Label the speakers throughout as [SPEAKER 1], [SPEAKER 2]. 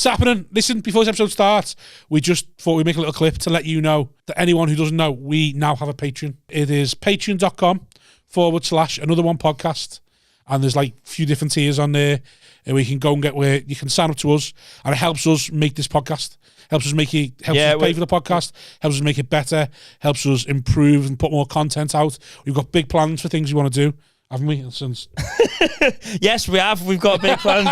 [SPEAKER 1] It's happening. Listen, before this episode starts, we just thought we'd make a little clip to let you know that anyone who doesn't know, we now have a Patreon. It is patreon.com/another one podcast. And there's like a few different tiers on there. And we can go and get where you can sign up to us. And it helps us make this podcast. Helps us pay for the podcast. Helps us make it better. Helps us improve and put more content out. We've got big plans for things we want to do. Haven't we? Since
[SPEAKER 2] Yes, we have. We've got big plans.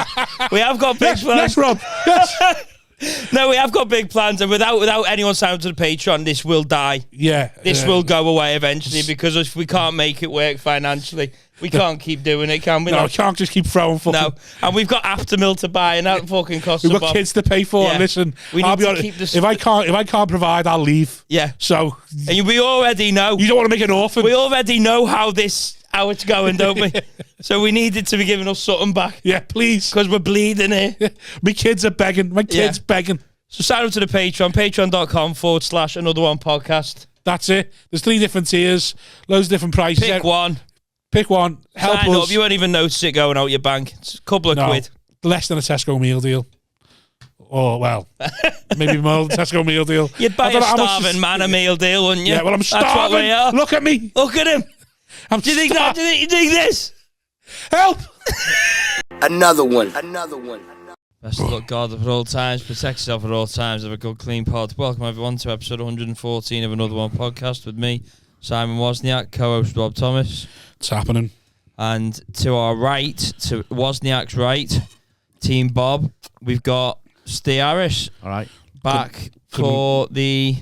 [SPEAKER 2] We have got big plans.
[SPEAKER 1] Yes, Rob. Yes.
[SPEAKER 2] No, we have got big plans, and without anyone signing to the Patreon, this will die.
[SPEAKER 1] Yeah.
[SPEAKER 2] This will go away eventually, because if we can't make it work financially, we can't keep doing it, can we?
[SPEAKER 1] No, we can't just keep throwing fucking...
[SPEAKER 2] No, and we've got Aftermill to buy, and that fucking costs
[SPEAKER 1] We've got kids to pay for. Yeah. Listen, I'll be honest, if I can't provide, I'll leave.
[SPEAKER 2] Yeah.
[SPEAKER 1] So...
[SPEAKER 2] And we already know...
[SPEAKER 1] You don't want to make an orphan.
[SPEAKER 2] We already know how it's going, don't we? So we needed to be giving us something back.
[SPEAKER 1] Yeah, please.
[SPEAKER 2] Because we're bleeding here.
[SPEAKER 1] My kids are begging. My kids begging.
[SPEAKER 2] So sign up to the Patreon, patreon.com/another one podcast.
[SPEAKER 1] That's it. There's 3 different tiers, loads of different prices.
[SPEAKER 2] Pick one.
[SPEAKER 1] Help
[SPEAKER 2] sign
[SPEAKER 1] us.
[SPEAKER 2] Up. You won't even notice it going out your bank. It's a couple of quid.
[SPEAKER 1] Less than a Tesco meal deal. Oh, well, maybe more than a Tesco meal deal.
[SPEAKER 2] You'd buy a starving man a meal deal, wouldn't you?
[SPEAKER 1] Yeah, well, I'm starving. That's what we are. Look at me.
[SPEAKER 2] Look at him. Do you think that? Do you think this?
[SPEAKER 1] Help.
[SPEAKER 3] Another one.
[SPEAKER 2] Best of luck, God, at all times. Protect yourself at all times. Have a good, clean pod. Welcome, everyone, to episode 114 of Another One podcast with me, Simon Wozniak, co-host Rob Thomas.
[SPEAKER 1] It's happening.
[SPEAKER 2] And to our right, to Wozniak's right, Team Bob, we've got Steve Harris.
[SPEAKER 4] All right.
[SPEAKER 2] Back for the...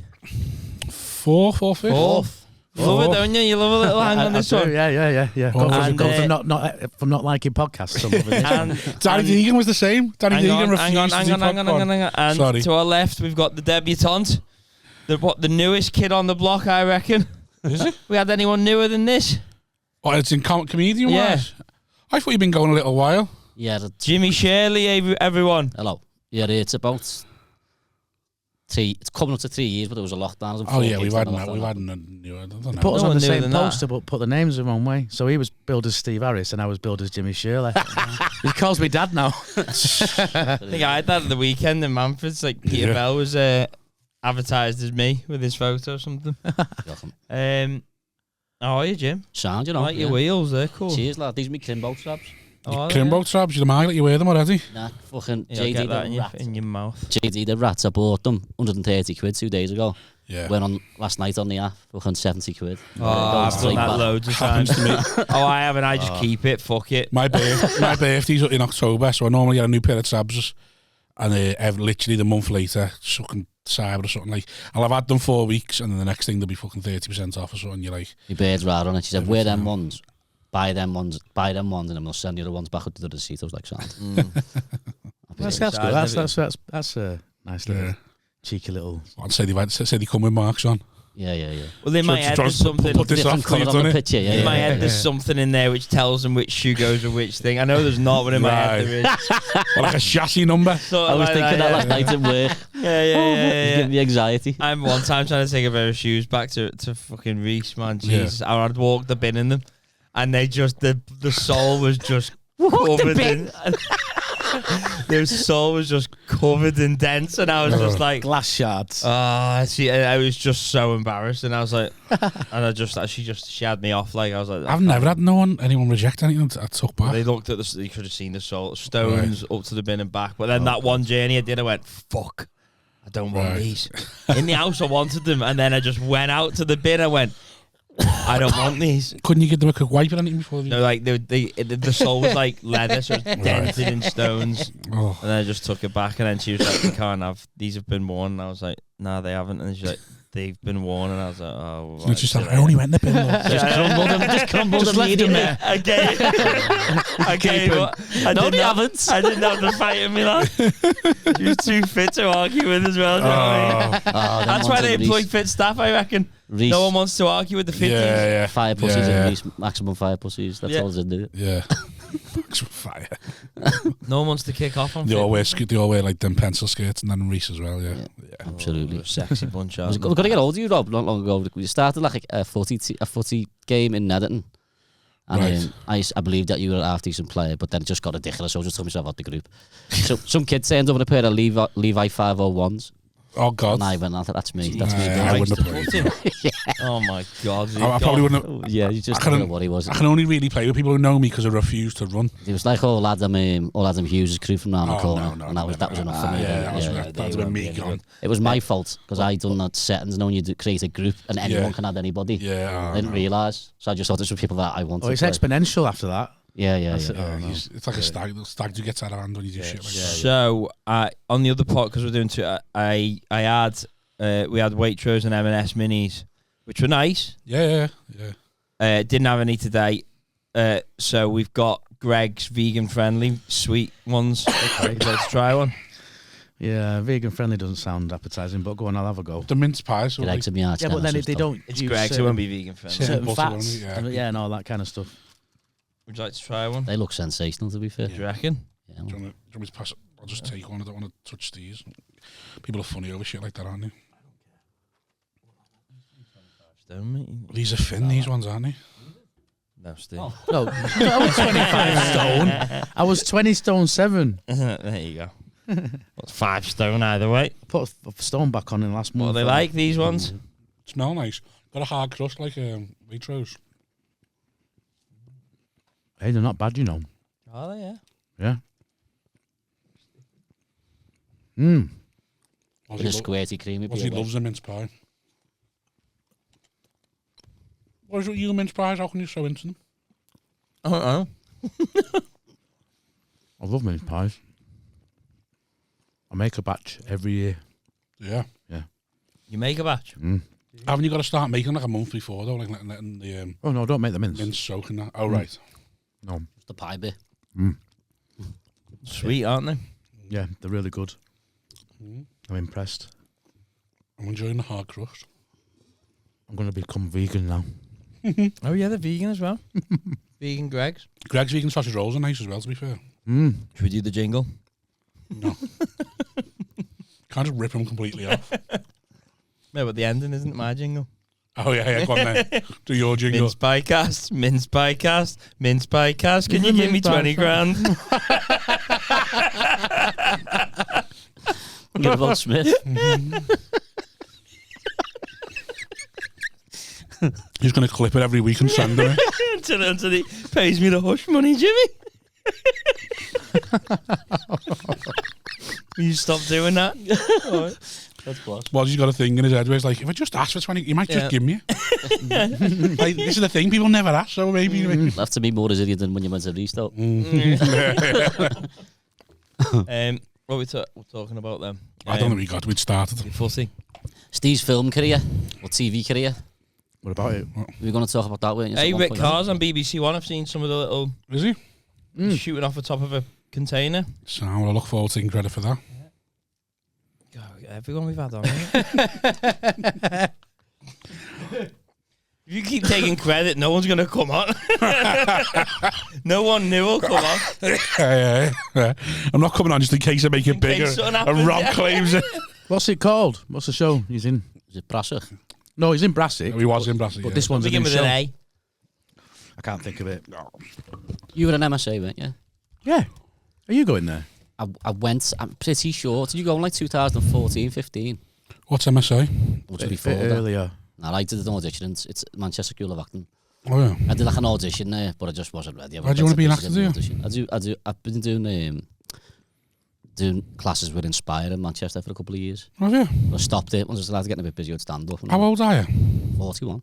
[SPEAKER 1] Fourth.
[SPEAKER 2] Love it, don't you? You love a little hang on this one.
[SPEAKER 4] Yeah. Go from not liking podcasts.
[SPEAKER 1] And Danny Deegan was the same. Danny Deegan refused to do popcorn.
[SPEAKER 2] And
[SPEAKER 1] Sorry.
[SPEAKER 2] To our left, we've got the debutante. The newest kid on the block, I reckon.
[SPEAKER 1] Is it?
[SPEAKER 2] We had anyone newer than this?
[SPEAKER 1] Oh, it's in comedian wise? I thought you'd been going a little while.
[SPEAKER 4] Yeah.
[SPEAKER 2] Jimmy Shirley, everyone.
[SPEAKER 4] Hello. Yeah, it's about... It's coming up to 3 years, but there was a lockdown.
[SPEAKER 1] Oh yeah, we've had new. I don't know.
[SPEAKER 4] Put us on the same poster, but put the names the wrong way. So he was billed as Steve Harris, and I was billed as Jimmy Shirley. He calls me Dad now.
[SPEAKER 2] I think I had that at the weekend in Manford's. Like Peter Bell was advertised as me with his photo or something. How are you, Jim?
[SPEAKER 4] Sound, you know.
[SPEAKER 2] I like your wheels, they're cool.
[SPEAKER 4] Cheers, lad. These are my Kimbo straps.
[SPEAKER 1] Kimbo straps, you're the man that you wear them already.
[SPEAKER 4] Nah, fucking
[SPEAKER 2] JD, get that in your mouth.
[SPEAKER 4] JD the rats, I bought them 130 quid 2 days ago.
[SPEAKER 1] Yeah.
[SPEAKER 4] Went on last night on the app, fucking 70 quid.
[SPEAKER 2] I've done that loads of times.
[SPEAKER 1] To me.
[SPEAKER 2] Oh, I haven't. I just keep it. Fuck it.
[SPEAKER 1] My birthday's in October, so I normally get a new pair of tabs, and literally the month later, fucking Cyber or something like. I'll have had them 4 weeks, and then the next thing they'll be fucking 30% off or something. You're like,
[SPEAKER 4] your bird's right on it. She said, wear them ones. Buy them ones, and then we'll send you the ones back up to the receipt. I was like, sound. That's good. That's a nice little cheeky little.
[SPEAKER 1] I'd say they come with marks on.
[SPEAKER 4] Yeah.
[SPEAKER 2] Well, in my head there's something.
[SPEAKER 1] Put this off,
[SPEAKER 4] on the picture.
[SPEAKER 2] In my head there's something in there which tells them which shoe goes with which thing. I know there's not, but in my head there is.
[SPEAKER 1] Or like a chassis number.
[SPEAKER 4] I was thinking that last night at work.
[SPEAKER 2] Yeah.
[SPEAKER 4] Giving me anxiety.
[SPEAKER 2] I remember one time trying to take a pair of shoes back to fucking Reese, man. Jesus, I'd walk the bin in them. And they just the sole was just covered in the sole was just covered in dents, and I was just like
[SPEAKER 4] glass shards.
[SPEAKER 2] I was just so embarrassed, and I was like, and she had me off. Like I was like,
[SPEAKER 1] I've never had anyone reject anything I took back.
[SPEAKER 2] They looked at you could have seen the sole stones up to the bin and back, but then that one journey I did, I went, fuck, I don't want these in the house. I wanted them, and then I just went out to the bin. I went, I don't want these.
[SPEAKER 1] Couldn't you give them a quick wipe or anything before?
[SPEAKER 2] No, like the sole was like leather, so it's dented in stones. And then I just took it back, and then she was like, "You can't have these. Have been worn." And I was like, "No, they haven't." And she's like, "They've been worn." And I was like, "Oh." Right,
[SPEAKER 1] it's just like, I only went in the bin.
[SPEAKER 4] Just crumbled them. Left them there.
[SPEAKER 2] I didn't have the fight in me, lad. She was too fit to argue with as well. That's why they employ fit staff, I reckon. Reese. No one wants to argue with the 50s.
[SPEAKER 1] Yeah.
[SPEAKER 4] Fire pussies and Reese, maximum fire pussies. That's all they do.
[SPEAKER 1] Yeah. Maximum fire.
[SPEAKER 2] No one wants to kick off on
[SPEAKER 1] They all wear like them pencil skirts, and then Reese as well, yeah.
[SPEAKER 4] Absolutely.
[SPEAKER 2] Sexy bunch of.
[SPEAKER 4] We've got to get hold of you, Rob, not long ago. We started like a footy game in Netherton. And I believed that you were a half-decent player, but then it just got ridiculous, so I just took myself out the group. So some kid turned over a pair of Levi 501s.
[SPEAKER 1] Oh, God.
[SPEAKER 4] And I went, that's me. That's me.
[SPEAKER 1] I wouldn't have played.
[SPEAKER 2] Oh, my God.
[SPEAKER 1] I probably wouldn't have.
[SPEAKER 4] Yeah, you just don't know what he was.
[SPEAKER 1] I can only really play with people who know me because I refuse to run.
[SPEAKER 4] He was like all Adam Hughes' crew from round the corner. And that was enough for me.
[SPEAKER 1] That would have been me gone.
[SPEAKER 4] It was my fault because I done that settings knowing you create a group and anyone can add anybody.
[SPEAKER 1] Yeah.
[SPEAKER 4] I didn't realise. So I just thought this were people that I wanted.
[SPEAKER 5] Oh, it's exponential after that.
[SPEAKER 4] Yeah.
[SPEAKER 1] It's like a stag. The stag who gets out of hand when you do shit like that.
[SPEAKER 2] So on the other part, because we're doing two, we had Waitrose and M&S minis, which were nice.
[SPEAKER 1] Yeah.
[SPEAKER 2] Didn't have any today. So we've got Greg's vegan friendly sweet ones. Okay, let's try one.
[SPEAKER 5] Yeah, vegan friendly doesn't sound appetizing, but go on, I'll have a go.
[SPEAKER 1] The mince pies.
[SPEAKER 4] Get eggs in my arch.
[SPEAKER 5] Yeah, but then they don't.
[SPEAKER 2] It's Greg's, it won't be vegan friendly.
[SPEAKER 5] Certain fats.
[SPEAKER 1] Yeah,
[SPEAKER 5] and all that kind of stuff.
[SPEAKER 2] Would you like to try one?
[SPEAKER 4] They look sensational, to be fair.
[SPEAKER 2] Do you reckon?
[SPEAKER 4] Yeah.
[SPEAKER 1] Do you want me to pass it? I'll just take one. I don't want to touch these. People are funny over shit like that, aren't they? These are thin, these ones, aren't they?
[SPEAKER 2] No, Steve.
[SPEAKER 5] No, I was 25 stone. I was 20 stone 7.
[SPEAKER 2] There you go. What's 5 stone either way?
[SPEAKER 5] Put a stone back on in the last month.
[SPEAKER 2] What are they like, these ones?
[SPEAKER 1] Smell nice. Got a hard crust like Waitrose.
[SPEAKER 5] Hey, they're not bad, you know.
[SPEAKER 2] Are they, yeah?
[SPEAKER 5] Yeah. Mmm.
[SPEAKER 4] In a squirty creamy.
[SPEAKER 1] He loves a mince pie. What is it with you mince pies? How can you so into them?
[SPEAKER 2] I don't know.
[SPEAKER 5] I love mince pies. I make a batch every year.
[SPEAKER 1] Yeah.
[SPEAKER 2] You make a batch?
[SPEAKER 1] Haven't you got to start making like a month before though, like letting the
[SPEAKER 5] Oh no, don't make the mince
[SPEAKER 1] soak in that. Oh right.
[SPEAKER 5] No.
[SPEAKER 4] It's the pie bit.
[SPEAKER 2] Sweet, aren't they?
[SPEAKER 5] Yeah, they're really good. I'm impressed.
[SPEAKER 1] I'm enjoying the hard crust.
[SPEAKER 5] I'm going to become vegan now.
[SPEAKER 2] Oh yeah, they're vegan as well. Vegan Greg's.
[SPEAKER 1] Greg's vegan sausage rolls are nice as well, to be fair.
[SPEAKER 2] Should we do the jingle?
[SPEAKER 1] No. Can't just rip them completely off.
[SPEAKER 2] No, but the ending isn't my jingle.
[SPEAKER 1] Oh yeah, go on then. Do your jingle.
[SPEAKER 2] Mince pie cast, mince pie cast, mince pie cast. Can you give me 20 grand?
[SPEAKER 4] Get about Smith.
[SPEAKER 1] He's going to clip it every week and send it.
[SPEAKER 2] until he pays me the hush money, Jimmy. You stop doing that.
[SPEAKER 4] That's class.
[SPEAKER 1] Well, he's got a thing in his head where he's like, if I just ask for 20, you might just give me it. Like, this is the thing, people never ask, so maybe.
[SPEAKER 4] Have to be more resilient than when you went to restart.
[SPEAKER 2] What we're talking about then?
[SPEAKER 1] I don't think we'd started.
[SPEAKER 2] Your fussy.
[SPEAKER 4] Steve's film career or TV career.
[SPEAKER 5] What about it?
[SPEAKER 4] We're going to talk about that, weren't you?
[SPEAKER 2] Hey, Rick Cars on BBC One. I've seen some of the little
[SPEAKER 1] Is he?
[SPEAKER 2] shooting off the top of a container.
[SPEAKER 1] So I look forward to taking credit for that.
[SPEAKER 2] God, everyone we've had on. If you keep taking credit, no one's going to come on. No one new will come on.
[SPEAKER 1] Yeah. I'm not coming on just in case I make it bigger and Rob claims it.
[SPEAKER 5] What's it called? What's the show he's in?
[SPEAKER 4] Is it Brassic?
[SPEAKER 5] No, he's in Brassic.
[SPEAKER 1] He was in Brassic,
[SPEAKER 5] but this one's a
[SPEAKER 2] Begin
[SPEAKER 5] new
[SPEAKER 2] with
[SPEAKER 5] show.
[SPEAKER 2] an A.
[SPEAKER 5] I can't think of it.
[SPEAKER 4] You were an MSA, weren't you?
[SPEAKER 5] Yeah. Are you going there?
[SPEAKER 4] I went, I'm pretty sure. Did you go in like 2014, 15?
[SPEAKER 1] What's MSA?
[SPEAKER 4] Or
[SPEAKER 5] Bit
[SPEAKER 4] before that?
[SPEAKER 5] earlier.
[SPEAKER 4] No, I did an audition. It's Manchester School of Acting.
[SPEAKER 1] Oh yeah.
[SPEAKER 4] I did like an audition there, but I just wasn't ready.
[SPEAKER 1] Why do you want to be an actor, do you?
[SPEAKER 4] I've been doing classes with Inspire in Manchester for a couple of years.
[SPEAKER 1] Oh yeah.
[SPEAKER 4] I stopped it once I started getting a bit busy with stand-up.
[SPEAKER 1] How old are you?
[SPEAKER 4] 41.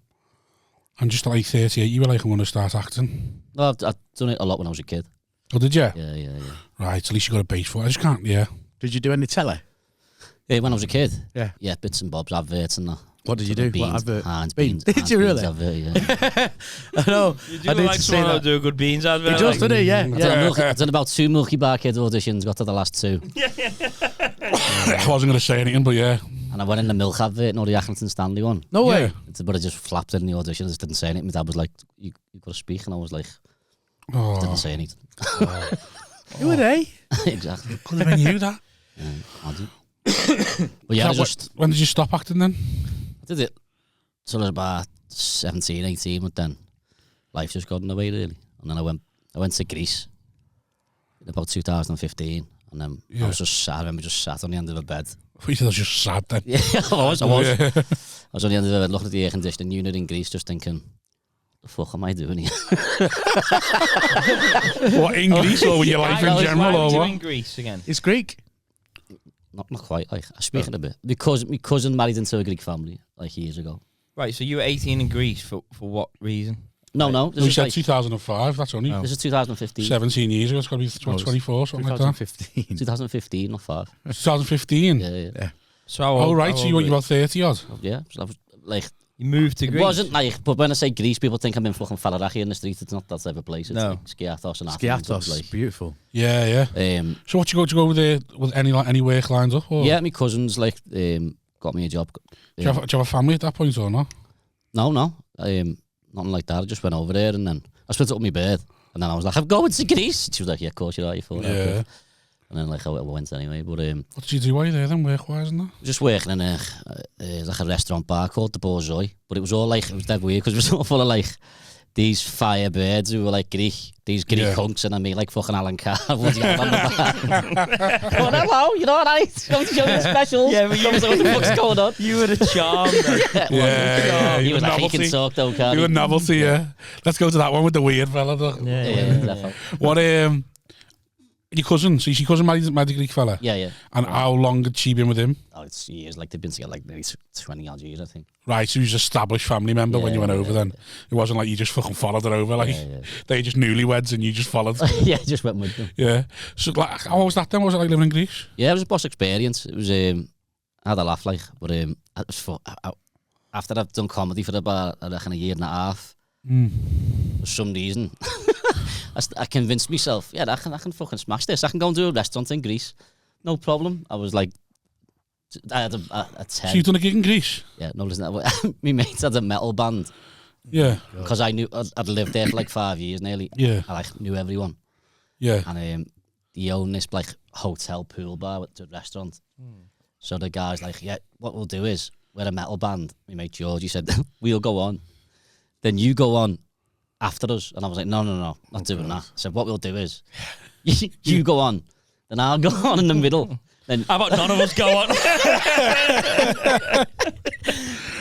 [SPEAKER 1] I'm just like 38. You were like, I'm going to start acting.
[SPEAKER 4] No, I've done it a lot when I was a kid.
[SPEAKER 1] Oh, did you?
[SPEAKER 4] Yeah.
[SPEAKER 1] Right, at least you got a base for it. I just can't,
[SPEAKER 5] Did you do any telly?
[SPEAKER 4] Yeah, when I was a kid.
[SPEAKER 5] Yeah.
[SPEAKER 4] Yeah, bits and bobs, adverts and that.
[SPEAKER 5] What did you do?
[SPEAKER 4] Beans,
[SPEAKER 5] What advert?
[SPEAKER 4] Heinz
[SPEAKER 5] Beans.
[SPEAKER 4] beans.
[SPEAKER 5] Did you really?
[SPEAKER 4] Advert, yeah.
[SPEAKER 5] I know.
[SPEAKER 2] You
[SPEAKER 5] I
[SPEAKER 2] do
[SPEAKER 5] need
[SPEAKER 2] like
[SPEAKER 5] to say
[SPEAKER 2] someone
[SPEAKER 5] that.
[SPEAKER 2] to do a good beans advert.
[SPEAKER 5] He does, doesn't he? Yeah.
[SPEAKER 4] I've done about 2 Milky Bar Kids auditions, got to the last 2.
[SPEAKER 1] I wasn't going to say anything, but yeah.
[SPEAKER 4] And I went in the milk advert, the Accrington Stanley one.
[SPEAKER 5] No way.
[SPEAKER 4] But I just flapped it in the audition, I just didn't say anything. My dad was like, you got to speak, and I was like,
[SPEAKER 1] Oh,
[SPEAKER 4] didn't say anything.
[SPEAKER 5] Who are they?
[SPEAKER 4] Exactly.
[SPEAKER 1] could have been you, that.
[SPEAKER 4] I did. But yeah,
[SPEAKER 1] When did you stop acting then?
[SPEAKER 4] I did it till I was about 17, 18, but then life just got in the way, really. And then I went to Greece in about 2015, and then I was just sad. I remember just sat on the end of the bed.
[SPEAKER 1] You said I was just sad then.
[SPEAKER 4] Yeah, I was.
[SPEAKER 1] Yeah.
[SPEAKER 4] I was on the end of the bed looking at the air conditioning unit in Greece, just thinking, the fuck am I doing here?
[SPEAKER 1] What, in Greece or with your life in general?
[SPEAKER 2] Why
[SPEAKER 1] Or
[SPEAKER 2] you
[SPEAKER 1] what?
[SPEAKER 2] in Greece again?
[SPEAKER 5] It's Greek.
[SPEAKER 4] Not quite. Like, I speak it a bit because my cousin married into a Greek family like years ago.
[SPEAKER 2] Right, so you were 18 in Greece for what reason?
[SPEAKER 4] No.
[SPEAKER 1] You said 2005. That's only
[SPEAKER 4] This is 2015.
[SPEAKER 1] 17 years ago. It's got to be 24, something like that.
[SPEAKER 5] 2015.
[SPEAKER 4] 2015 or 5.
[SPEAKER 1] 2015.
[SPEAKER 4] Yeah.
[SPEAKER 2] So how old,
[SPEAKER 1] Oh, right.
[SPEAKER 2] how
[SPEAKER 1] So
[SPEAKER 2] old
[SPEAKER 1] you
[SPEAKER 2] were
[SPEAKER 1] were about 30 odd.
[SPEAKER 4] Yeah. So I was like,
[SPEAKER 2] You moved to
[SPEAKER 4] it
[SPEAKER 2] Greece?
[SPEAKER 4] wasn't like, but when I say Greece, people think I'm in fucking Falaraki in the street. It's not that type of place. It's
[SPEAKER 2] No.
[SPEAKER 4] like Skiathos and Athens.
[SPEAKER 5] Skiathos,
[SPEAKER 4] Like,
[SPEAKER 5] beautiful.
[SPEAKER 1] Yeah. So what you go with there with any work lined up? Or?
[SPEAKER 4] yeah, my cousins like got me a job.
[SPEAKER 1] Do you have a family at that point or not?
[SPEAKER 4] No, nothing like that. I just went over there and then I split up with my bird, and then I was like, I'm going to Greece. She was like, yeah, of course you're right.
[SPEAKER 1] Yeah.
[SPEAKER 4] And then like I went anyway. But
[SPEAKER 1] What did you do while you there then, work-wise and that?
[SPEAKER 4] just working in like a restaurant bar called the Borzoi. But it was all like, it was dead weird because it was all full of like these firebirds who were like Greek, these Greek hunks, and then me like fucking Alan Carr. Going, hello, you know what I come to show you specials.
[SPEAKER 2] Yeah, but
[SPEAKER 4] what the fuck's going on?
[SPEAKER 2] You were a charm, man.
[SPEAKER 1] Yeah.
[SPEAKER 4] He was like, he
[SPEAKER 1] novelty.
[SPEAKER 4] can talk though, can't
[SPEAKER 1] You were
[SPEAKER 4] he?
[SPEAKER 1] novelty, yeah. Let's go to that one with the weird fella. Look.
[SPEAKER 4] Yeah, definitely.
[SPEAKER 1] What, your cousin, so your cousin married the Greek fella?
[SPEAKER 4] Yeah.
[SPEAKER 1] And how long had she been with him?
[SPEAKER 4] Oh, it's years. Like they've been together like nearly 20 odd years, I think.
[SPEAKER 1] Right, so he was an established family member when you went over then. It wasn't like you just fucking followed her over, like they just newlyweds and you just followed.
[SPEAKER 4] Yeah, just went with them.
[SPEAKER 1] Yeah. So like, how was that then? What was it like living in Greece?
[SPEAKER 4] Yeah, it was a boss experience. It was I had a laugh like, but it was after I've done comedy for about I reckon a year and a half, for some reason, I convinced myself, yeah, I can fucking smash this. I can go and do a restaurant in Greece, no problem. I was like, I had a 10.
[SPEAKER 1] So you've done a gig in Greece?
[SPEAKER 4] Yeah, no, listen, my mates had a metal band.
[SPEAKER 1] Yeah.
[SPEAKER 4] Because I knew I'd lived there for like 5 years nearly.
[SPEAKER 1] Yeah.
[SPEAKER 4] I like knew everyone.
[SPEAKER 1] Yeah.
[SPEAKER 4] And he owned this like hotel pool bar with the restaurant. So the guy's like, yeah, what we'll do is we're a metal band. My mate George, he said, we'll go on. Then you go on after us. And I was like, no, not doing that. I said, what we'll do is you go on, then I'll go on in the middle. Then
[SPEAKER 2] How about none of us go on?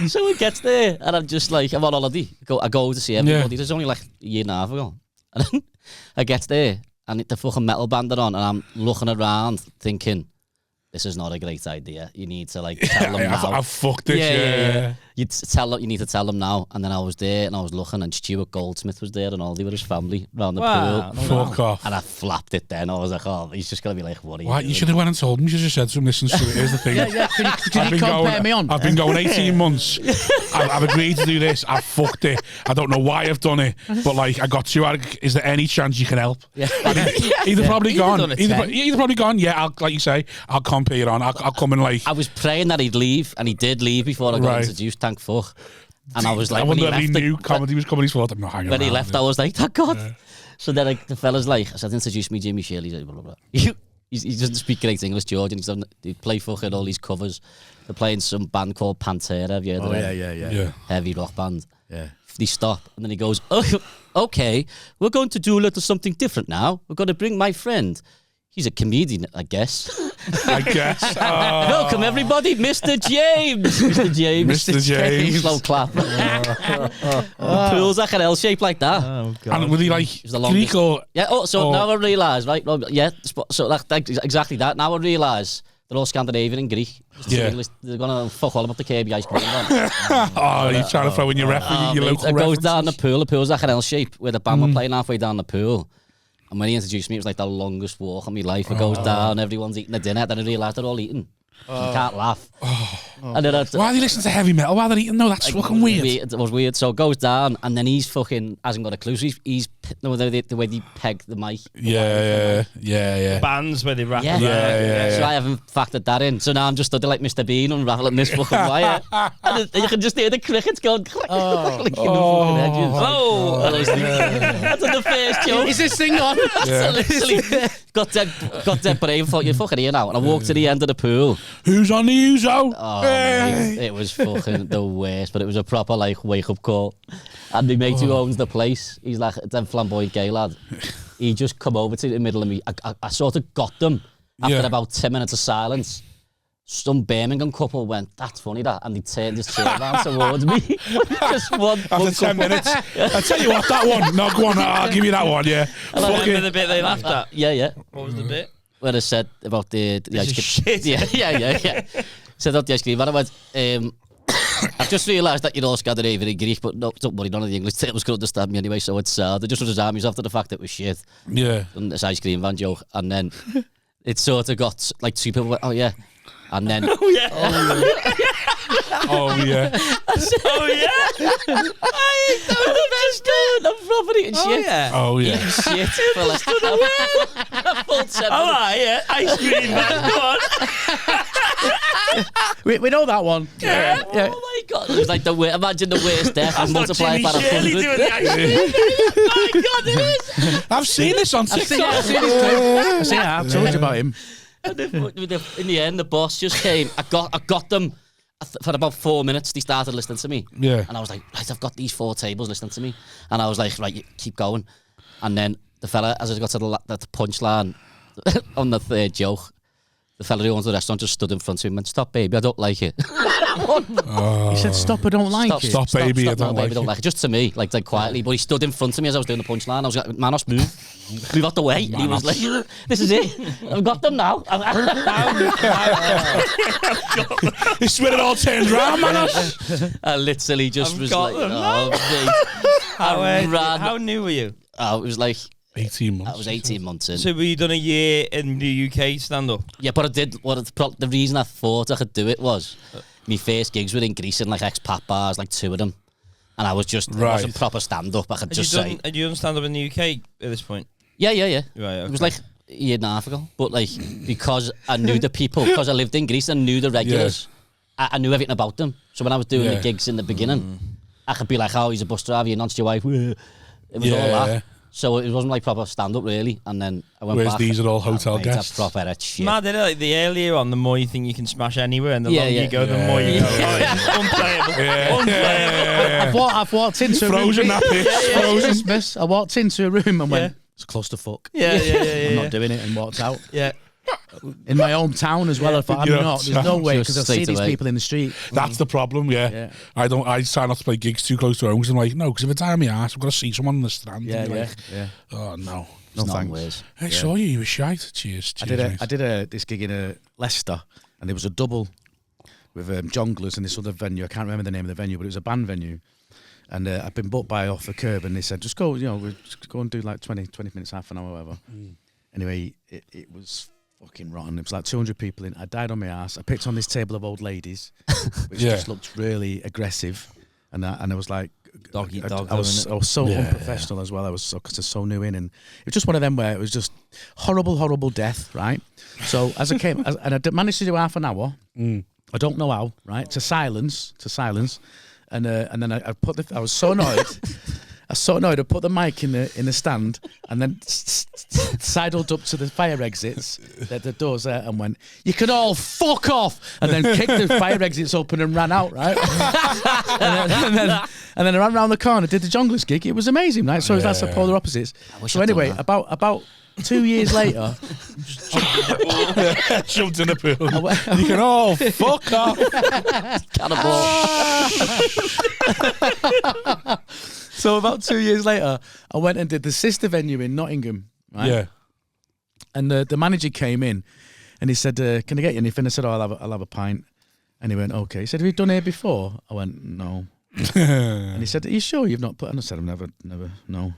[SPEAKER 4] so it gets there, and I'm just like, I'm on holiday. I go to see everybody. There's only like a year and a half ago. And then I get there, and the fucking metal band are on, and I'm looking around thinking, this is not a great idea. You need to like tell them now.
[SPEAKER 1] I've fucked this, yeah.
[SPEAKER 4] You need to tell them now. And then I was there, and I was looking, and Stuart Goldsmith was there, and all they were his family around the
[SPEAKER 2] Wow.
[SPEAKER 4] pool.
[SPEAKER 1] Fuck off.
[SPEAKER 4] And I flapped it then. I was like, oh, he's just going to be like, what are you
[SPEAKER 1] Why,
[SPEAKER 4] doing?
[SPEAKER 1] you should have went and told him. You should have said to him, listen, Stuart, here's the thing.
[SPEAKER 5] Yeah, can you compare me on?
[SPEAKER 1] I've been going 18 months. I've agreed to do this. I've fucked it. I don't know why I've done it, but like, I got you. Is there any chance you can help?
[SPEAKER 4] Yeah.
[SPEAKER 1] Either probably gone.
[SPEAKER 2] done a 10.
[SPEAKER 1] Either probably gone. Yeah, like you say, I'll compare you on. I'll come and like.
[SPEAKER 4] I was praying that he'd leave, and he did leave before I got introduced, thank fuck. And I was like,
[SPEAKER 1] I
[SPEAKER 4] when
[SPEAKER 1] wonder
[SPEAKER 4] he
[SPEAKER 1] if he
[SPEAKER 4] left,
[SPEAKER 1] knew comedy was coming. He's thought, I'm not hanging
[SPEAKER 4] when he
[SPEAKER 1] around,
[SPEAKER 4] left,
[SPEAKER 1] yeah.
[SPEAKER 4] I was like, thank God. Yeah. So then like, the fella's like, I said, introduce me, Jimmy Shirley. He's like, blah, blah, blah. He doesn't speak great English, George, and they play fucking all these covers. They're playing some band called Pantera. Have you heard of it?
[SPEAKER 5] Yeah.
[SPEAKER 4] Heavy rock band.
[SPEAKER 5] Yeah.
[SPEAKER 4] They stop, and then he goes, oh, okay, we're going to do a little something different now. We're going to bring my friend. He's a comedian, I guess.
[SPEAKER 1] I guess.
[SPEAKER 4] Welcome, everybody, Mr. James. Mr. James.
[SPEAKER 1] Mr. James.
[SPEAKER 4] Slow clap. The pool's like an L shape like that.
[SPEAKER 2] Oh, God.
[SPEAKER 1] And were he like
[SPEAKER 4] was the longest-
[SPEAKER 1] Greek or?
[SPEAKER 4] Yeah. Oh, so now I realise, right? Well, yeah. So like exactly that. Now I realise they're all Scandinavian and Greek.
[SPEAKER 1] Yeah.
[SPEAKER 4] English, they're gonna fuck all about the Kirby ice cream.
[SPEAKER 1] Oh, you're trying to throw in your your
[SPEAKER 4] Mate,
[SPEAKER 1] local
[SPEAKER 4] it goes down the
[SPEAKER 1] references.
[SPEAKER 4] pool. The pool's like an L shape where the band were playing halfway down the pool. And when he introduced me, it was like the longest walk of my life. It goes down, everyone's eating the dinner. Then I realised they're all eating. You can't laugh. And then
[SPEAKER 1] Why are they listening to heavy metal while they're eating? No, that's fucking weird.
[SPEAKER 4] It was weird. So it goes down, and then he's fucking hasn't got a clue. So he's the way they peg the mic.
[SPEAKER 1] Yeah.
[SPEAKER 2] Bands where they rap
[SPEAKER 4] Yeah.
[SPEAKER 2] around.
[SPEAKER 1] Yeah.
[SPEAKER 4] So I haven't factored that in. So now I'm just stood there like Mr. Bean unraveling this fucking wire. And you can just hear the crickets going crack, crack,
[SPEAKER 2] Oh,
[SPEAKER 4] That's the first joke.
[SPEAKER 5] Is this thing on?
[SPEAKER 4] So literally got dead brave. Thought, you're fucking here now. And I walked to the end of the pool.
[SPEAKER 1] Who's on the Uzo?
[SPEAKER 4] Oh, mate, it was fucking the worst. But it was a proper like wake up call. And my mate who owns the place, he's like a dead flamboyant gay lad. He just come over to the middle of me. I sort of got them after about 10 minutes of silence. Some Birmingham couple went, that's funny that, and they turned his chair around towards me. Just one.
[SPEAKER 1] After 10 minutes. I'll tell you what, that one. No, go on, I'll give you that one, yeah.
[SPEAKER 2] Remember the bit they laughed at?
[SPEAKER 4] Yeah.
[SPEAKER 2] What was the bit?
[SPEAKER 4] Where I said about the ice cream.
[SPEAKER 2] Shit.
[SPEAKER 4] Yeah. Said about the ice cream, and I went, I've just realised that you're all Scandinavian and Greek, but no, don't worry, none of the English tables could understand me anyway, so it's sad. They just put his armies after the fact that it was shit.
[SPEAKER 1] Yeah.
[SPEAKER 4] And this ice cream van joke, and then it sort of got, like, two people went, oh yeah. And then...
[SPEAKER 1] Oh, yeah.
[SPEAKER 2] Oh, yeah.
[SPEAKER 4] That was the best day. I'm property and shit.
[SPEAKER 2] Yeah.
[SPEAKER 1] Oh, yeah.
[SPEAKER 4] Shit. For like a full 10 minutes.
[SPEAKER 2] Yeah. Ice cream, man. Go on.
[SPEAKER 5] We know that one.
[SPEAKER 2] Yeah.
[SPEAKER 4] Oh my God. It was like imagine the worst death and multiply it by
[SPEAKER 2] Shirley
[SPEAKER 4] 100.
[SPEAKER 2] doing the ice cream. My God, it is.
[SPEAKER 1] I've seen this on TikTok.
[SPEAKER 5] I've told you about him.
[SPEAKER 4] And in the end, the boss just came. I got them for about 4 minutes. They started listening to me.
[SPEAKER 1] Yeah.
[SPEAKER 4] And I was like, right, I've got these 4 tables listening to me. And I was like, right, keep going. And then the fella, as I got to the punchline on the third joke, the fella who owns the restaurant just stood in front of me and went, stop, baby, I don't like it.
[SPEAKER 5] He said, stop, I don't like it.
[SPEAKER 1] Stop, baby, I don't like it.
[SPEAKER 4] Just to me, like quietly. But he stood in front of me as I was doing the punchline. I was like, Manos, move. Move out the way. And he was like, this is it. I've got them now.
[SPEAKER 1] He swear it all turned round, Manos.
[SPEAKER 4] I literally just was like,
[SPEAKER 2] How new were you?
[SPEAKER 4] Oh, it was like
[SPEAKER 1] 18 months.
[SPEAKER 4] I was 18 months in.
[SPEAKER 2] So were you done a year in the UK stand-up?
[SPEAKER 4] Yeah, but I did. The reason I thought I could do it was my first gigs were in Greece in like expat bars, like 2 of them, and I was just it wasn't proper stand-up. I could just say.
[SPEAKER 2] Had you done stand-up in the UK at this point?
[SPEAKER 4] Yeah.
[SPEAKER 2] Right. Okay.
[SPEAKER 4] It was like a year and a half ago, but like because I knew the people, because I lived in Greece and knew the regulars, I knew everything about them. So when I was doing the gigs in the beginning, I could be like, "Oh, he's a bus driver. You nonce your wife." It was all that. So it wasn't like proper stand-up really, and then I went back.
[SPEAKER 1] These are all hotel guests.
[SPEAKER 4] That's proper shit.
[SPEAKER 2] Mad, isn't it? Like the earlier on, the more you think you can smash anywhere, and the longer you go, the more you go. Oh, it's unplayable. Unplayable.
[SPEAKER 5] I've walked into a room.
[SPEAKER 1] Frozen that bitch. Frozen.
[SPEAKER 5] Christmas. I walked into a room and went, it's close to fuck.
[SPEAKER 2] Yeah.
[SPEAKER 5] I'm not doing it, and walked out.
[SPEAKER 2] Yeah.
[SPEAKER 5] In my hometown as well. I thought, I'm not. There's no way, because I see these people in the street.
[SPEAKER 1] That's the problem, yeah. I try not to play gigs too close to home because I'm like, no, because if it's on my ass, I've got to see someone on the strand.
[SPEAKER 5] Yeah.
[SPEAKER 1] Oh, no.
[SPEAKER 5] No thanks.
[SPEAKER 1] I saw you were shite. Cheers.
[SPEAKER 5] I did this gig in Leicester, and there was a double with Jonglers and this other venue. I can't remember the name of the venue, but it was a band venue. And I'd been booked by Off the Curb, and they said, just go, we'll just go and do like 20 minutes, half an hour, whatever. Anyway, it was fucking rotten. It was like 200 people in. I died on my ass. I picked on this table of old ladies, which just looked really aggressive. And I was like,
[SPEAKER 2] dog.
[SPEAKER 5] I was so unprofessional as well. I was so new in, and it was just one of them where it was just horrible I right? So as I came, and I managed to do half an hour. I don't know how, right? To silence, and then I put I was so annoyed. I was so annoyed. I put the mic in the stand, and then sidled up to the fire exits, the doors there, and went, "You can all fuck off!" And then kicked the fire exits open and ran out, right? and then I ran around the corner, did the Jonglers gig. It was amazing, right? So that's the polar opposites. So anyway, about 2 years later,
[SPEAKER 1] jumped in the pool. You can all fuck off.
[SPEAKER 4] Cannibal.
[SPEAKER 5] So about 2 years later, I went and did the sister venue in Nottingham, right? Yeah. And the manager came in, and he said, "Can I get you anything?" I said, "Oh, I'll have a pint." And he went, "Okay." He said, "Have you done here before?" I went, "No." And he said, "Are you sure you've not put?" And I said, "I've never, no,"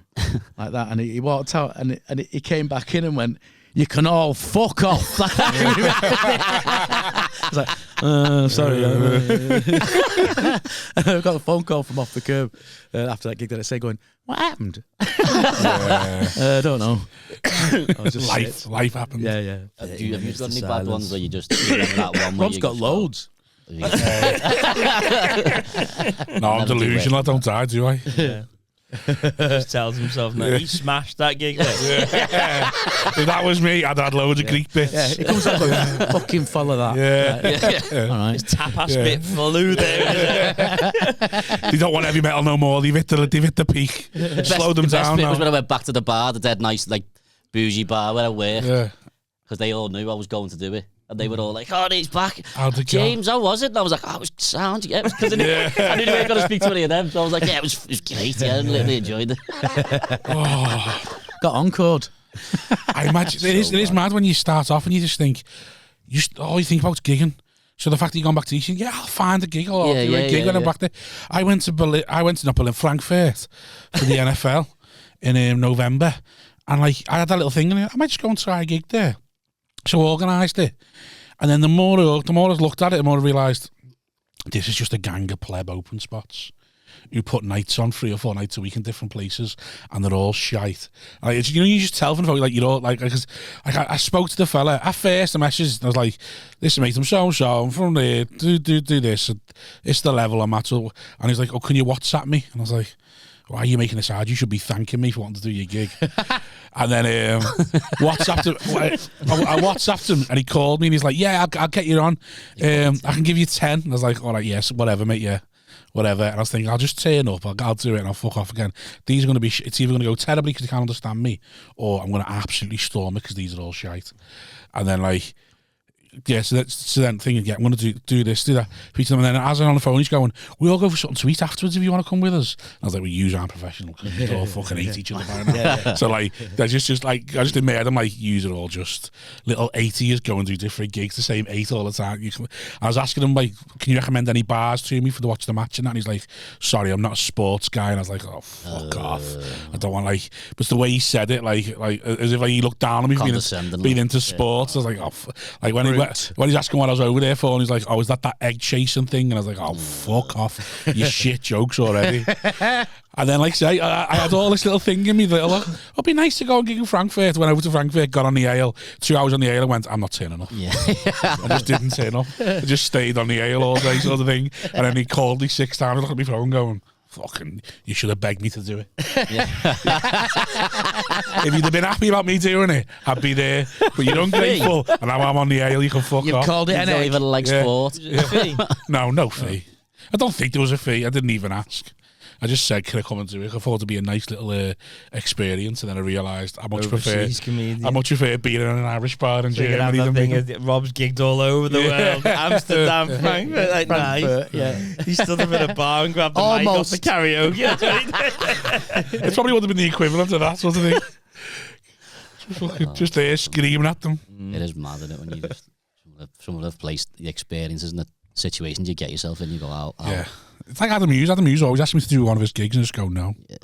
[SPEAKER 5] like that. And he walked out, and he came back in and went, "You can all fuck off." I was like, sorry. I got a phone call from Off the Curb after that gig that I say going, "What happened?" I don't know.
[SPEAKER 1] Life happens.
[SPEAKER 5] Yeah.
[SPEAKER 4] Have you got any bad ones where you just that one?
[SPEAKER 5] Rob's got loads.
[SPEAKER 1] No, I'm delusional. I don't die, do I?
[SPEAKER 2] Yeah. Just tells himself, no, he smashed that gig.
[SPEAKER 1] If that was me, I'd had loads of Greek bits.
[SPEAKER 5] Yeah, it comes out like, fucking follow that.
[SPEAKER 1] Yeah.
[SPEAKER 5] All right.
[SPEAKER 2] His tapas bit flew there.
[SPEAKER 1] They don't want heavy metal no more. They've hit the peak. Slow them
[SPEAKER 4] The best
[SPEAKER 1] down
[SPEAKER 4] bit
[SPEAKER 1] now.
[SPEAKER 4] was when I went back to the bar, the dead nice, like, bougie bar where I work.
[SPEAKER 1] Yeah.
[SPEAKER 4] Because they all knew I was going to do it. And they were all like, oh, he's back.
[SPEAKER 1] How'd it go?
[SPEAKER 4] James, how was it? And I was like, oh, it was sound. Yeah, because I knew they weren't going to speak to any of them. So I was like, yeah, it was great. Yeah, I really enjoyed it.
[SPEAKER 5] Got encored.
[SPEAKER 1] I imagine it is mad when you start off and you just think, all you think about is gigging. So the fact that you've gone back to teaching, yeah, I'll find a gig or I'll do a gig when I'm back there. I went to Berlin, not Berlin, Frankfurt for the NFL in November. And like, I had that little thing, and I might just go and try a gig there. So I organised it. And then the more I looked at it, the more I realised this is just a gang of pleb open spots who put nights on 3 or 4 nights a week in different places, and they're all shite. Like, you just tell them, like, you know, like, because I spoke to the fella at first, the message, and I was like, listen, mate, I'm so-and-so, I'm from there, do this, and it's the level I'm at. And he's like, oh, can you WhatsApp me? And I was like, why are you making this hard? You should be thanking me for wanting to do your gig. And then I WhatsApped him, and he called me, and he's like, yeah, I'll get you on. I can give you 10. And I was like, all right, yes, whatever, mate, yeah. Whatever, and I was thinking, I'll just turn up, I'll do it, and I'll fuck off again. These are going to be, it's either going to go terribly because they can't understand me, or I'm going to absolutely storm it because these are all shite. And then, like, yeah, so then thinking, yeah, I'm going to do this, do that. And then as I'm on the phone, he's going, we all go for something to eat afterwards if you want to come with us. And I was like, well, you aren't professional. We all fucking hate each other by now. So, like, they're just like, I just admit them, like, you are all just little 80s going to do different gigs, the same 8 all the time. I was asking him, like, can you recommend any bars to me for to watch the match and that? And he's like, sorry, I'm not a sports guy. And I was like, oh, fuck off. I don't want, like, but it's the way he said it, like as if like he looked down on me for being into sports. I was like, oh, like when he's asking what I was over there for, and he's like, oh, is that egg chasing thing? And I was like, oh, fuck off, you shit jokes already. And then, like, say, I had all this little thing in me that, oh, it'd be nice to go and gig in Frankfurt. Went over to Frankfurt, got on the ale, 2 hours on the ale, and went, I'm not turning up. Yeah. I just didn't turn up. I just stayed on the ale all day, sort of thing. And then he called me 6 times, looked at my phone going, fucking, you should have begged me to do it. If you'd have been happy about me doing it, I'd be there. But you're ungrateful, and now I'm on the ale, you can fuck off.
[SPEAKER 5] You've called it an egg.
[SPEAKER 4] Even like sport.
[SPEAKER 2] Fee?
[SPEAKER 1] No fee. I don't think there was a fee. I didn't even ask. I just said, can I come and do it? I thought it'd be a nice little experience, and then I realised I much prefer being in an Irish bar in Germany than being...
[SPEAKER 2] Rob's gigged all over the world. Amsterdam, Frankfurt, like
[SPEAKER 5] Frankfurt,
[SPEAKER 2] nice.
[SPEAKER 5] Yeah.
[SPEAKER 2] He stood up at a bar and grabbed the mic off the karaoke. That's what he did.
[SPEAKER 1] It probably would have been the equivalent of that sort of thing. Just there screaming at them.
[SPEAKER 4] It is mad, isn't it, when you just some of the place, the experiences and the situations you get yourself in, you go out.
[SPEAKER 1] Yeah. It's like Adam Hughes. Adam Hughes always asks me to do one of his gigs and just go, no. Yeah.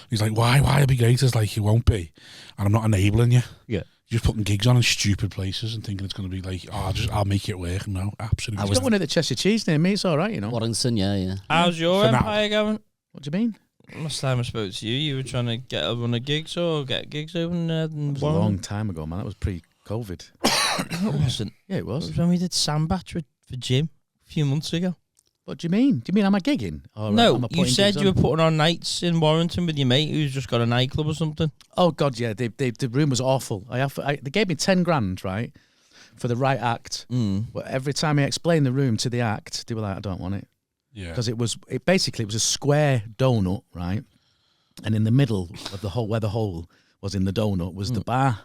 [SPEAKER 1] He's like, why? It'll be great. It's like, you won't be. And I'm not enabling you.
[SPEAKER 5] Yeah.
[SPEAKER 1] You're just putting gigs on in stupid places and thinking it's going to be like, oh, I'll make it work. No, absolutely.
[SPEAKER 5] I was one at the Cheshire Cheese near me. It's all right, you know.
[SPEAKER 4] Warrington, yeah.
[SPEAKER 2] How's your empire going?
[SPEAKER 5] What do you mean?
[SPEAKER 2] Last time I spoke to you, you were trying to get up on a gigs or get gigs open.
[SPEAKER 5] It was a long time ago, man. That was pre-COVID.
[SPEAKER 2] It wasn't.
[SPEAKER 5] Yeah, it was.
[SPEAKER 2] It was when we did Sandbach for Jim a few months ago.
[SPEAKER 5] What do you mean? Do you mean am I gigging? Or
[SPEAKER 2] no, you said you were putting on nights in Warrington with your mate who's just got a nightclub or something.
[SPEAKER 5] Oh God, yeah. The room was awful. They gave me 10 grand, right, for the right act. But every time I explained the room to the act, they were like, I don't want it. Yeah. Because it was a square donut, right, and in the middle of the hole, where the hole was in the donut, was the bar.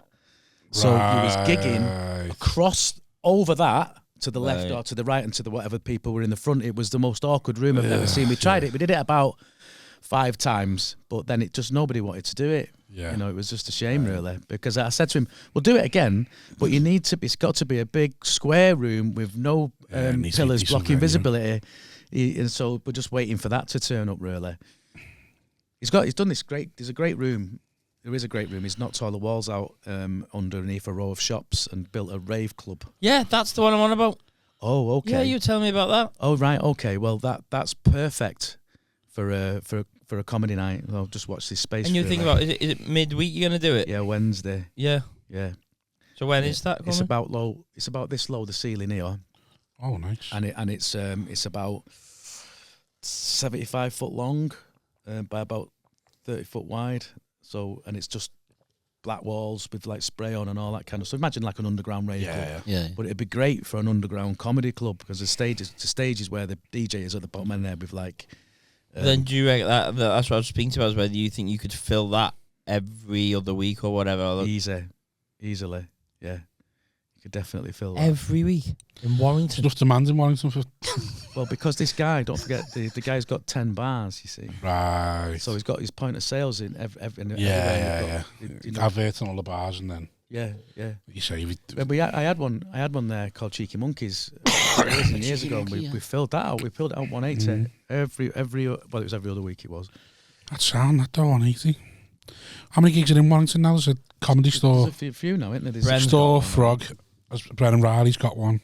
[SPEAKER 5] So he was gigging across over that. To the left or to the right and to the whatever people were in the front. It was the most awkward room I've ever seen. We tried it. We did it about 5 times, but then nobody wanted to do it. Yeah. You know, it was just a shame, really, because I said to him, we'll do it again, but it's got to be a big square room with no pillars blocking visibility. And so we're just waiting for that to turn up, really. He's done this great, there's a great room. There is a great room. He's knocked all the walls out underneath a row of shops and built a rave club.
[SPEAKER 2] Yeah, that's the one I'm on about.
[SPEAKER 5] Oh, okay.
[SPEAKER 2] Yeah, you tell me about that.
[SPEAKER 5] Oh, right. Okay. Well, that's perfect for a comedy night. I'll just watch this space.
[SPEAKER 2] And you think about, is it midweek you're gonna do it?
[SPEAKER 5] Yeah, Wednesday.
[SPEAKER 2] Yeah.
[SPEAKER 5] Yeah.
[SPEAKER 2] So when is that coming?
[SPEAKER 5] It's about low. It's about this low, the ceiling here.
[SPEAKER 1] Oh, nice.
[SPEAKER 5] And it's about 75 foot long by about 30 foot wide. So, and it's just black walls with like spray on and all that kind of stuff. Imagine like an underground rave club.
[SPEAKER 4] Yeah.
[SPEAKER 5] But it'd be great for an underground comedy club because the stage is where the DJ is at the bottom end there with like.
[SPEAKER 2] Then do you reckon that's what I was speaking to us? Whether you think you could fill that every other week or whatever?
[SPEAKER 5] Easily, yeah. You could definitely fill that.
[SPEAKER 2] Every week in Warrington.
[SPEAKER 1] Enough demand in Warrington for.
[SPEAKER 5] Well, because this guy, don't forget, the guy's got 10 bars, you see.
[SPEAKER 1] Right.
[SPEAKER 5] So he's got his point of sales in everywhere.
[SPEAKER 1] Yeah. Adverts on all the bars and then.
[SPEAKER 5] Yeah.
[SPEAKER 1] You say.
[SPEAKER 5] I had one there called Cheeky Monkeys years ago. And we filled that out. We filled it out 180 every. Well, it was every other week. It was.
[SPEAKER 1] That sound that though 180. How many gigs are in Warrington now? There's a comedy store.
[SPEAKER 5] There's a few now, isn't there?
[SPEAKER 1] There's a store, Frog. Brennan Riley's got one,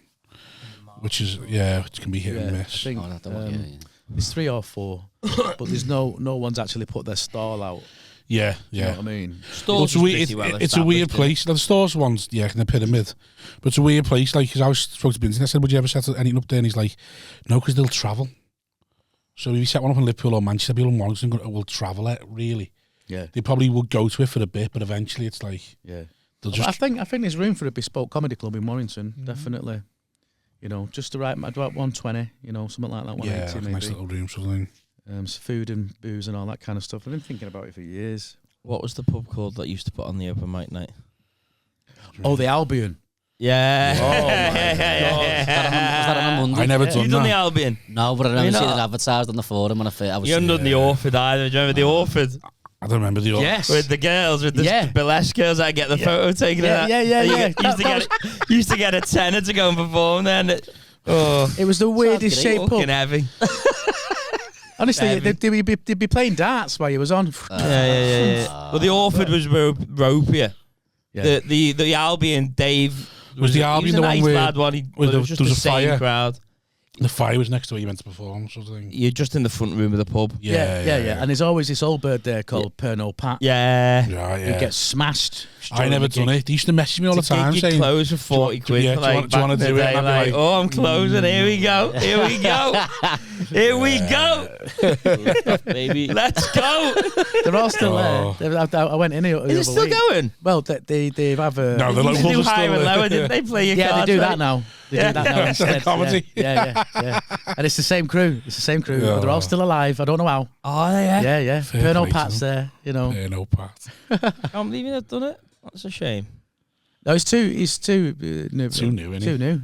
[SPEAKER 1] which is it can be hit and miss.
[SPEAKER 5] I think, there's 3 or 4, but there's no one's actually put their stall out.
[SPEAKER 1] Yeah.
[SPEAKER 5] You know what I mean?
[SPEAKER 1] It's a weird place. The stores ones, in the pyramid, but it's a weird place. Like, because I was spoke to Vincent, I said, "Would you ever set anything up there?" And he's like, "No, because they'll travel." So if you set one up in Liverpool or Manchester, people in Warrington will travel it. Really, they probably will go to it for a bit, but eventually it's like, they'll just.
[SPEAKER 5] I think there's room for a bespoke comedy club in Warrington, definitely. You know, just about 120, something like that, 180 maybe.
[SPEAKER 1] Nice little room, something.
[SPEAKER 5] Food and booze and all that kind of stuff. I've been thinking about it for years.
[SPEAKER 2] What was the pub called that used to put on the open mic night?
[SPEAKER 5] Oh, the Albion.
[SPEAKER 2] Yeah.
[SPEAKER 5] Oh my
[SPEAKER 4] Was that on a Monday?
[SPEAKER 1] I never done
[SPEAKER 2] You done the
[SPEAKER 1] that.
[SPEAKER 2] Albion?
[SPEAKER 4] No, but I remember seeing it advertised on the forum when I was.
[SPEAKER 2] You haven't done the Orford either. Do you remember the Orford?
[SPEAKER 1] I don't remember the.
[SPEAKER 5] Yes.
[SPEAKER 2] With the girls, with the burlesque girls, I get the photo taken of that.
[SPEAKER 5] Yeah.
[SPEAKER 2] Used to get a tenner to go and perform then.
[SPEAKER 5] It was the weirdest shape
[SPEAKER 2] Fucking
[SPEAKER 5] pub.
[SPEAKER 2] heavy.
[SPEAKER 5] Honestly, they'd be playing darts while you was on.
[SPEAKER 2] Yeah. Well, the Orford was ropier.
[SPEAKER 5] Yeah.
[SPEAKER 2] The Albion, Dave.
[SPEAKER 1] Was the Albion
[SPEAKER 2] the
[SPEAKER 1] the one
[SPEAKER 2] nice
[SPEAKER 1] where
[SPEAKER 2] lad one?
[SPEAKER 1] there
[SPEAKER 2] was just
[SPEAKER 1] was
[SPEAKER 2] the
[SPEAKER 1] a
[SPEAKER 2] same
[SPEAKER 1] fire?
[SPEAKER 2] crowd.
[SPEAKER 1] The fire was next to where you went to perform, sort of thing.
[SPEAKER 2] You're just in the front room of the pub.
[SPEAKER 5] Yeah. And there's always this old bird there called Pernod Pat.
[SPEAKER 2] Yeah.
[SPEAKER 5] Who gets smashed.
[SPEAKER 1] I never done it. They used to message me all the time
[SPEAKER 2] saying,
[SPEAKER 1] saying,
[SPEAKER 2] close for 40 quid.
[SPEAKER 1] do you want to do it? And I'd be like,
[SPEAKER 2] oh, I'm closing. Here we go. Here we go. Here we go.
[SPEAKER 4] Baby.
[SPEAKER 2] Let's go.
[SPEAKER 5] They're all still there. I went in here.
[SPEAKER 2] Is it still going?
[SPEAKER 5] Well, they have a.
[SPEAKER 1] No, the
[SPEAKER 2] They
[SPEAKER 1] locals
[SPEAKER 2] do
[SPEAKER 1] are
[SPEAKER 2] higher
[SPEAKER 1] still
[SPEAKER 2] and
[SPEAKER 1] there.
[SPEAKER 2] lower, didn't they? Play your
[SPEAKER 5] Yeah,
[SPEAKER 2] cards,
[SPEAKER 5] they do
[SPEAKER 2] right?
[SPEAKER 5] that now. They do that now instead.
[SPEAKER 1] Comedy.
[SPEAKER 5] Yeah. And it's the same crew. But they're all still alive. I don't know how.
[SPEAKER 2] Oh, yeah.
[SPEAKER 5] Yeah.
[SPEAKER 1] Fair
[SPEAKER 5] Pernod
[SPEAKER 1] play to
[SPEAKER 5] Pat's
[SPEAKER 1] them.
[SPEAKER 5] there,
[SPEAKER 1] No part.
[SPEAKER 2] I can't believe you've done it. That's a shame.
[SPEAKER 5] No, it's too new.
[SPEAKER 1] Too new, innit?
[SPEAKER 5] Too new.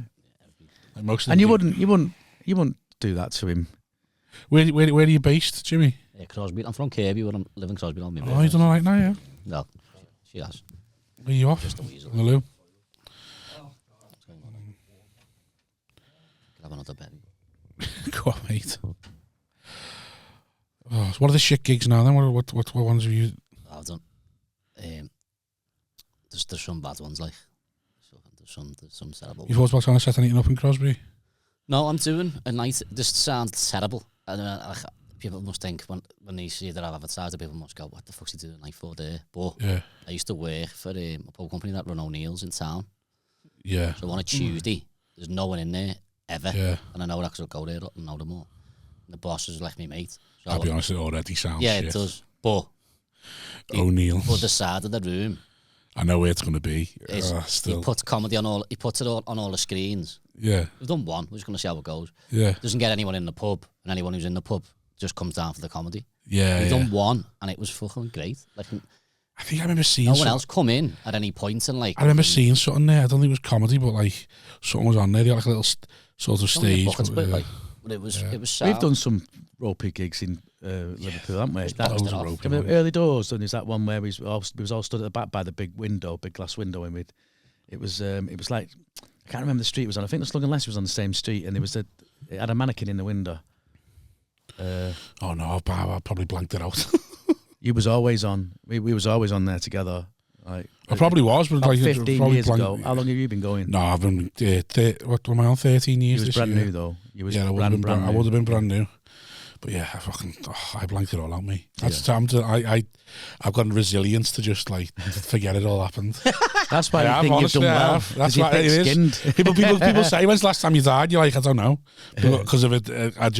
[SPEAKER 1] Like most of
[SPEAKER 5] And
[SPEAKER 1] them
[SPEAKER 5] you wouldn't do that to him.
[SPEAKER 1] Where are you based, Jimmy?
[SPEAKER 4] Yeah, Crosby. I'm from Kirby, but I'm living in Crosby all my
[SPEAKER 1] Oh, you done all right now, yeah?
[SPEAKER 4] No, she has.
[SPEAKER 1] Where are you off?
[SPEAKER 4] Just a weasel.
[SPEAKER 1] The loo?
[SPEAKER 4] Can have another baby.
[SPEAKER 1] Go on, mate. Oh, so what are the shit gigs now then? What ones have you?
[SPEAKER 4] I've done. There's some bad ones, like. So there's some terrible.
[SPEAKER 1] You've always about trying to set anything up in Crosby?
[SPEAKER 4] No, I'm doing a night. This sounds terrible. And people must think when they see that I've advertised, people must go, "What the fuck's he doing a night for there?" But I used to work for a pub company that run O'Neill's in town.
[SPEAKER 1] Yeah.
[SPEAKER 4] So on a Tuesday, there's no one in there ever.
[SPEAKER 1] Yeah.
[SPEAKER 4] And I know that 'cause I'll go there and know them all. And the boss has left me mate. So
[SPEAKER 1] I'll be honest, it already sounds shit.
[SPEAKER 4] it does. But
[SPEAKER 1] O'Neill.
[SPEAKER 4] other side of the room.
[SPEAKER 1] I know where it's going to be.
[SPEAKER 4] He puts comedy on all. He puts it on all the screens.
[SPEAKER 1] Yeah.
[SPEAKER 4] We've done one. We're just going to see how it goes.
[SPEAKER 1] Yeah.
[SPEAKER 4] Doesn't get anyone in the pub, and anyone who's in the pub just comes down for the comedy.
[SPEAKER 1] Yeah.
[SPEAKER 4] We've done one, and it was fucking great. Like,
[SPEAKER 1] I think I remember seeing.
[SPEAKER 4] no one else come in at any point, and like.
[SPEAKER 1] I remember seeing something there. I don't think it was comedy, but like something was on there. They had like a little sort of stage.
[SPEAKER 4] But it was sad.
[SPEAKER 5] We've done some ropey gigs in Liverpool, haven't we?
[SPEAKER 1] That was a ropey one.
[SPEAKER 5] Early doors, and there's that one where we was all stood at the back by the big glass window, and it was like, I can't remember the street it was on. I think the Slug and Less was on the same street, and it had a mannequin in the window.
[SPEAKER 1] Oh no, I probably blanked it out.
[SPEAKER 5] You was always on. We was always on there together. Like,
[SPEAKER 1] I probably was, but like
[SPEAKER 5] 15
[SPEAKER 1] probably
[SPEAKER 5] years ago. How long have you been going?
[SPEAKER 1] No, I've been what am I on? 13 years.
[SPEAKER 5] You was
[SPEAKER 1] this
[SPEAKER 5] brand
[SPEAKER 1] year.
[SPEAKER 5] new though. You was
[SPEAKER 1] I would
[SPEAKER 5] brand new.
[SPEAKER 1] I would have been brand new. But yeah, I blanked it all out, me. That's the time I've got resilience to just like forget it all happened.
[SPEAKER 5] That's why I think you've done well.
[SPEAKER 1] That's why it is. People say, when's the last time you died? You're like, I don't know, because of it. I've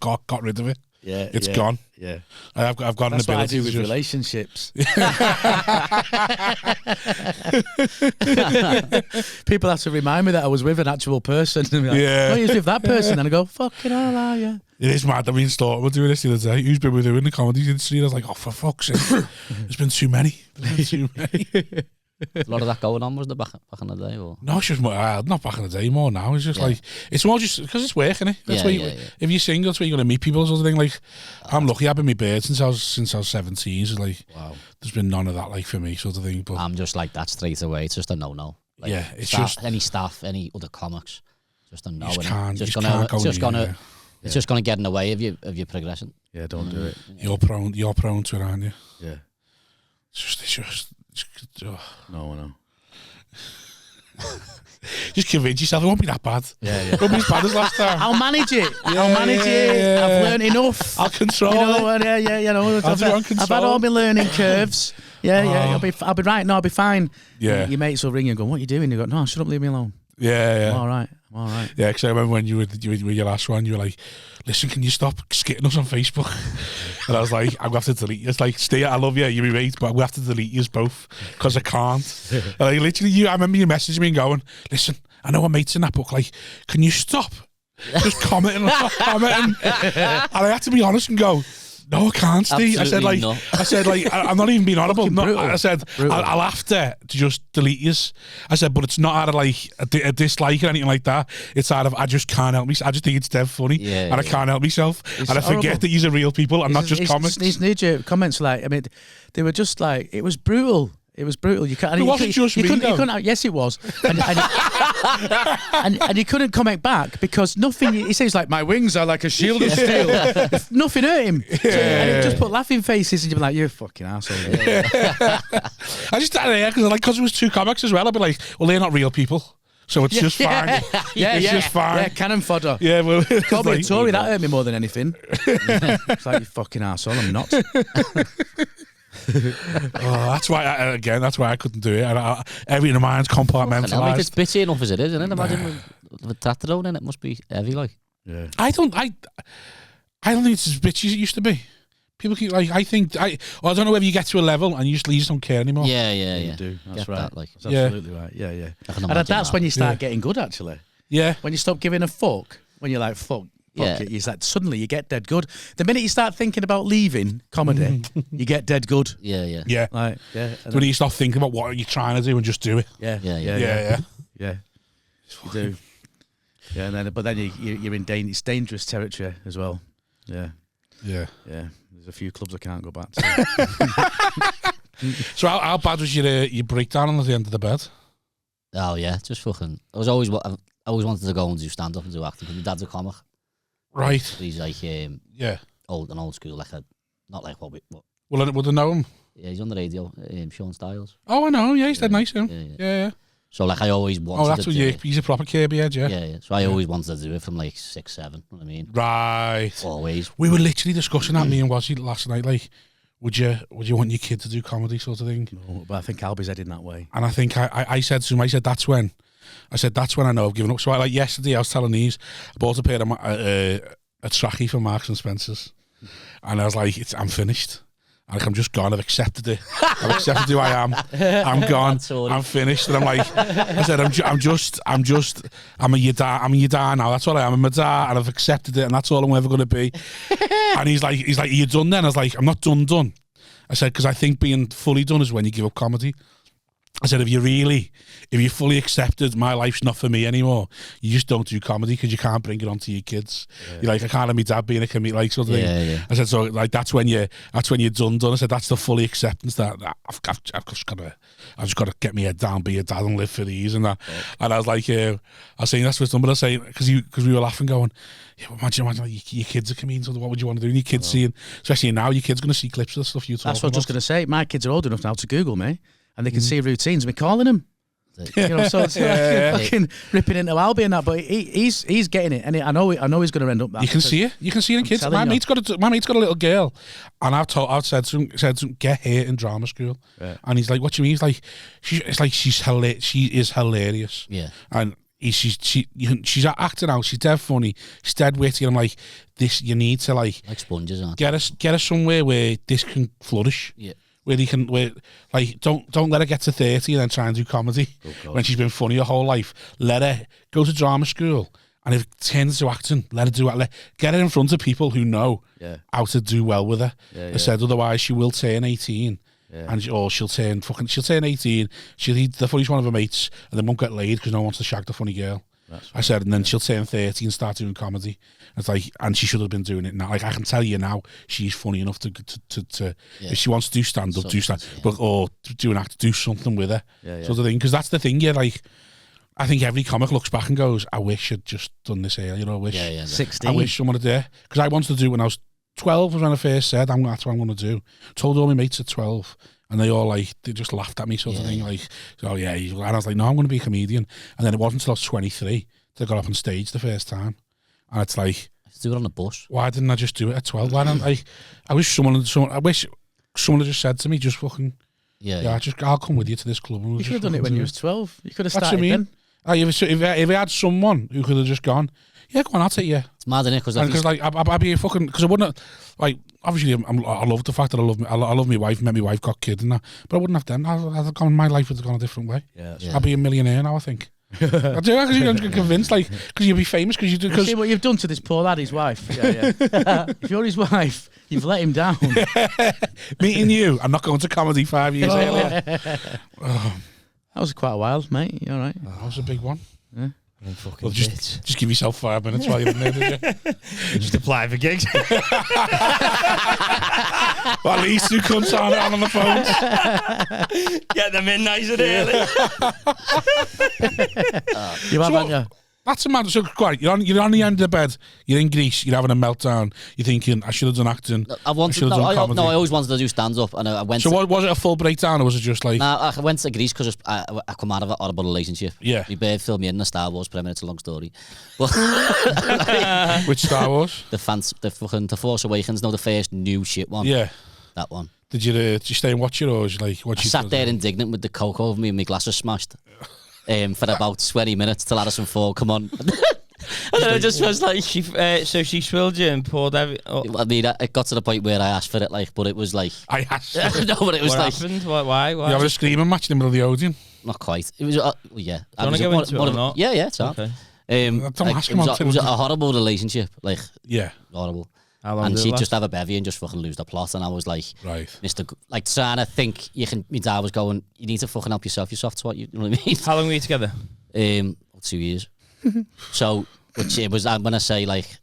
[SPEAKER 1] got rid of it.
[SPEAKER 5] Yeah,
[SPEAKER 1] It's gone.
[SPEAKER 5] Yeah,
[SPEAKER 1] I've got an
[SPEAKER 5] that's what I
[SPEAKER 1] ability
[SPEAKER 5] do
[SPEAKER 1] to
[SPEAKER 5] with
[SPEAKER 1] just...
[SPEAKER 5] relationships. People have to remind me that I was with an actual person. And be like,
[SPEAKER 1] Yeah.
[SPEAKER 5] oh, you was with that person, and I go, fucking hell, are you?
[SPEAKER 1] It is mad. I mean, we're doing this the other day. Who's been with you in the comedy industry? I was like, oh, for fuck's sake. There's been too many.
[SPEAKER 4] A lot of that going on, was there back in the day? Or?
[SPEAKER 1] No, it's just more, not back in the day, more now. It's just like, it's more just because it's work, innit? That's where if you're single, that's where you're going to meet people, sort of thing. Like, I'm lucky. I've been with my bird since I was 17. So, like, there's been none of that, like, for me, sort of thing. But
[SPEAKER 4] I'm just like that straight away. It's just a no-no. Like,
[SPEAKER 1] yeah, it's
[SPEAKER 4] just any staff, any other comics, just a no. It's just gonna get in the way of your progression.
[SPEAKER 5] Yeah, don't do it.
[SPEAKER 1] You're prone to it, aren't you?
[SPEAKER 5] Yeah. No.
[SPEAKER 1] Just convince yourself it won't be that bad.
[SPEAKER 5] Yeah.
[SPEAKER 1] It won't be as bad as last time.
[SPEAKER 5] I'll manage it. I'll manage it.
[SPEAKER 1] Yeah.
[SPEAKER 5] I've learned enough.
[SPEAKER 1] I'll control it.
[SPEAKER 5] You know, I've had all my learning curves. Yeah. I'll be right. No, I'll be fine.
[SPEAKER 1] Yeah.
[SPEAKER 5] Your mates will ring you and go, "What are you doing?" You go, "No, shut up, leave me alone."
[SPEAKER 1] Yeah.
[SPEAKER 5] I'm all right.
[SPEAKER 1] Yeah, because I remember when you were your last one, you were like, "Listen, can you stop skitting us on Facebook?" And I was like, "I'm going to have to delete you." It's like, "Stay, I love you, you're my mate, but we have to delete you both because I can't." And like, literally, I remember you messaging me and going, "Listen, I know our mates in that book. Like, can you stop just commenting?" And I had to be honest and go, "No, I can't, Steve."
[SPEAKER 4] Absolutely
[SPEAKER 1] I said, I'm not even being audible. No, I said,
[SPEAKER 5] Brutal.
[SPEAKER 1] I'll have to just delete you. I said, but it's not out of like a dislike or anything like that. It's out of, I just can't help myself. I just think it's dead funny.
[SPEAKER 4] Yeah,
[SPEAKER 1] I can't help myself.
[SPEAKER 5] It's
[SPEAKER 1] and I forget
[SPEAKER 5] horrible.
[SPEAKER 1] that these are real people and not just comics.
[SPEAKER 5] These knee-jerk comments, like, I mean, they were just like, it was brutal. It was brutal. You can't.
[SPEAKER 1] It wasn't just me, though.
[SPEAKER 5] Yes, it was. And you couldn't comment back because nothing. He says like, "My wings are like a shield of steel." Nothing hurt him. So, and he just put laughing faces, and you'd be like, "You fucking asshole."
[SPEAKER 1] I just because it was two comics as well. I'd be like, "Well, they're not real people, so it's just fine." It's just fine.
[SPEAKER 5] Yeah, cannon fodder.
[SPEAKER 1] Yeah, well,
[SPEAKER 5] Call me a Tory. That hurt me more than anything. It's like, you fucking asshole. I'm not.
[SPEAKER 1] that's why I couldn't do it. And everything in my mind's
[SPEAKER 4] It's
[SPEAKER 1] compartmentalised.
[SPEAKER 4] bitchy enough as it is, isn't it? Imagine with that thrown in, it must be heavy, like.
[SPEAKER 5] Yeah.
[SPEAKER 1] I don't think it's as bitchy as it used to be. People keep like, I don't know whether you get to a level and you just don't care anymore.
[SPEAKER 4] Yeah.
[SPEAKER 5] You do. That's
[SPEAKER 4] Get
[SPEAKER 5] right.
[SPEAKER 4] that, like.
[SPEAKER 5] That's absolutely right. Yeah. And that's
[SPEAKER 4] that.
[SPEAKER 5] when you start getting good, actually.
[SPEAKER 1] Yeah.
[SPEAKER 5] When you stop giving a fuck, when you're like, fuck it, it's like suddenly you get dead good. The minute you start thinking about leaving comedy, you get dead good.
[SPEAKER 4] Yeah.
[SPEAKER 5] Like, yeah.
[SPEAKER 1] When you stop thinking about what you're trying to do and just do it.
[SPEAKER 5] Yeah.
[SPEAKER 1] Yeah.
[SPEAKER 5] You do. Yeah, and then you're in it's dangerous territory as well. Yeah. There's a few clubs I can't go back to.
[SPEAKER 1] So how bad was your breakdown at the end of the bed?
[SPEAKER 4] Oh yeah, just fucking. I always wanted to go and do stand up and do acting because my dad's a comic.
[SPEAKER 1] Right.
[SPEAKER 4] He's like old school, like not like what.
[SPEAKER 1] Would I know him?
[SPEAKER 4] Yeah, he's on the radio. Sean Styles.
[SPEAKER 1] Oh, I know. Yeah, he's dead nice. Him.
[SPEAKER 4] Yeah. So like I always wanted.
[SPEAKER 1] Oh, that's what he's a proper Kirby head, yeah.
[SPEAKER 4] Yeah. So I always wanted to do it from like 6, 7. What I mean?
[SPEAKER 1] Right.
[SPEAKER 4] Always.
[SPEAKER 1] We were literally discussing that, me and Wazzy, last night. Like, would you want your kid to do comedy, sort of thing?
[SPEAKER 5] No, but I think Albie's heading that way.
[SPEAKER 1] And I think I said to him, that's when I know I've given up. So yesterday I was telling these, I bought a pair of a trackie from Marks and Spencer's, and I was like, I'm finished. Like, I'm just gone. I've accepted it. I've accepted who I am. I'm gone. I'm finished. And I'm like, I said, I'm a Yoda. I'm a Yoda now. That's all I am. I'm a Yoda, and I've accepted it, and that's all I'm ever going to be. And he's like, are you done then? I was like, I'm not done. I said, because I think being fully done is when you give up comedy. I said, if you fully accepted my life's not for me anymore, you just don't do comedy because you can't bring it onto your kids. Yeah. You're like, I can't have my dad being a comedian, like, sort of thing.
[SPEAKER 4] Yeah.
[SPEAKER 1] I said, so like that's when you're done. I said, that's the fully acceptance that I've just got to get my head down, be a dad, and live for these and that. Yeah. And I was like, I was saying that's what somebody was saying because we were laughing, going, yeah, imagine like, your kids are comedians. What would you want to do? And your kids seeing, especially now, your kids going to see clips of the stuff you talk about.
[SPEAKER 5] That's what I was just going to say. My kids are old enough now to Google me. And they can see routines. We're calling them, so it's like fucking ripping into Albie and that. But he's getting it, and I know he's going to end up that.
[SPEAKER 1] You can see it. You can see it in kids. My mate's got a little girl, and I've said to him, get her in drama school, and he's like, what do you mean? He's like, she's hilarious. She is hilarious.
[SPEAKER 4] Yeah,
[SPEAKER 1] and she's acting out. She's dead funny. She's dead witty. And I'm like, this. You need to like
[SPEAKER 4] sponges, aren't
[SPEAKER 1] get us somewhere where this can flourish.
[SPEAKER 4] Yeah.
[SPEAKER 1] Where like don't let her get to 30 and then try and do comedy when she's been funny her whole life. Let her go to drama school, and if it turns to acting, let her do it. Get her in front of people who know how to do well with her. I said otherwise she will turn 18. And she'll turn 18. She'll eat the funniest one of her mates, and then won't get laid because no one wants to shag the funny girl. I said, and then she'll turn 30 and start doing comedy. It's like, and she should have been doing it now. Like I can tell you now, she's funny enough to if she wants to do stand up, do stand, but or do an act, do something with her. Sort of thing. Because that's the thing. Like, I think every comic looks back and goes, I wish I'd just done this earlier. I wish
[SPEAKER 5] 16.
[SPEAKER 1] I wish someone had there, because I wanted to do it when I was 12 was when I first said that's what I'm going to do. Told all my mates at 12, and they all they just laughed at me sort of thing, like, oh yeah, and I was like, no, I'm going to be a comedian. And then it wasn't until I was 23 that I got up on stage the first time, and it's like,
[SPEAKER 4] do it on the bus.
[SPEAKER 1] Why didn't I just do it at 12? Why don't I wish someone had just said to me, just fucking I'll come with you to this club.
[SPEAKER 5] You should have done it when you was 12. You could have started then.
[SPEAKER 1] If I had someone who could have just gone, yeah, go on, I'll take you.
[SPEAKER 4] It's mad, innit?
[SPEAKER 1] Because like I'd be a fucking, because I wouldn't like, obviously I love the fact that I love my wife, met my wife, got kids and that, but I wouldn't have done. I'd have gone, my life would have gone a different way. I'd be a millionaire now, I think. I do, because you're convinced, like, because you'll be famous because you do.
[SPEAKER 5] See what you've done to this poor lad, his wife. If you're his wife, you've let him down.
[SPEAKER 1] Meeting you, I'm not going to comedy 5 years earlier.
[SPEAKER 5] That was quite a while, mate. You all right?
[SPEAKER 1] That was a big one.
[SPEAKER 5] Yeah.
[SPEAKER 1] Well, just give yourself 5 minutes while you're in there, did you?
[SPEAKER 2] Just apply for gigs.
[SPEAKER 1] Well, at least you couldn't sign it on the phone.
[SPEAKER 2] Get them in nice and early.
[SPEAKER 5] You have, haven't you?
[SPEAKER 1] That's a matter. So, quite, you're on the end of the bed. You're in Greece. You're having a meltdown. You're thinking, I should have done acting.
[SPEAKER 4] I always wanted to do stand up, and I went.
[SPEAKER 1] So, was it a full breakdown, or was it just like?
[SPEAKER 4] Nah, I went to Greece because I come out of an horrible relationship.
[SPEAKER 1] Yeah.
[SPEAKER 4] My bird filmed me in the Star Wars premiere. It's a long story. But
[SPEAKER 1] Which Star Wars?
[SPEAKER 4] The fucking The Force Awakens. No, the first new shit one.
[SPEAKER 1] Yeah.
[SPEAKER 4] That one.
[SPEAKER 1] Did you stay and watch it, or was you like watch?
[SPEAKER 4] I sat there indignant with the coke over me and my glasses smashed. For about 20 minutes till Harrison Ford come on. And then I just was like,
[SPEAKER 2] so she swilled you and poured every.
[SPEAKER 4] I mean, it got to the point where I asked for it, like, but it was like,
[SPEAKER 1] I asked.
[SPEAKER 4] No, but it was
[SPEAKER 2] what
[SPEAKER 4] like,
[SPEAKER 2] happened? Why?
[SPEAKER 1] You have a screaming match in the middle of the Odeon.
[SPEAKER 4] Not quite. It was, yeah.
[SPEAKER 2] Do you want to go into it or not?
[SPEAKER 4] Yeah, it's on.
[SPEAKER 2] Okay.
[SPEAKER 1] Don't ask him.
[SPEAKER 4] It was a horrible relationship, like, horrible.
[SPEAKER 2] How long
[SPEAKER 4] And
[SPEAKER 2] did it
[SPEAKER 4] she'd
[SPEAKER 2] last?
[SPEAKER 4] just have a bevy and just fucking lose the plot, and I was like,
[SPEAKER 1] right,
[SPEAKER 4] like trying to think. My dad was going, you need to fucking help yourself. You're soft twat. You know what I mean?
[SPEAKER 2] How long were you together?
[SPEAKER 4] 2 years. So, which it was, when I say like,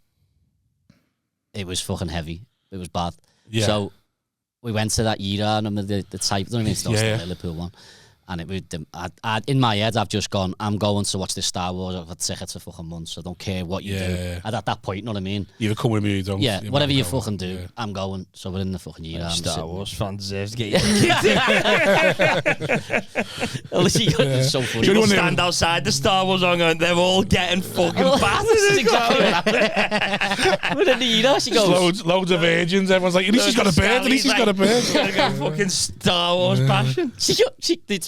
[SPEAKER 4] it was fucking heavy. It was bad. Yeah. So we went to that Ira and the type. I mean, it's not the Liverpool one. And it was, in my head, I've just gone, I'm going to watch this Star Wars. I've had tickets for fucking months. I don't care what you do. And at that point, you know what I mean?
[SPEAKER 1] You come with me, you don't.
[SPEAKER 4] Yeah, whatever you fucking do, I'm going. So we're in the fucking year.
[SPEAKER 2] Star Wars fan deserves to get you.
[SPEAKER 4] So funny.
[SPEAKER 2] People stand outside the Star Wars on going, they're all getting fucking battered.
[SPEAKER 4] We're in the year. She goes,
[SPEAKER 1] loads of virgins. Everyone's like, at least he's got a bird. At least he's got a bird.
[SPEAKER 2] Fucking Star Wars passion.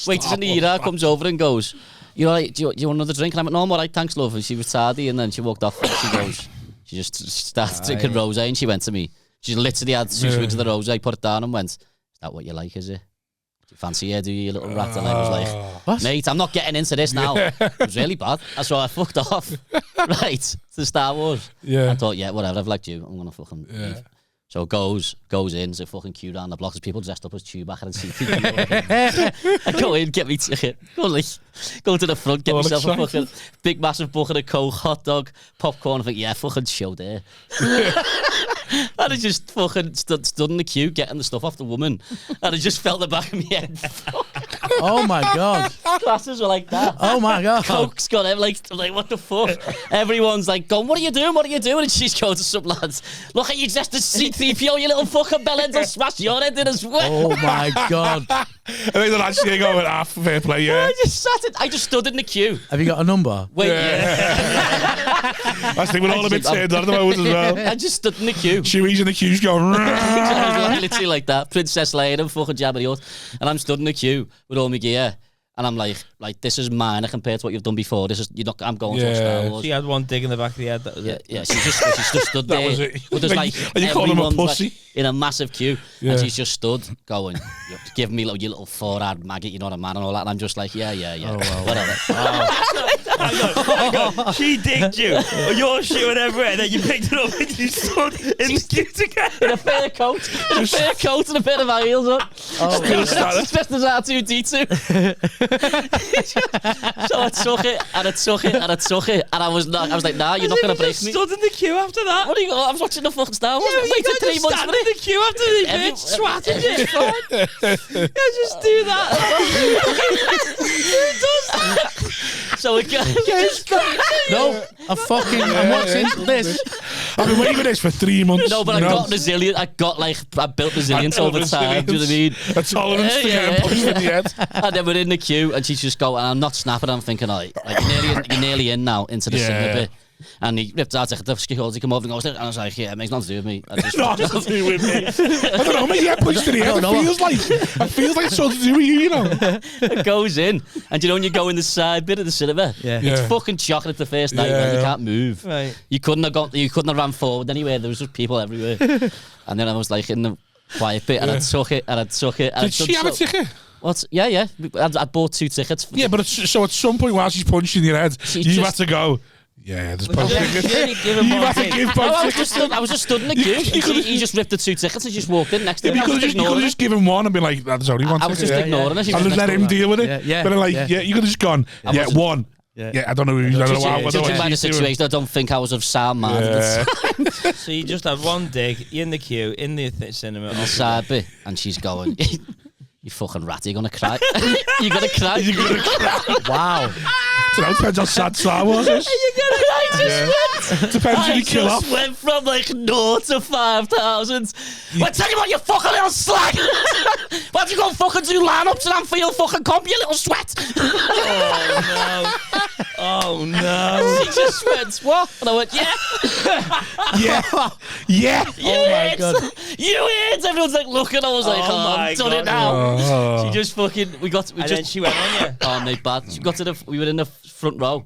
[SPEAKER 4] Waitress in the Ira comes over and goes, you know, like, do you want another drink? And I went, no, I'm all right, thanks, love. And she was tardy, and then she walked off. And she just started drinking rosé, and she went to me. She literally had 2 swigs of the rosé, put it down, and went, is that what you like, is it? Do you fancy it, do you little rat? And I was like, what? Mate, I'm not getting into this now. It was really bad. That's why I fucked off. Right, to Star Wars.
[SPEAKER 1] Yeah.
[SPEAKER 4] I thought, yeah, whatever, I've liked you. I'm going to fucking leave. So goes in, so fucking queue down the block. There's people dressed up as Chewbacca and CP. I go in, get me ticket. Go to the front, get myself a fucking big massive bucket of Coke, hot dog, popcorn. I think, yeah, fucking show there. And I just fucking stood in the queue getting the stuff off the woman. And I just felt the back of my head.
[SPEAKER 5] Oh my God.
[SPEAKER 4] Glasses were like that.
[SPEAKER 5] Oh my God.
[SPEAKER 4] Coke's got him like what the fuck? Everyone's like going, what are you doing? What are you doing? And she's going to some lads, look at you just as C-3PO, you little fucking bellends, I'll smash your head in as well.
[SPEAKER 5] Oh my God.
[SPEAKER 1] I think the lads here going, fair play, yeah.
[SPEAKER 4] I just stood in the queue.
[SPEAKER 5] Have you got a number?
[SPEAKER 4] Wait,
[SPEAKER 1] I think we're all a bit turned on at the moment as well.
[SPEAKER 4] I just stood in the queue.
[SPEAKER 1] Chewie's in the queues going,
[SPEAKER 4] literally like that. Princess Leia and fucking Jabba the Hutt. And I'm stood in the queue with all my gear. And I'm like, this is minor compared to what you've done before. This is I'm going to Star Wars.
[SPEAKER 2] She had one dig in the back of the head. That was it.
[SPEAKER 4] Yeah. She's just stood there.
[SPEAKER 1] That was it.
[SPEAKER 4] With just, like,
[SPEAKER 1] and you call him a
[SPEAKER 4] everyone's,
[SPEAKER 1] pussy?
[SPEAKER 4] like, in a massive queue, and she's just stood going, "You're giving me your little four-eyed maggot, you know what I mean, and all that." And I'm just like, yeah, whatever.
[SPEAKER 2] Hang on. She digged you. You're shooting everywhere, and then you picked it up and you stood in the queue together.
[SPEAKER 4] In a fur coat, and a pair of high heels up. Just as R2-D2. So I took it, and I was like, nah, you're not going to break me.
[SPEAKER 2] Stood in the queue after that.
[SPEAKER 4] What are you? I was watching the fucking Star Wars.
[SPEAKER 2] Yeah,
[SPEAKER 4] Waited 3 months for
[SPEAKER 2] in
[SPEAKER 4] it.
[SPEAKER 2] the queue after the bitch swatted you. Yeah, just do that. Who does that?
[SPEAKER 4] So it goes.
[SPEAKER 5] No, I'm watching this.
[SPEAKER 1] I've been waiting for this for 3 months.
[SPEAKER 4] No, but I built resilience over time. Do you know what I mean?
[SPEAKER 1] A tolerance to getting punched in the head.
[SPEAKER 4] And then we're in the queue, and she's just going, and I'm not snapping. I'm thinking, like you're nearly in now into the cinema bit. And he ripped out the security, he come over and goes, and I was like, yeah, it makes nothing to do with me.
[SPEAKER 1] Nothing to do with me. I don't know, mate, yeah, punched in the head. It feels like it's something to do with you know.
[SPEAKER 4] It goes in, and you know when you go in the side bit of the cinema, it's fucking chocolate the first night, man. You can't move. Right. You couldn't have ran forward anywhere. There was just people everywhere. And then I was like in the quiet bit, and I took it.
[SPEAKER 1] Did she have a ticket?
[SPEAKER 4] What? Yeah. I bought 2 tickets.
[SPEAKER 1] Yeah, but so at some point while she's punching your head, you had to go. Yeah, there's both tickets. You had to give both tickets.
[SPEAKER 4] I was just stood in the queue. He just ripped the 2 tickets and just walked in next to me.
[SPEAKER 1] You could have just given one and been like, "There's only one."
[SPEAKER 4] I was just ignoring it.
[SPEAKER 1] I'll just let him deal with it. But you could have just gone. Yeah, one. Yeah, I don't know.
[SPEAKER 4] Judging by the situation, I don't think I was of sound mind.
[SPEAKER 2] So you just had one dig. You're in the queue in the cinema.
[SPEAKER 4] On the side bit, and she's going. You fucking rat, you're gonna cry. You're gonna cry.
[SPEAKER 5] Wow.
[SPEAKER 1] So that depends how sad Star Wars is. Depends when you kill off.
[SPEAKER 4] I just went from like 0 to 5,000. Well, tell you what, you fucking little slag. Why don't you go fucking do lineups and I'm for your fucking comp, you little sweat?
[SPEAKER 2] Oh no.
[SPEAKER 4] She just went, what? And I went, yeah.
[SPEAKER 1] Yeah.
[SPEAKER 4] Oh my God. You heard? Everyone's like looking. I was like, I've done it now. She just fucking,
[SPEAKER 2] then she went on you.
[SPEAKER 4] Oh, mate, bad. We were in the front row.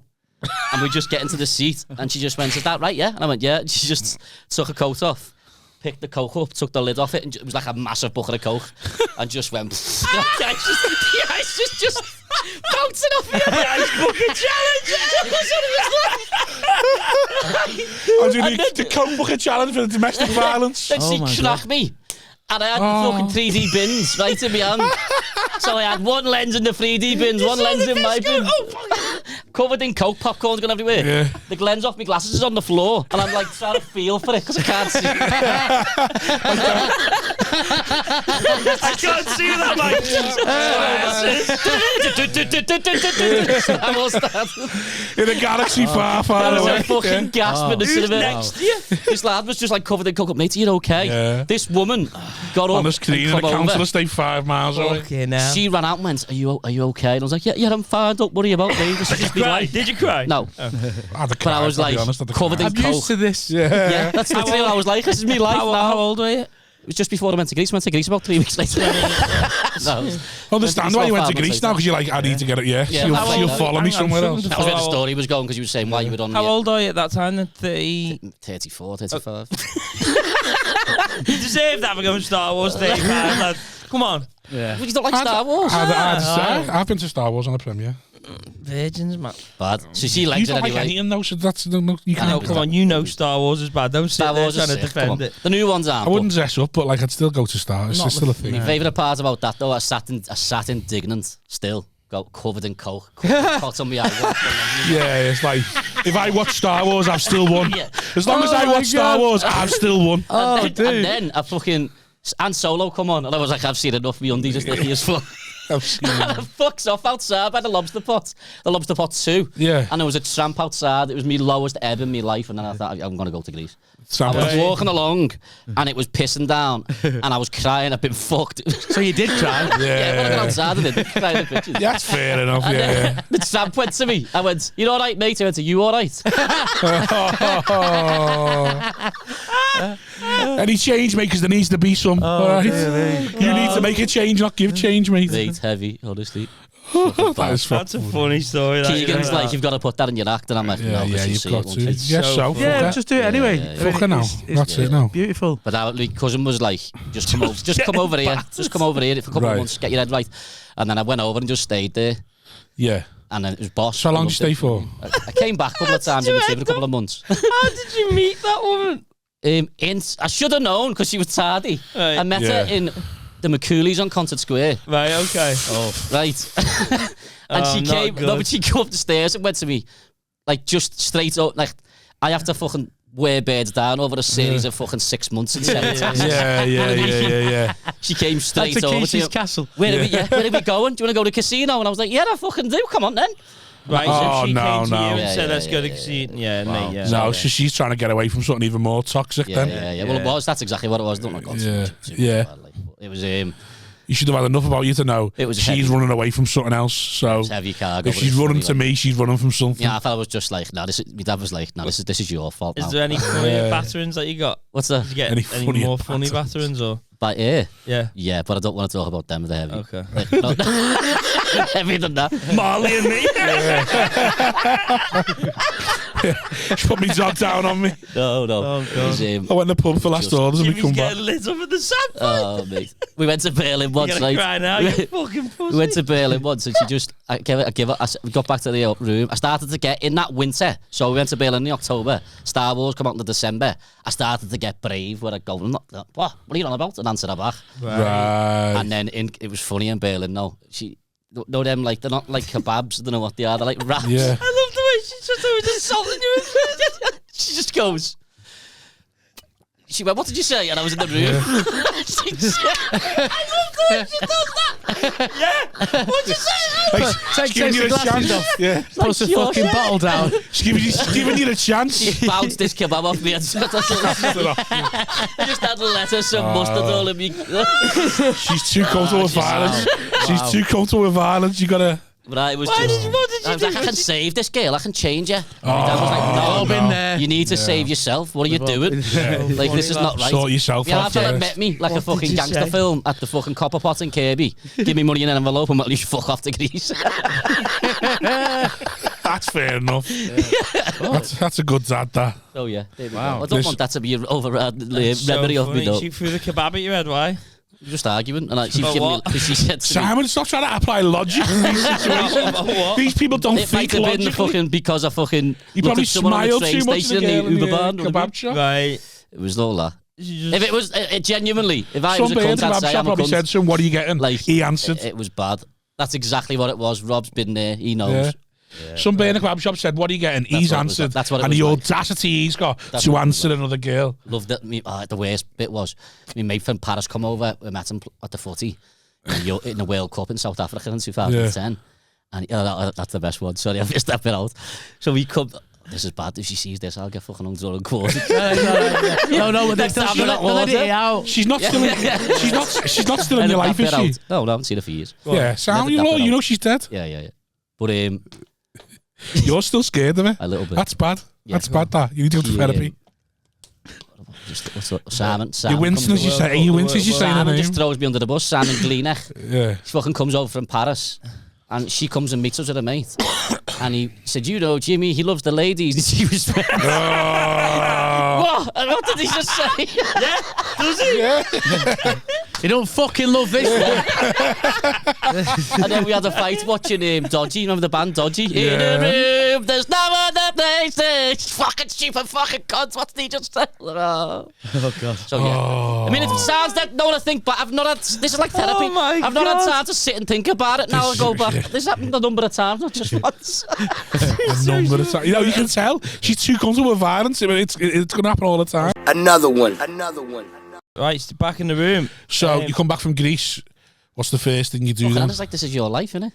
[SPEAKER 4] And we just get into the seat, and she just went, "Is that right? Yeah." And I went, "Yeah." And she just took her coat off, picked the coke up, took the lid off it, and it was like a massive bucket of coke, and just went. The ice just bouncing off the ice bucket challenge.
[SPEAKER 1] The coke bucket challenge for the domestic violence.
[SPEAKER 4] Then she cracked me. And I had fucking 3D bins right in my hand. So I had one lens in the 3D bins, one lens in my bin. Covered in coke, popcorn's gone everywhere. Yeah. The lens off my glasses is on the floor. And I'm like trying to feel for it because I can't see.
[SPEAKER 2] I can't see that,
[SPEAKER 1] like. In a galaxy far away.
[SPEAKER 4] I was fucking gasping in the cinema.
[SPEAKER 2] Next to you?
[SPEAKER 4] This lad was just like covered in coke. Mate, are you okay?
[SPEAKER 1] Yeah.
[SPEAKER 4] This woman got up
[SPEAKER 1] on the screen
[SPEAKER 4] and
[SPEAKER 1] in a council
[SPEAKER 4] over.
[SPEAKER 1] estate 5 miles away.
[SPEAKER 2] Okay, now.
[SPEAKER 4] She ran out and went, are you okay? And I was like, yeah, I'm fine. Don't worry about me. This is just me life.
[SPEAKER 2] Did you cry?
[SPEAKER 4] No.
[SPEAKER 1] But
[SPEAKER 4] I was like covered in
[SPEAKER 5] I'm
[SPEAKER 4] coke.
[SPEAKER 5] used to this.
[SPEAKER 4] Yeah, that's the thing. I was like, this is me life now.
[SPEAKER 2] How old were you?
[SPEAKER 4] It was just before I went to Greece. I went to Greece about 3 weeks later.
[SPEAKER 1] Understand why you went to Greece now, because you're like, I need to get it. Yeah, she'll follow me somewhere else.
[SPEAKER 4] That was where the story was going, because you were saying why you were on.
[SPEAKER 2] How old are you at that time?
[SPEAKER 4] 34, 35.
[SPEAKER 2] You deserve that for going Star Wars 35, lad. Come on.
[SPEAKER 4] Yeah. You don't like Star Wars?
[SPEAKER 1] I've been to Star Wars on a premiere.
[SPEAKER 2] Virgins, man.
[SPEAKER 4] Bad. So she likes
[SPEAKER 1] you don't
[SPEAKER 4] it anyway.
[SPEAKER 1] Like anything though, so that's you can't.
[SPEAKER 2] Come on, you know Star Wars is bad. Don't sit there trying to defend it.
[SPEAKER 4] The new ones aren't.
[SPEAKER 1] I wouldn't dress up, but like I'd still go to Star. It's still a thing.
[SPEAKER 4] My favourite part about that though, I sat indignant still. Got covered in coke. Caught on my eye.
[SPEAKER 1] Yeah, it's like if I watch Star Wars, I've still won. As long as I watch Star Wars, I've still won.
[SPEAKER 4] And then I fucking and Solo come on, and I was like, I've seen enough. My undies are sticky as fuck. Fucks off outside by the lobster pot 2.
[SPEAKER 1] Yeah.
[SPEAKER 4] And there was a tramp outside. It was my lowest ebb in my life, and then I thought I'm gonna go to Greece.
[SPEAKER 1] I
[SPEAKER 4] was walking along and it was pissing down and I was crying. I've been fucked.
[SPEAKER 5] So you did cry?
[SPEAKER 4] Yeah, when I got outside I did cry in the pictures.
[SPEAKER 1] Yeah, that's fair enough. Yeah.
[SPEAKER 4] The tramp went to me. I went, "You all right, mate?" I went, "Are you all right?"
[SPEAKER 1] Any change, mate, because there needs to be some. All right? You need to make a change, not give change, mate.
[SPEAKER 4] Mate, heavy, honestly.
[SPEAKER 2] That's a funny story.
[SPEAKER 4] Keegan's like, you've got to put that in your act, and I'm like, no,
[SPEAKER 1] yeah,
[SPEAKER 4] you've
[SPEAKER 1] got to. Yeah,
[SPEAKER 5] just do it anyway.
[SPEAKER 1] Fucking hell, that's it now.
[SPEAKER 5] Beautiful.
[SPEAKER 4] But my cousin was like, just come over here for a couple of months, get your head right. And then I went over and just stayed there.
[SPEAKER 1] Yeah.
[SPEAKER 4] And then it was boss.
[SPEAKER 1] So how long did you stay for?
[SPEAKER 4] I came back a couple of times in between a couple of months.
[SPEAKER 2] How did you meet that woman?
[SPEAKER 4] I should have known because she was tardy. Right. I met her in the McCoolies on Concert Square.
[SPEAKER 2] Right, okay.
[SPEAKER 4] Right. And she came, but she came up the stairs and went to me, like, just straight up, like, I have to fucking wear birds down over a series of fucking 6 months and 7 times.
[SPEAKER 1] Yeah.
[SPEAKER 4] She came straight
[SPEAKER 5] That's
[SPEAKER 4] over
[SPEAKER 5] to Casey's Castle.
[SPEAKER 4] Where are we going? Do you want to go to the casino? And I was like, yeah, I fucking do. Come on then.
[SPEAKER 2] Right, so she came to you and
[SPEAKER 4] Yeah,
[SPEAKER 2] said, let's go to
[SPEAKER 4] yeah.
[SPEAKER 2] casino. Yeah, mate, yeah.
[SPEAKER 1] No, so she's trying to get away from something even more toxic then.
[SPEAKER 4] Yeah. Well, it was. That's exactly what it was. Don't know.
[SPEAKER 1] Yeah.
[SPEAKER 4] It was
[SPEAKER 1] You should have had enough about you to know
[SPEAKER 4] it was
[SPEAKER 1] she's
[SPEAKER 4] heavy.
[SPEAKER 1] running away from something else. So
[SPEAKER 4] heavy cargo.
[SPEAKER 1] if she's running to me, she's running from something.
[SPEAKER 4] Yeah, I felt it was just like, no, this is. My dad was like, no, this is your fault.
[SPEAKER 2] Is there any funny batterings that you got?
[SPEAKER 4] What's that?
[SPEAKER 2] Did you get
[SPEAKER 1] Any
[SPEAKER 2] any more funny batterings or?
[SPEAKER 4] But
[SPEAKER 2] Yeah.
[SPEAKER 4] Yeah, but I don't want to talk about them. They're heavy.
[SPEAKER 2] Okay.
[SPEAKER 4] Like, no, heavier than that.
[SPEAKER 2] Marley and me.
[SPEAKER 1] She put me dog down on me.
[SPEAKER 4] No.
[SPEAKER 2] Oh, God.
[SPEAKER 4] It was,
[SPEAKER 1] I went in the pub for last orders and we come back.
[SPEAKER 2] getting lit up at the sand.
[SPEAKER 4] oh, mate. We went to Berlin once.
[SPEAKER 2] You're gonna cry now, you fucking pussy.
[SPEAKER 4] We went to Berlin once and she just, we got back to the room. I started to get, in that winter, so we went to Berlin in October, Star Wars come out in December, I started to get brave where I go, what are you on about? And answer her back.
[SPEAKER 1] Right.
[SPEAKER 4] And then it was funny in Berlin, no. No, them, like, they're not like kebabs, I don't know what they are, they're like wraps.
[SPEAKER 1] Yeah.
[SPEAKER 2] I love the way she's just always insulting you.
[SPEAKER 4] She just goes, she went, what did you say? And I was in the room. She just, I love the way she does that. Yeah. What'd you say?
[SPEAKER 1] She's giving you a chance. Yeah.
[SPEAKER 5] Put the fucking bottle down.
[SPEAKER 1] She's giving you a chance.
[SPEAKER 4] She bounced this kebab off me and said, I just had lettuce and mustard all in me.
[SPEAKER 1] She's too comfortable with violence. She's too comfortable with violence. You gotta.
[SPEAKER 4] But I was
[SPEAKER 2] What did
[SPEAKER 4] just,
[SPEAKER 2] you
[SPEAKER 4] I was
[SPEAKER 2] do?
[SPEAKER 4] like, I can save this girl, I can change her. And my dad was like, no,
[SPEAKER 5] been there.
[SPEAKER 4] you need to save yourself. What are you doing? Like, this is not right.
[SPEAKER 1] Sort yourself
[SPEAKER 4] Yeah,
[SPEAKER 1] out
[SPEAKER 4] after that
[SPEAKER 1] first.
[SPEAKER 4] met me like a
[SPEAKER 2] What
[SPEAKER 4] fucking
[SPEAKER 2] did you
[SPEAKER 4] gangster
[SPEAKER 2] say?
[SPEAKER 4] film at the fucking Copper Pot in Kirby. Give me money in an envelope and at least fuck off to Greece.
[SPEAKER 1] That's fair enough. That's a good dad, that.
[SPEAKER 4] Oh yeah.
[SPEAKER 5] Wow.
[SPEAKER 4] I don't want that to be an memory of me though.
[SPEAKER 2] She threw the kebab at your head, why?
[SPEAKER 4] Just arguing, and like, she
[SPEAKER 2] About
[SPEAKER 4] gave me,
[SPEAKER 2] what?
[SPEAKER 4] she said to me,
[SPEAKER 1] Simon, stop trying to apply logic in these situations.
[SPEAKER 2] About what?
[SPEAKER 1] These people don't
[SPEAKER 4] it might
[SPEAKER 1] think
[SPEAKER 4] have been
[SPEAKER 1] logically.
[SPEAKER 4] fucking because I fucking
[SPEAKER 1] You
[SPEAKER 4] looked
[SPEAKER 1] probably
[SPEAKER 4] at someone on the
[SPEAKER 1] smiled
[SPEAKER 4] train
[SPEAKER 1] too much at
[SPEAKER 4] station
[SPEAKER 1] the
[SPEAKER 4] in
[SPEAKER 1] girl
[SPEAKER 4] the
[SPEAKER 1] in
[SPEAKER 4] Uber
[SPEAKER 1] the
[SPEAKER 4] bar.
[SPEAKER 1] kebab shop.
[SPEAKER 2] Right.
[SPEAKER 4] It was all that.
[SPEAKER 2] She
[SPEAKER 4] If
[SPEAKER 2] just,
[SPEAKER 4] it was genuinely, if I
[SPEAKER 1] Some
[SPEAKER 4] was a
[SPEAKER 1] bird
[SPEAKER 4] cunt,
[SPEAKER 1] in the
[SPEAKER 4] I'd
[SPEAKER 1] kebab
[SPEAKER 4] say
[SPEAKER 1] shop
[SPEAKER 4] I'm a
[SPEAKER 1] probably
[SPEAKER 4] cunt.
[SPEAKER 1] said to him, what are you getting?
[SPEAKER 4] Like,
[SPEAKER 1] He answered.
[SPEAKER 4] It was bad. That's exactly what it was. Rob's been there. He knows.
[SPEAKER 1] Yeah. Some bear in the kebab shop said, what are you getting? He's
[SPEAKER 4] what it was
[SPEAKER 1] answered.
[SPEAKER 4] like. That's what it
[SPEAKER 1] and
[SPEAKER 4] was
[SPEAKER 1] the
[SPEAKER 4] like.
[SPEAKER 1] audacity he's got
[SPEAKER 4] That's
[SPEAKER 1] to
[SPEAKER 4] what it was
[SPEAKER 1] answer another girl.
[SPEAKER 4] Loved it. The worst bit was my mate from Paris come over. We met him at the footy in the World Cup in South Africa in 2010. And that's the best one. Sorry, I missed that bit out. So we come. This is bad. If she sees this, I'll get fucking hung and quartered.
[SPEAKER 5] No,
[SPEAKER 4] Next time we're not
[SPEAKER 5] let it
[SPEAKER 4] water.
[SPEAKER 5] out.
[SPEAKER 1] She's not still in, she's not still in your life, is she?
[SPEAKER 4] No, I haven't seen her for years.
[SPEAKER 1] Yeah, Sam,
[SPEAKER 4] Never tap it
[SPEAKER 1] you know
[SPEAKER 4] out.
[SPEAKER 1] she's dead.
[SPEAKER 4] Yeah. But
[SPEAKER 1] You're still scared of her.
[SPEAKER 4] a little bit.
[SPEAKER 1] That's bad.
[SPEAKER 4] Yeah.
[SPEAKER 1] That's bad, that. You need to go to therapy.
[SPEAKER 4] Simon.
[SPEAKER 1] You wincing as you say. You wincing as you say her
[SPEAKER 4] Simon
[SPEAKER 1] name.
[SPEAKER 4] just throws me under the bus. Simon Gleenick.
[SPEAKER 1] Yeah.
[SPEAKER 4] She fucking comes over from Paris. And she comes and meets us with a mate. And he said, you know, Jimmy, he loves the ladies. And she was what? And what did he just say?
[SPEAKER 2] does he?
[SPEAKER 5] You don't fucking love this one.
[SPEAKER 4] And then we had a fight watching Dodgy. You remember the band Dodgy?
[SPEAKER 1] Yeah.
[SPEAKER 4] In a room, there's no other place. Fucking stupid fucking cunts. What did he just say?
[SPEAKER 5] Oh, God.
[SPEAKER 4] So, yeah. I mean, it sounds that no one to think, but I've not had. This is like therapy.
[SPEAKER 2] Oh my
[SPEAKER 4] I've not had
[SPEAKER 2] God.
[SPEAKER 4] time to sit and think about it. Now I go back. This happened a number of times, not just once.
[SPEAKER 1] A number of times. You know, you can tell she's too comfortable with violence. I mean, it's going to happen all the time.
[SPEAKER 3] Another one.
[SPEAKER 2] Right, back in the room.
[SPEAKER 1] So you come back from Greece. What's the first thing you do then?
[SPEAKER 4] It's like, this is your life, innit?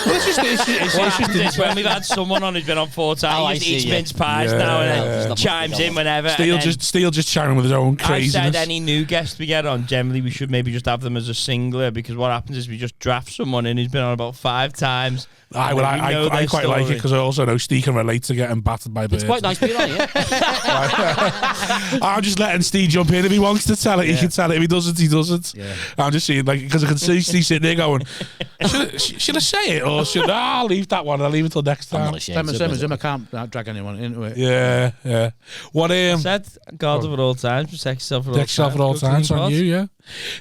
[SPEAKER 2] It's when we've had someone on who's been on 4 times.
[SPEAKER 4] Oh, I
[SPEAKER 2] He just
[SPEAKER 4] see,
[SPEAKER 2] eats
[SPEAKER 4] yeah.
[SPEAKER 2] mince pies
[SPEAKER 1] Yeah.
[SPEAKER 2] now and
[SPEAKER 4] There's
[SPEAKER 2] then.
[SPEAKER 4] not
[SPEAKER 2] Chimes
[SPEAKER 4] much
[SPEAKER 2] in
[SPEAKER 4] going
[SPEAKER 2] whenever.
[SPEAKER 1] Steele
[SPEAKER 2] and then
[SPEAKER 1] just chatting with his own
[SPEAKER 2] I've
[SPEAKER 1] craziness.
[SPEAKER 2] said any new guest we get on, generally we should maybe just have them as a singler, because what happens is we just draft someone in who's been on about 5 times.
[SPEAKER 1] I quite like it because I also know Steve can relate to getting battered by birds.
[SPEAKER 4] It's quite nice being on here.
[SPEAKER 1] I'm just letting Steve jump in if he wants to tell it. He can tell it. If he doesn't, he doesn't.
[SPEAKER 5] Yeah.
[SPEAKER 1] I'm just saying, like, because I can see he's sitting there going, should I say it or should I leave that one? I'll leave it till next
[SPEAKER 4] I'm
[SPEAKER 1] time.
[SPEAKER 4] not ashamed. to admit it.
[SPEAKER 5] I can't drag anyone into it.
[SPEAKER 1] Yeah. What
[SPEAKER 2] Said God of at all times, protect yourself at all times.
[SPEAKER 1] On you, yeah.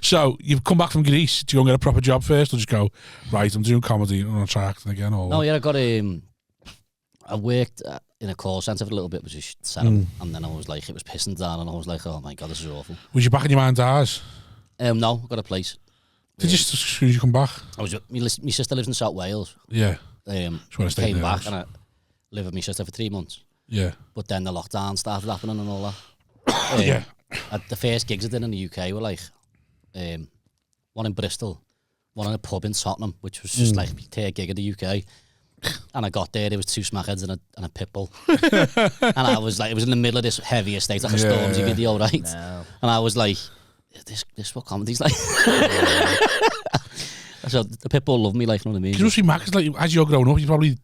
[SPEAKER 1] So you've come back from Greece. Do you go and get a proper job first, or just go, right, I'm doing comedy and I'm gonna try acting again? Or
[SPEAKER 4] No, yeah, I worked in a call centre for a little bit, which is set up, and then I was like, it was pissing down, and I was like, oh my god, this is awful.
[SPEAKER 1] was you back in your mind's eyes?
[SPEAKER 4] No, I got a place.
[SPEAKER 1] Did you as soon as you come back?
[SPEAKER 4] I was. My sister lives in South Wales.
[SPEAKER 1] Yeah.
[SPEAKER 4] Came back and I lived with my sister for 3 months.
[SPEAKER 1] Yeah.
[SPEAKER 4] But then the lockdown started happening and all that.
[SPEAKER 1] Yeah.
[SPEAKER 4] The first gigs I did in the UK were like one in Bristol, one in a pub in Tottenham, which was just like my third gig in the UK. And I got there was 2 smackheads and a pit bull. And I was like, it was in the middle of this heavy estate, like a Stormzy video, right? No. And I was like, this what comedy's like. So the people love me, like, you know what I mean?
[SPEAKER 1] Because must be mad, 'cause, like, as you're growing up, you'd only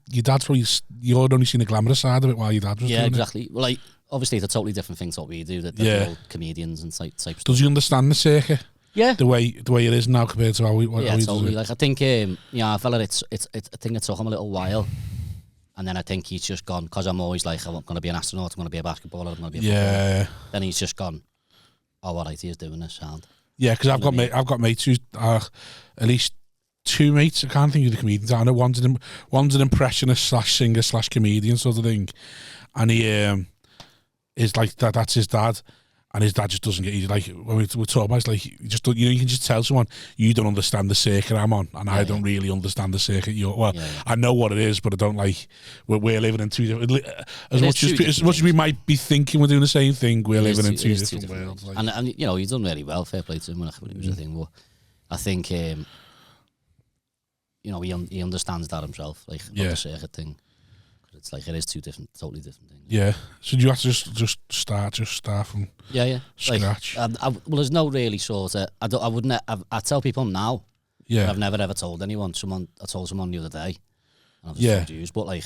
[SPEAKER 1] seen the glamorous side of it while your dad was doing
[SPEAKER 4] exactly.
[SPEAKER 1] it.
[SPEAKER 4] Well, like, obviously it's a totally different thing to what we do. They're all comedians and type stuff.
[SPEAKER 1] Does you understand the circuit?
[SPEAKER 4] Yeah.
[SPEAKER 1] The way it is now compared to how we
[SPEAKER 4] totally. Like, I think, I felt like I think it took him a little while. And then I think he's just gone, because I'm always like, I'm going to be an astronaut, I'm going to be a basketballer, I'm going to be a footballer. Then he's just gone, oh, all right, he's doing this sound. Yeah,
[SPEAKER 1] because I've got mates who are at least 2 mates. I can't think of the comedians. I know one's an impressionist / singer / comedian sort of thing, and he is like that. That's his dad, and his dad just doesn't get. He's like, when we're talking about, it's like you just don't, you can just tell someone you don't understand the circuit I'm on, and I don't really understand the circuit you're. I know what it is, but I don't like. We're living in 2 different. As much as we might be thinking we're doing the same thing, we're living in 2 different worlds. Like.
[SPEAKER 4] And he's done really well. Fair play to him when it was a thing. But I think. He understands that himself, like the circuit thing. Because it's like it is 2 totally different things.
[SPEAKER 1] Yeah. So do you have to just start from scratch?
[SPEAKER 4] Like, well, there's no really sort of. I tell people now.
[SPEAKER 1] Yeah.
[SPEAKER 4] I've never ever told anyone. I told someone the other day. And I've just told you, but like,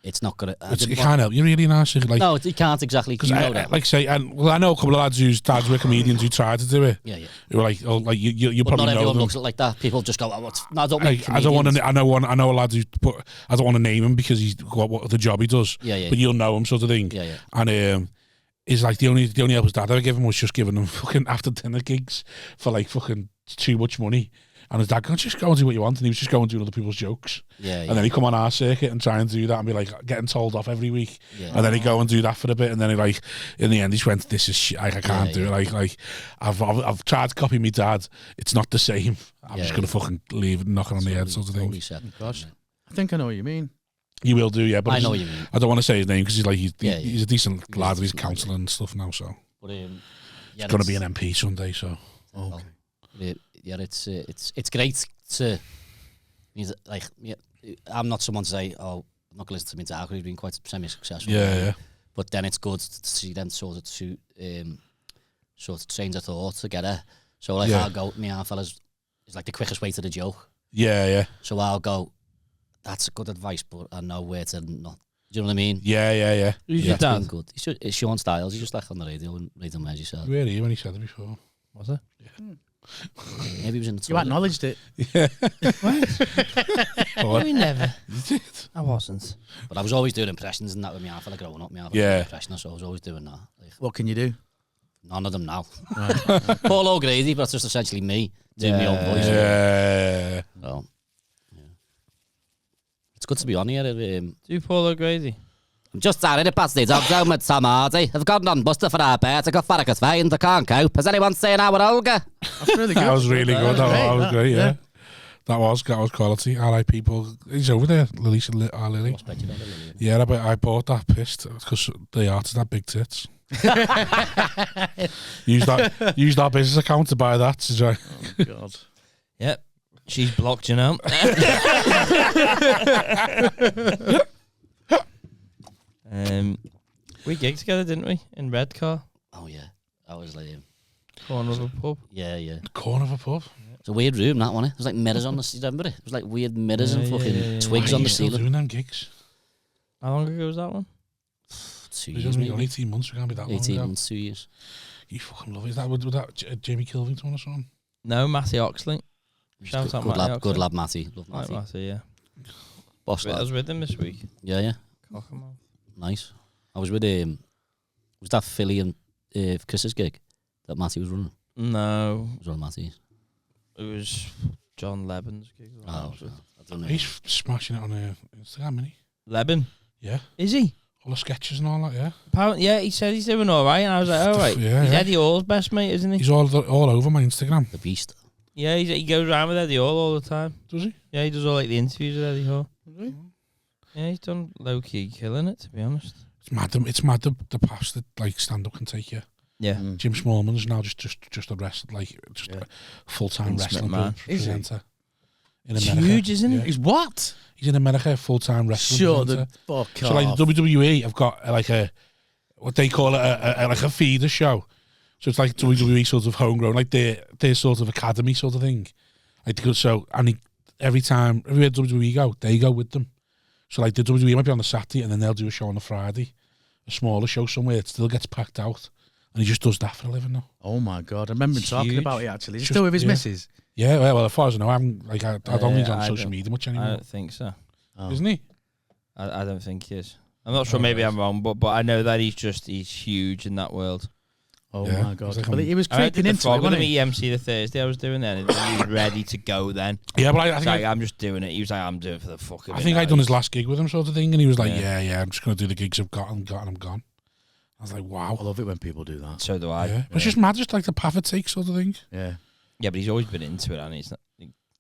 [SPEAKER 4] it's not gonna.
[SPEAKER 1] It can't help you really now. So like,
[SPEAKER 4] no, it can't exactly.
[SPEAKER 1] Because like say, I know a couple of lads whose dads were comedians who tried to do it.
[SPEAKER 4] Yeah.
[SPEAKER 1] Who were like, you
[SPEAKER 4] but
[SPEAKER 1] probably
[SPEAKER 4] not
[SPEAKER 1] know
[SPEAKER 4] everyone
[SPEAKER 1] them.
[SPEAKER 4] looks at it like that. People just go, no, I don't mean
[SPEAKER 1] I don't want to. I know a lad who I don't want to name him because he's got what the job he does.
[SPEAKER 4] Yeah.
[SPEAKER 1] But you'll know him, sort of thing.
[SPEAKER 4] Yeah.
[SPEAKER 1] And is like the only help his dad ever gave him was just giving him fucking after dinner gigs for like fucking too much money. And his dad, just go and do what you want. And he was just going and doing other people's jokes.
[SPEAKER 4] Yeah.
[SPEAKER 1] And then he'd come on our circuit and try and do that and be like getting told off every week.
[SPEAKER 4] Yeah.
[SPEAKER 1] And then he'd go and do that for a bit. And then he like, in the end, he just went, this is shit. Like, I can't do it. Like I've tried to copy my dad. It's not the same. I'm just going to fucking leave it and knock it on the head sort of thing.
[SPEAKER 5] Gosh, I think I know what you mean.
[SPEAKER 1] You will do, yeah. But
[SPEAKER 4] I know what you mean.
[SPEAKER 1] I don't want to say his name because he's a decent lad. He's counselling and stuff now, so.
[SPEAKER 4] But,
[SPEAKER 1] he's going to be an MP someday, so.
[SPEAKER 4] Okay. It's great to, like, I'm not someone to say, oh, I'm not going to listen to me talk. He's been quite semi-successful.
[SPEAKER 1] Yeah.
[SPEAKER 4] But then it's good to see them sort of change their thought together. So like I'll go, me and fellas, it's like the quickest way to the joke.
[SPEAKER 1] Yeah.
[SPEAKER 4] So I'll go, that's good advice, but I know where to not. Do you know what I mean?
[SPEAKER 1] Yeah.
[SPEAKER 2] Who's your dad?
[SPEAKER 4] Good. It's Sean Styles. He's just like on the radio and Radio Measure. So.
[SPEAKER 1] Really? When he said it before.
[SPEAKER 2] Was it?
[SPEAKER 1] Yeah.
[SPEAKER 4] Maybe he was in the
[SPEAKER 5] You acknowledged it.
[SPEAKER 1] Yeah.
[SPEAKER 2] No, we never.
[SPEAKER 1] You did?
[SPEAKER 2] I wasn't.
[SPEAKER 4] But I was always doing impressions and that with me. I felt like growing up. Impressionist, so I was always doing that. Like,
[SPEAKER 5] What can you do?
[SPEAKER 4] none of them now. Paul O'Grady, but that's just essentially me doing my own voice.
[SPEAKER 1] Yeah.
[SPEAKER 4] So, it's good to be on here.
[SPEAKER 2] Do Paul O'Grady.
[SPEAKER 4] I'm just sorry to pass the dogs out with Tom Hardy. I've got none buster for our bet. I got Farrakhan's fine. I can't cope. Has anyone seen our Olga?
[SPEAKER 5] That's really good.
[SPEAKER 1] That was really good. That was great, yeah. That was quality. R.I.P. Paul. He's over there, Lily. Yeah, I bought that pissed because the artist had big tits. Use that business account to buy that.
[SPEAKER 5] Oh, God.
[SPEAKER 2] Yep. She's blocked, you know. We gigged together, didn't we? In Redcar.
[SPEAKER 4] Oh, yeah. That was like...
[SPEAKER 2] Corner of a pub.
[SPEAKER 4] Yeah.
[SPEAKER 1] Corner of a pub.
[SPEAKER 4] It's a weird room, that one. It was like mirrors on the ceiling. Remember it? It was like weird mirrors and fucking twigs on the ceiling.
[SPEAKER 1] Doing them gigs.
[SPEAKER 2] How long ago was that one?
[SPEAKER 4] 2 years, maybe.
[SPEAKER 1] 18 months. We can't be that long
[SPEAKER 4] 18
[SPEAKER 1] ago.
[SPEAKER 4] months, 2 years.
[SPEAKER 1] You fucking love it. Would that Jamie Kilvington or something?
[SPEAKER 2] No, Matthew Oxley. Shout out
[SPEAKER 4] Good
[SPEAKER 2] Matty.
[SPEAKER 4] lad, good lad, Matty. Love
[SPEAKER 2] Like
[SPEAKER 4] Matty.
[SPEAKER 2] Matty, yeah.
[SPEAKER 4] Boss
[SPEAKER 2] I
[SPEAKER 4] lad.
[SPEAKER 2] was with him this week.
[SPEAKER 4] Yeah.
[SPEAKER 2] Cockermouth.
[SPEAKER 4] Nice. I was with was that Philly and Chris's gig that Matty was running?
[SPEAKER 2] No,
[SPEAKER 4] It was one of Matty's.
[SPEAKER 2] it was John Leban's gig.
[SPEAKER 4] Oh, I don't know.
[SPEAKER 1] He's smashing it on Instagram, isn't he?
[SPEAKER 2] Leban?
[SPEAKER 1] Yeah.
[SPEAKER 2] Is he?
[SPEAKER 1] All the sketches and all that, yeah.
[SPEAKER 2] Apparently, yeah, he said he's doing all right, and I was like, all right.
[SPEAKER 1] Yeah,
[SPEAKER 2] He's
[SPEAKER 1] yeah.
[SPEAKER 2] Eddie Hall's best mate, isn't he?
[SPEAKER 1] He's all over my Instagram.
[SPEAKER 4] The Beast.
[SPEAKER 2] Yeah, he goes around with Eddie Hall all the time.
[SPEAKER 1] Does he?
[SPEAKER 2] Yeah, he does all like the interviews with Eddie Hall. Yeah, he's done low key killing it, to be honest.
[SPEAKER 1] It's mad the path that like stand up can take you.
[SPEAKER 2] Yeah.
[SPEAKER 1] Jim Smallman's now just a a full-time
[SPEAKER 2] Intimate
[SPEAKER 1] wrestling
[SPEAKER 2] man.
[SPEAKER 1] presenter. In
[SPEAKER 2] It's
[SPEAKER 1] America.
[SPEAKER 2] huge, isn't it?
[SPEAKER 5] He's what?
[SPEAKER 1] He's in America, full-time wrestling
[SPEAKER 5] Shut
[SPEAKER 1] presenter.
[SPEAKER 5] the fuck
[SPEAKER 1] So like
[SPEAKER 5] off.
[SPEAKER 1] the WWE have got like what they call like a feeder show. So it's like WWE sort of homegrown, like their sort of academy sort of thing. Like everywhere WWE go, they go with them. So like the WWE might be on the Saturday and then they'll do a show on the Friday, a smaller show somewhere. It still gets packed out, and he just does that for a living now.
[SPEAKER 5] Oh my god! I remember him
[SPEAKER 2] It's
[SPEAKER 5] talking
[SPEAKER 2] huge.
[SPEAKER 5] about it actually. He's
[SPEAKER 1] Just-
[SPEAKER 5] still with his
[SPEAKER 1] yeah.
[SPEAKER 5] missus,
[SPEAKER 1] Yeah, well, as far as I know, I don't think he's on
[SPEAKER 2] I
[SPEAKER 1] social
[SPEAKER 2] don't-
[SPEAKER 1] media much
[SPEAKER 2] I
[SPEAKER 1] anymore,
[SPEAKER 2] don't think so.
[SPEAKER 1] isn't he?
[SPEAKER 2] I don't think he is. I'm not sure. Maybe I'm wrong, but I know that he's huge in that world.
[SPEAKER 5] Oh
[SPEAKER 1] Yeah,
[SPEAKER 5] my god!
[SPEAKER 1] he's like
[SPEAKER 5] Well,
[SPEAKER 1] on-
[SPEAKER 5] he was
[SPEAKER 2] I did
[SPEAKER 5] creeping
[SPEAKER 2] the
[SPEAKER 5] into
[SPEAKER 2] frog
[SPEAKER 5] it,
[SPEAKER 2] with
[SPEAKER 5] wasn't
[SPEAKER 2] him
[SPEAKER 5] he?
[SPEAKER 2] at EMC the Thursday I was doing then, and he was ready to go then.
[SPEAKER 1] Yeah, but I
[SPEAKER 2] He's
[SPEAKER 1] think
[SPEAKER 2] like, I'm just doing it. He was like, I'm doing it for the fuck of it.
[SPEAKER 1] I think
[SPEAKER 2] now.
[SPEAKER 1] I'd done his last gig with him, sort of thing, and he was like,
[SPEAKER 2] Yeah.
[SPEAKER 1] "Yeah, I'm just gonna do the gigs I've got, and I'm gone." I was like, "Wow."
[SPEAKER 5] I love it when people do that.
[SPEAKER 2] So do I.
[SPEAKER 1] Yeah. But it's just mad, just like the path it takes, sort of thing.
[SPEAKER 5] Yeah.
[SPEAKER 2] Yeah, but he's always been into it, and he's not.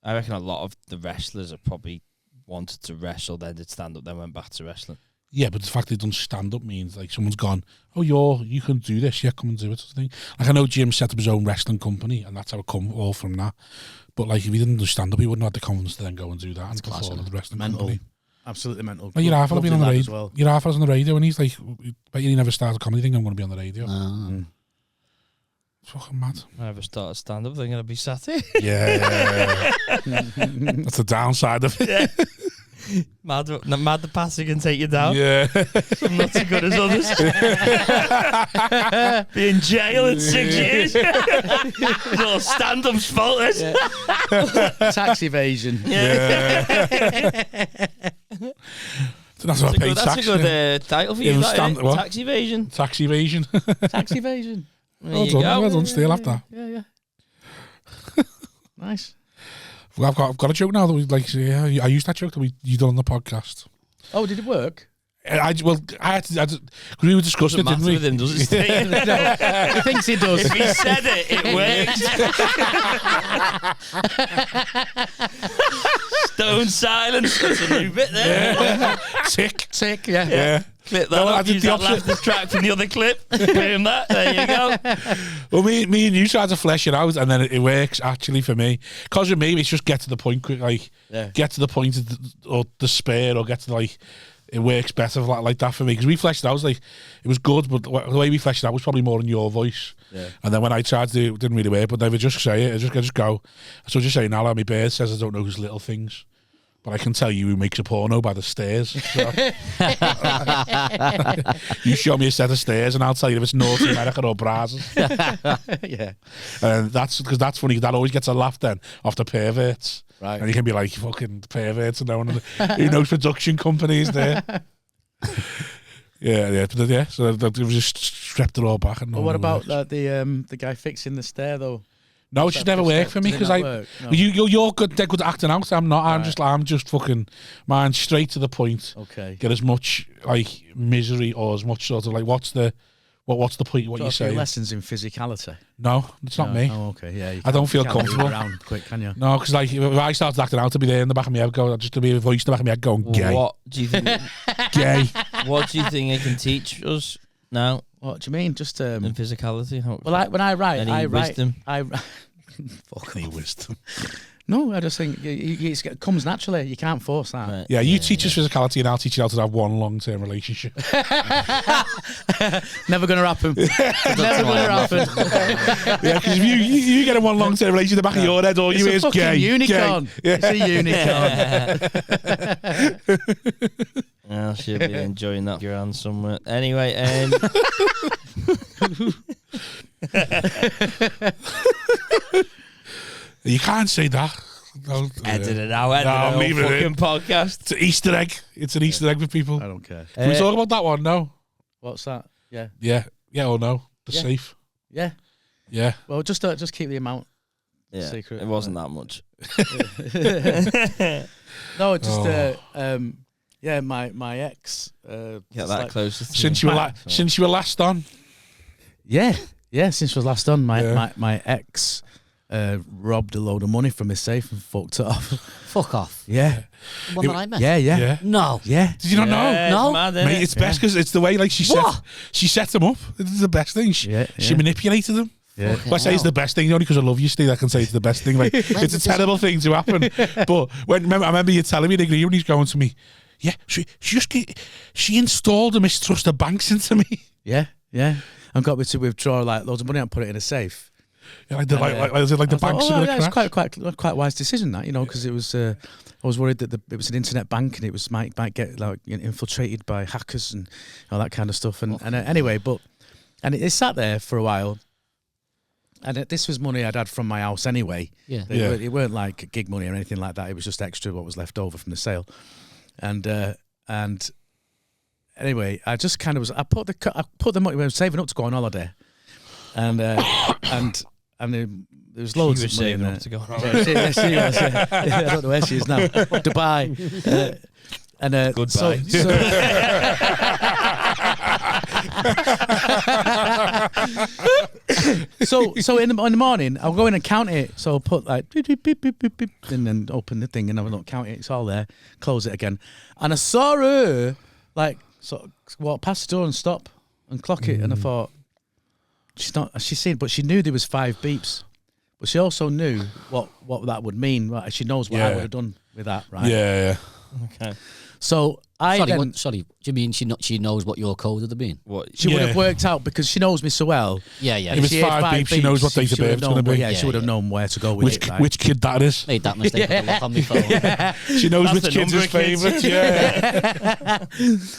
[SPEAKER 2] I reckon a lot of the wrestlers have probably wanted to wrestle, then did stand up, then went back to wrestling.
[SPEAKER 1] Yeah, but the fact they've done stand up means like someone's gone, "Oh, you can do this, yeah, come and do it," sort of thing. Like I know Jim set up his own wrestling company, and that's how it come all from that. But like if he didn't do stand up, he wouldn't have the confidence to then go and do that and
[SPEAKER 5] class,
[SPEAKER 1] perform at the wrestling
[SPEAKER 5] Mental.
[SPEAKER 1] company.
[SPEAKER 5] Absolutely mental.
[SPEAKER 1] Like your half will be on the
[SPEAKER 5] Lovely lad
[SPEAKER 1] radio.
[SPEAKER 5] as well.
[SPEAKER 1] Your half was on the radio, and he's like, "Bet you never started a comedy thing. I'm going to be on the radio." It's fucking mad.
[SPEAKER 2] I never started stand up thinking I'd be sat here.
[SPEAKER 1] Yeah, that's the downside of it.
[SPEAKER 2] Mad the passer can take you down.
[SPEAKER 1] Yeah.
[SPEAKER 2] I'm not as good as others. Be in jail in 6 years. It's all stand-up's fault, this.
[SPEAKER 5] Tax evasion.
[SPEAKER 1] That's what I paid
[SPEAKER 2] That's
[SPEAKER 1] tax.
[SPEAKER 2] a good title for
[SPEAKER 1] Yeah,
[SPEAKER 2] you, that,
[SPEAKER 1] stand-
[SPEAKER 2] innit?
[SPEAKER 1] what?
[SPEAKER 2] Tax evasion.
[SPEAKER 1] Tax evasion.
[SPEAKER 5] Tax evasion.
[SPEAKER 2] There
[SPEAKER 1] Well
[SPEAKER 2] you
[SPEAKER 1] done,
[SPEAKER 2] go.
[SPEAKER 1] well done. Still have that.
[SPEAKER 5] Yeah. Nice.
[SPEAKER 1] I've got a joke now that we like. Yeah, I used that joke that you done on the podcast.
[SPEAKER 5] Oh, did it work?
[SPEAKER 1] I had to, because we were discussing
[SPEAKER 2] Doesn't
[SPEAKER 1] it,
[SPEAKER 2] matter
[SPEAKER 1] didn't we?
[SPEAKER 2] with him, does it?
[SPEAKER 5] No, he thinks he does.
[SPEAKER 2] If he said it, it worked. Stone silence. That's a new bit there.
[SPEAKER 1] Tick.
[SPEAKER 5] Sick, yeah.
[SPEAKER 1] Yeah.
[SPEAKER 2] Clip that
[SPEAKER 1] No, I
[SPEAKER 2] up.
[SPEAKER 1] did
[SPEAKER 2] Use
[SPEAKER 1] the
[SPEAKER 2] that
[SPEAKER 1] opposite.
[SPEAKER 2] laughter track from the other clip. Boom that. There you go.
[SPEAKER 1] Well, me and you tried to flesh it out, and then it works actually for me. Because with me, it's just get to the point quick, like get to the point of or despair, or get to like. It works better like that for me because we fleshed it out. Like it was good, but the way we fleshed it out was probably more in your voice. Yeah. And then when I tried to do it, it didn't really work. But they would just say it. I just go. So just say now, like my bird says, I don't know who's little things, but I can tell you who makes a porno by the stairs. So. You show me a set of stairs, and I'll tell you if it's North America or Brazil.
[SPEAKER 5] Yeah.
[SPEAKER 1] And that's because that's funny. That always gets a laugh then off the perverts.
[SPEAKER 5] Right.
[SPEAKER 1] And you can be like, fucking perverts and no one who knows production companies there. Yeah. So they just stripped it all back. And
[SPEAKER 5] But what about the guy fixing the stair though?
[SPEAKER 1] No, it's just never worked for me because
[SPEAKER 5] No.
[SPEAKER 1] you're good. They're good at acting out. I'm not. I'm just fucking man straight to the point.
[SPEAKER 5] Okay.
[SPEAKER 1] Get as much like misery or as much sort of like what's the point? What you say?
[SPEAKER 5] Lessons in physicality.
[SPEAKER 1] No, it's not me.
[SPEAKER 5] Oh, okay. Yeah.
[SPEAKER 1] I don't feel
[SPEAKER 5] you can't move
[SPEAKER 1] comfortable.
[SPEAKER 5] around quick, can you?
[SPEAKER 1] No, because like if I started acting out, to be there in the back of my head, just to be a voice in the back of my head going gay,
[SPEAKER 2] What do you think?
[SPEAKER 1] gay.
[SPEAKER 2] What do you think it can teach us now
[SPEAKER 5] What do you mean? Just
[SPEAKER 2] in physicality?
[SPEAKER 5] well, when I write,
[SPEAKER 2] Any
[SPEAKER 5] I write.
[SPEAKER 2] wisdom?
[SPEAKER 5] Fuck
[SPEAKER 1] Any
[SPEAKER 5] off.
[SPEAKER 1] wisdom.
[SPEAKER 5] No, I just think it comes naturally. You can't force that.
[SPEAKER 2] Right.
[SPEAKER 1] Yeah, you teach us physicality, and I'll teach you how to have one long-term relationship.
[SPEAKER 5] Never going to happen. Never going to happen.
[SPEAKER 1] Yeah, because if you get in one long-term relationship, in the back of your head, all you hear
[SPEAKER 5] It's
[SPEAKER 1] is
[SPEAKER 5] a fucking
[SPEAKER 1] gay.
[SPEAKER 5] unicorn.
[SPEAKER 1] Gay.
[SPEAKER 5] It's a unicorn.
[SPEAKER 2] I should be enjoying that around somewhere. Anyway,
[SPEAKER 1] You can't say that.
[SPEAKER 2] Edit it out. Edit
[SPEAKER 1] No,
[SPEAKER 2] the
[SPEAKER 1] leave it
[SPEAKER 2] fucking
[SPEAKER 1] in.
[SPEAKER 2] podcast.
[SPEAKER 1] It's an Easter egg. It's an Easter egg for people.
[SPEAKER 5] I don't care.
[SPEAKER 1] Can we talk about that one? No.
[SPEAKER 5] What's that? Yeah.
[SPEAKER 1] Yeah or no? The
[SPEAKER 5] Yeah.
[SPEAKER 1] safe.
[SPEAKER 5] Yeah.
[SPEAKER 1] Yeah.
[SPEAKER 5] Well, just keep the amount secret.
[SPEAKER 2] It wasn't that much.
[SPEAKER 5] No, it just my ex.
[SPEAKER 2] Get
[SPEAKER 5] just
[SPEAKER 2] that
[SPEAKER 5] like-
[SPEAKER 2] closer. To
[SPEAKER 1] Since
[SPEAKER 2] you.
[SPEAKER 1] you were last on.
[SPEAKER 5] Yeah. Since was last on,
[SPEAKER 1] Yeah.
[SPEAKER 5] my ex robbed a load of money from his safe and fucked it off.
[SPEAKER 4] Fuck off.
[SPEAKER 5] Yeah.
[SPEAKER 4] The one that I met.
[SPEAKER 5] Yeah.
[SPEAKER 1] Yeah.
[SPEAKER 4] No.
[SPEAKER 5] Yeah.
[SPEAKER 1] Did you not know?
[SPEAKER 2] Yeah,
[SPEAKER 4] No.
[SPEAKER 2] it's mad,
[SPEAKER 1] Mate,
[SPEAKER 2] innit?
[SPEAKER 1] it's best because it's the way like she set him up. It's the best thing. She
[SPEAKER 5] Yeah.
[SPEAKER 1] manipulated him.
[SPEAKER 5] Yeah.
[SPEAKER 1] Well, I say it's the best thing only because I love you, Steve. I can say it's the best thing. Like it's a terrible thing to happen. But I remember you telling me the agreement. He's going to me. Yeah, she installed a mistrust of banks into me.
[SPEAKER 5] Yeah. And got me to withdraw like loads of money and put it in a safe.
[SPEAKER 1] Yeah, like the banks are going to
[SPEAKER 5] it's
[SPEAKER 1] crash.
[SPEAKER 5] quite a wise decision that, because it was. I was worried that it was an internet bank and it was might get like infiltrated by hackers and all that kind of stuff. And anyway, and it sat there for a while. And this was money I'd had from my house anyway.
[SPEAKER 4] Yeah.
[SPEAKER 5] It weren't like gig money or anything like that. It was just extra what was left over from the sale. And anyway, I just kind of I put the money. I was saving up to go on holiday, and there was loads
[SPEAKER 2] She
[SPEAKER 5] of
[SPEAKER 2] was
[SPEAKER 5] money in
[SPEAKER 2] saving
[SPEAKER 5] there.
[SPEAKER 2] up to go on
[SPEAKER 5] Yeah, she was. I don't know where she is now. Dubai.
[SPEAKER 2] Goodbye.
[SPEAKER 5] So in the morning, I'll go in and count it. So I'll put like beep, beep, beep, beep, beep, beep, and then open the thing and have a look, count it. It's all there. Close it again, and I saw her like sort of walk past the door and stop and clock it, and I thought she's seen, but she knew there was 5 beeps, but she also knew what that would mean. Right? She knows what I would have done with that, right?
[SPEAKER 1] Yeah.
[SPEAKER 2] Okay.
[SPEAKER 5] So
[SPEAKER 4] Sorry, do you mean she knows what your code would have been?
[SPEAKER 2] What?
[SPEAKER 5] she would have worked out because she knows me so well.
[SPEAKER 4] Yeah.
[SPEAKER 1] If it's
[SPEAKER 5] She had
[SPEAKER 1] 5 beeps, she knows what date of
[SPEAKER 5] she would
[SPEAKER 1] birth
[SPEAKER 5] have
[SPEAKER 1] it's going to
[SPEAKER 5] known-
[SPEAKER 1] be.
[SPEAKER 5] Yeah, she would have known where to go with it. Like.
[SPEAKER 1] Which kid that is.
[SPEAKER 4] Made that mistake with the lock on my phone.
[SPEAKER 1] She knows
[SPEAKER 2] That's
[SPEAKER 1] which
[SPEAKER 2] the
[SPEAKER 1] kid's
[SPEAKER 2] number
[SPEAKER 1] his
[SPEAKER 2] of kids.
[SPEAKER 1] favourite. Yeah.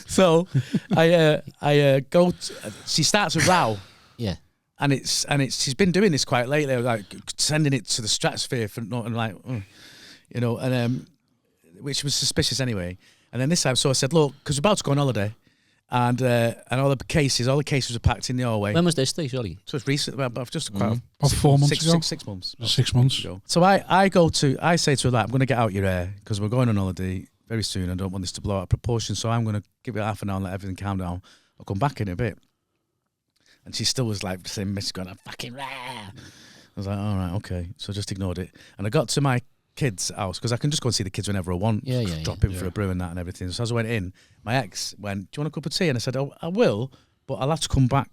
[SPEAKER 5] So I go. She starts a row,
[SPEAKER 4] Yeah.
[SPEAKER 5] and she's been doing this quite lately, like sending it to the stratosphere for not and like, and which was suspicious anyway. And then this time, so I said, look, because we're about to go on holiday, and all the cases were packed in the hallway.
[SPEAKER 4] When was this, Steve? Sorry.
[SPEAKER 5] So it's recent, about just quite
[SPEAKER 1] About 4 months ago.
[SPEAKER 5] 6 months.
[SPEAKER 1] 6 months.
[SPEAKER 5] Ago. So I say to her, like, I'm going to get out your hair because we're going on holiday very soon. I don't want this to blow out of proportion, so I'm going to give it half an hour and let everything calm down. I'll come back in a bit. And she still was like, saying, Miss, going, I'm fucking rare. I was like, all right, okay. So I just ignored it. And I got to my kids' house because I can just go and see the kids whenever I want.
[SPEAKER 4] Yeah.
[SPEAKER 5] Drop in for a brew and that and everything. So as I went in, my ex went, do you want a cup of tea? And I said, oh, I will, but I'll have to come back.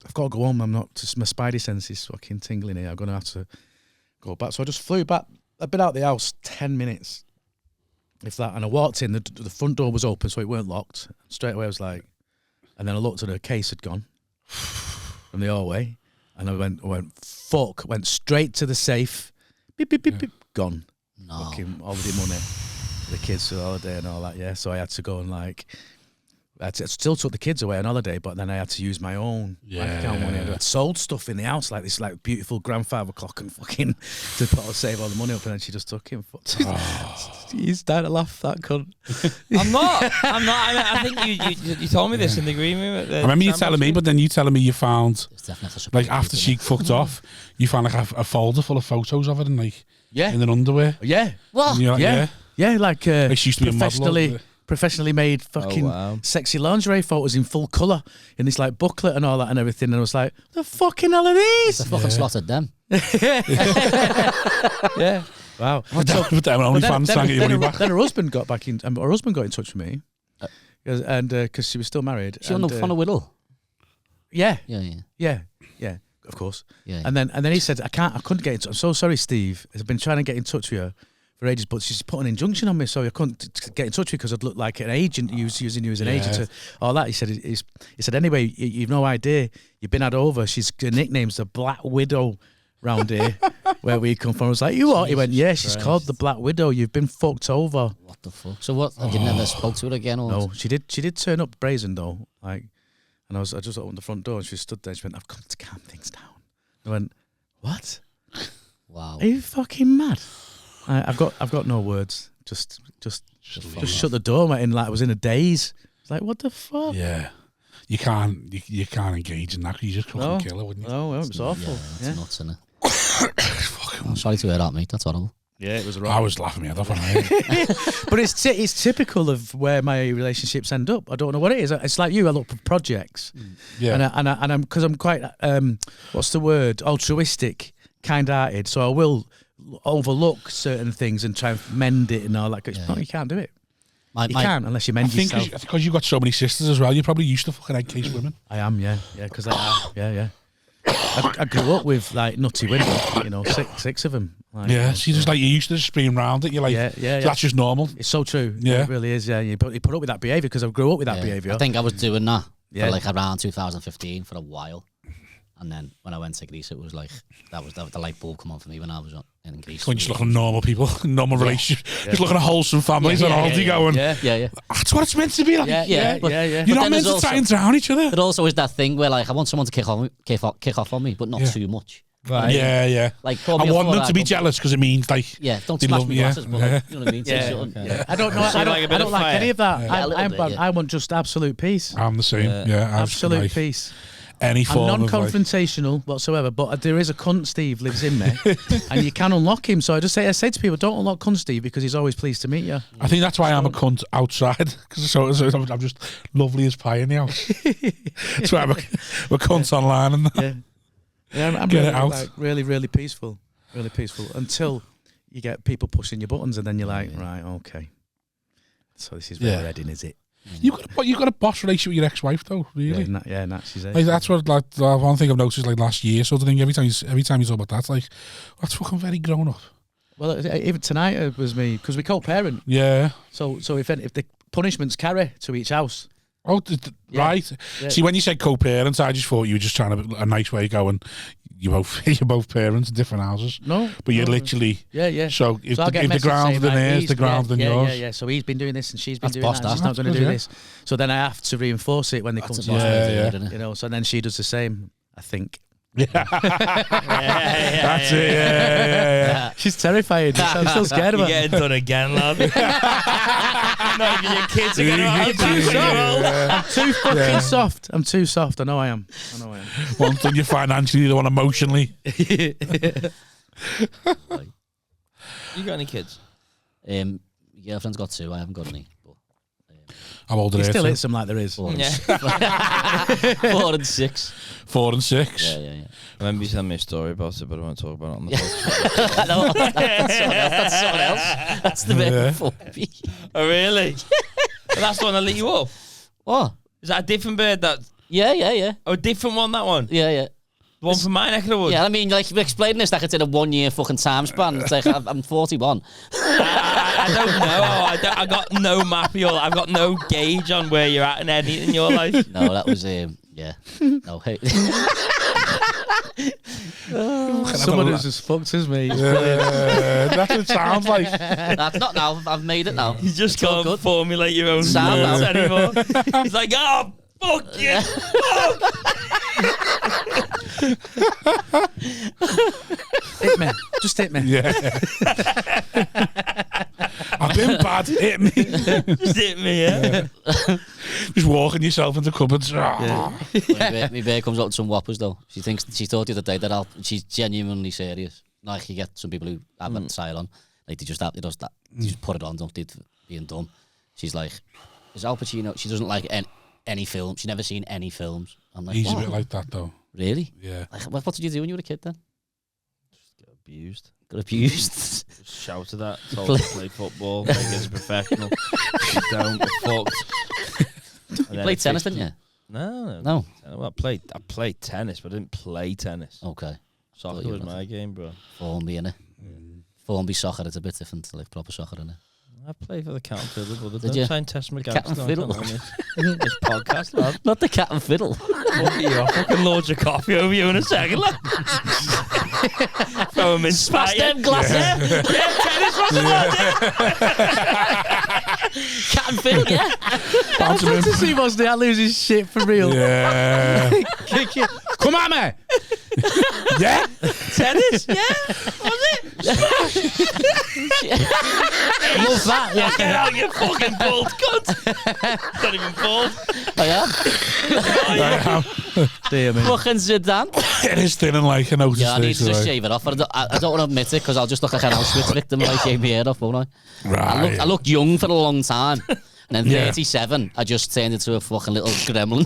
[SPEAKER 5] I've got to go home. I'm not, just my spidey sense is fucking tingling here. I'm going to have to go back. So I just flew back. I've been out the house 10 minutes, if that. And I walked in, the front door was open, so it weren't locked. Straight away I was like, and then I looked and her case had gone from the hallway. And I went, fuck, went straight to the safe. Beep, beep, beep, beep, gone.
[SPEAKER 4] No.
[SPEAKER 5] Fucking holiday money for the kids for the holiday and all that, yeah. So I had to go and I still took the kids away on holiday, but then I had to use my own bank account money. I sold stuff in the house, like this like beautiful grandfather clock and fucking to save all the money up, and then she just took him. He's dying to laugh, that cunt.
[SPEAKER 2] I'm not. I think you told me this in the agreement.
[SPEAKER 1] I remember you telling me, but then you telling me you found,
[SPEAKER 4] It's definitely
[SPEAKER 1] like, after she fucked off, you found like a folder full of photos of it and like
[SPEAKER 5] Yeah.
[SPEAKER 1] in their underwear.
[SPEAKER 5] Yeah.
[SPEAKER 4] What?
[SPEAKER 1] And you're like,
[SPEAKER 5] Yeah. Yeah, like
[SPEAKER 1] Like she used to be a model.
[SPEAKER 5] professionally made fucking
[SPEAKER 2] wow.
[SPEAKER 5] sexy lingerie photos in full colour in this like booklet and all that and everything. And I was like, the fucking hell are these?
[SPEAKER 4] They fucking slaughtered them.
[SPEAKER 5] Yeah. Wow.
[SPEAKER 1] But then OnlyFans sang get your money back.
[SPEAKER 5] Then her husband got back in, her husband got in touch with me. And because she was still married.
[SPEAKER 4] She on a whittle.
[SPEAKER 5] Yeah.
[SPEAKER 4] Yeah.
[SPEAKER 5] Yeah. Of course.
[SPEAKER 4] Yeah.
[SPEAKER 5] And then he said, I couldn't get in touch. I'm so sorry, Steve. I've been trying to get in touch with her for ages, but she's put an injunction on me, so I couldn't get in touch with you because I'd look like an agent using you as an agent to all that. He said, anyway, you've no idea. You've been had over. Her nickname's the Black Widow round here, where we come from. I was like, you what? He went, yeah, she's called the Black Widow. You've been fucked over.
[SPEAKER 4] What the fuck? So what? You never spoke to her again? Or
[SPEAKER 5] No, she did turn up brazen though. Like, and I just opened the front door and she stood there. She went, I've come to calm things down. I went, what?
[SPEAKER 4] Wow.
[SPEAKER 5] Are you fucking mad? I've got no words. Just shut the door, mate, and like I was in a daze. It's like, what the fuck?
[SPEAKER 1] Yeah. You can't engage in that 'cause you just couldn't kill her, wouldn't you?
[SPEAKER 5] Oh, it was awful.
[SPEAKER 4] It's nuts, isn't it? I'm sorry to hear that, mate. That's horrible.
[SPEAKER 5] Yeah, it was
[SPEAKER 1] I was laughing my head off when I heard it.
[SPEAKER 5] But it's typical of where my relationships end up. I don't know what it is. It's like you. I look for projects,
[SPEAKER 1] Yeah.
[SPEAKER 5] and I'm because I'm quite what's the word? Altruistic, kind-hearted. So I will overlook certain things and try and mend it and all that. No, you can't do it. You can't unless you mend yourself.
[SPEAKER 1] Because you've got so many sisters as well, you're probably used to fucking egg case women.
[SPEAKER 5] I am, yeah, because I grew up with like nutty women, you know, six of them. Like,
[SPEAKER 1] yeah, so you're used to just being around it. You're like, so that's just normal.
[SPEAKER 5] It's so true.
[SPEAKER 1] Yeah,
[SPEAKER 5] it really is. Yeah, you put up with that behaviour because I grew up with that behaviour.
[SPEAKER 4] I think I was doing that for like around 2015 for a while, and then when I went to Greece, it was like that was the light bulb come on for me when I was in Greece.
[SPEAKER 1] When you're just looking at normal people, normal relationships, just looking at wholesome families and holiday going.
[SPEAKER 5] Yeah.
[SPEAKER 1] That's what it's meant to be like.
[SPEAKER 5] Yeah.
[SPEAKER 1] You're not meant to try and drown each other.
[SPEAKER 4] But also is that thing where like I want someone to kick off on me, but not too much.
[SPEAKER 5] Right.
[SPEAKER 1] Yeah.
[SPEAKER 4] Like
[SPEAKER 1] I want them to be jealous because it means like
[SPEAKER 4] don't smash me glasses, but like, you know what I mean.
[SPEAKER 5] Yeah. I don't know. I don't like any of that. I want just absolute peace.
[SPEAKER 1] I'm the same. Yeah,
[SPEAKER 5] absolute peace.
[SPEAKER 1] Any form
[SPEAKER 5] I'm non-confrontational whatsoever, but there is a cunt Steve lives in me, and you can unlock him. So I say to people, don't unlock cunt Steve because he's always pleased to meet you.
[SPEAKER 1] I think that's why I'm a cunt outside because I'm just lovely as pie in the house. That's why we're cunts online and that.
[SPEAKER 5] Yeah, I'm
[SPEAKER 1] get
[SPEAKER 5] really,
[SPEAKER 1] it out.
[SPEAKER 5] Like, really, really peaceful until you get people pushing your buttons, and then you're like, right, okay. So this is where we're heading, is it?
[SPEAKER 1] You've got a boss relationship with your ex-wife though, really.
[SPEAKER 5] She's
[SPEAKER 1] like, that's what one thing I've noticed like last year sort of thing. Every time you talk about that, it's like that's fucking very grown up.
[SPEAKER 5] Well, even tonight it was me because we co-parent.
[SPEAKER 1] Yeah.
[SPEAKER 5] So if the punishments carry to each house.
[SPEAKER 1] Oh, right. Yeah. See, when you said co-parents, I just thought you were just trying to a nice way of going. You're both parents in different houses.
[SPEAKER 5] No,
[SPEAKER 1] but you're literally So if the ground's in theirs, the ground's in yours.
[SPEAKER 5] Yeah. So he's been doing this and she's been doing that. She's not going to do this. So then I have to reinforce it when they come to
[SPEAKER 1] me.
[SPEAKER 5] You know. So then she does the same. I think.
[SPEAKER 1] That's it. Yeah.
[SPEAKER 5] She's terrified. I'm still scared of her.
[SPEAKER 2] You're getting done again, lad. Not even your kids are going to
[SPEAKER 5] I'm too fucking soft. I'm too soft. I know I am.
[SPEAKER 1] One thing you're financially, the one emotionally.
[SPEAKER 2] You got any kids?
[SPEAKER 4] Girlfriend's got 2. I haven't got any.
[SPEAKER 1] I'm older.
[SPEAKER 5] He still hits them like there is.
[SPEAKER 4] 4 and 6.
[SPEAKER 1] 4 and 6.
[SPEAKER 4] Yeah.
[SPEAKER 2] I remember you telling me a story about it, but I won't talk about it on the podcast.
[SPEAKER 4] No, that's someone else. That's the bit before me.
[SPEAKER 2] Oh, really? Well, that's the one that lit you up.
[SPEAKER 4] What?
[SPEAKER 2] Is that a different bird? That?
[SPEAKER 4] Yeah.
[SPEAKER 2] Oh, a different one, that one?
[SPEAKER 4] Yeah.
[SPEAKER 2] The one from my neck of the woods?
[SPEAKER 4] Yeah, I mean, like, you're explaining this like it's in a 1 year fucking time span. It's like, I'm 41.
[SPEAKER 2] I don't know. I got no map. I've got no gauge on where you're at in anything in your life.
[SPEAKER 4] No, that was, No, hey.
[SPEAKER 5] Someone who's as fucked as me.
[SPEAKER 1] That's what it sounds like.
[SPEAKER 4] That's not now. I've made it now.
[SPEAKER 2] You just can't formulate your own
[SPEAKER 4] sound
[SPEAKER 2] anymore. He's like, oh, fuck you.
[SPEAKER 5] Hit me. Just hit me.
[SPEAKER 1] Yeah. I've been bad. Hit me.
[SPEAKER 2] Just hit me, yeah.
[SPEAKER 1] Just walking yourself into cupboards.
[SPEAKER 4] My bear comes out with some whoppers though. She thought the other day that she's genuinely serious. Like you get some people who have a style on, like they does that. They just put it on, don't they? Being dumb. She's like, is Al Pacino? She doesn't like any film. She's never seen any films. I'm like,
[SPEAKER 1] he's a bit like that though.
[SPEAKER 4] Really?
[SPEAKER 1] Yeah.
[SPEAKER 4] Like, what did you do when you were a kid then?
[SPEAKER 2] Just get abused.
[SPEAKER 4] Got abused?
[SPEAKER 2] Just shouted at, told to play football, like it's a professional. You don't, get fucked.
[SPEAKER 4] You played tennis, didn't you?
[SPEAKER 2] No. Well, I played tennis, but I didn't play tennis.
[SPEAKER 4] Okay.
[SPEAKER 2] Soccer was my game, bro.
[SPEAKER 4] Formby, innit? Formby soccer, it's a bit different to like proper soccer, innit?
[SPEAKER 2] I play for the Cat and Fiddle, but
[SPEAKER 4] Did
[SPEAKER 2] don't
[SPEAKER 4] you?
[SPEAKER 2] try and test my
[SPEAKER 4] Cat and Fiddle?
[SPEAKER 2] This podcast, lad.
[SPEAKER 4] Not the Cat and Fiddle.
[SPEAKER 2] Fuck you, I'll fucking load your coffee over you in a second, lad. Throw him in
[SPEAKER 4] Smash them glasses.
[SPEAKER 2] Yeah, tennis was
[SPEAKER 4] Cat and Fiddle, yeah.
[SPEAKER 5] I was to see wasn't it? I lose his shit for real.
[SPEAKER 1] Yeah.
[SPEAKER 5] Come on, man.
[SPEAKER 1] Yeah.
[SPEAKER 2] Tennis? Yeah. Was it?
[SPEAKER 5] Love that. Yeah.
[SPEAKER 2] Get out, you fucking bald cunt. Not even bald.
[SPEAKER 4] I am.
[SPEAKER 5] Dear me.
[SPEAKER 4] Fucking Zidane.
[SPEAKER 1] It is thinning like I noticed.
[SPEAKER 4] Yeah, I need to just
[SPEAKER 1] right.
[SPEAKER 4] shave it off. I don't want to admit it because I'll just look like an Auschwitz victim if I shave my hair off, won't I?
[SPEAKER 1] Right.
[SPEAKER 4] I looked young for a long time. And then
[SPEAKER 1] Yeah.
[SPEAKER 4] 37, I just turned into a fucking little gremlin.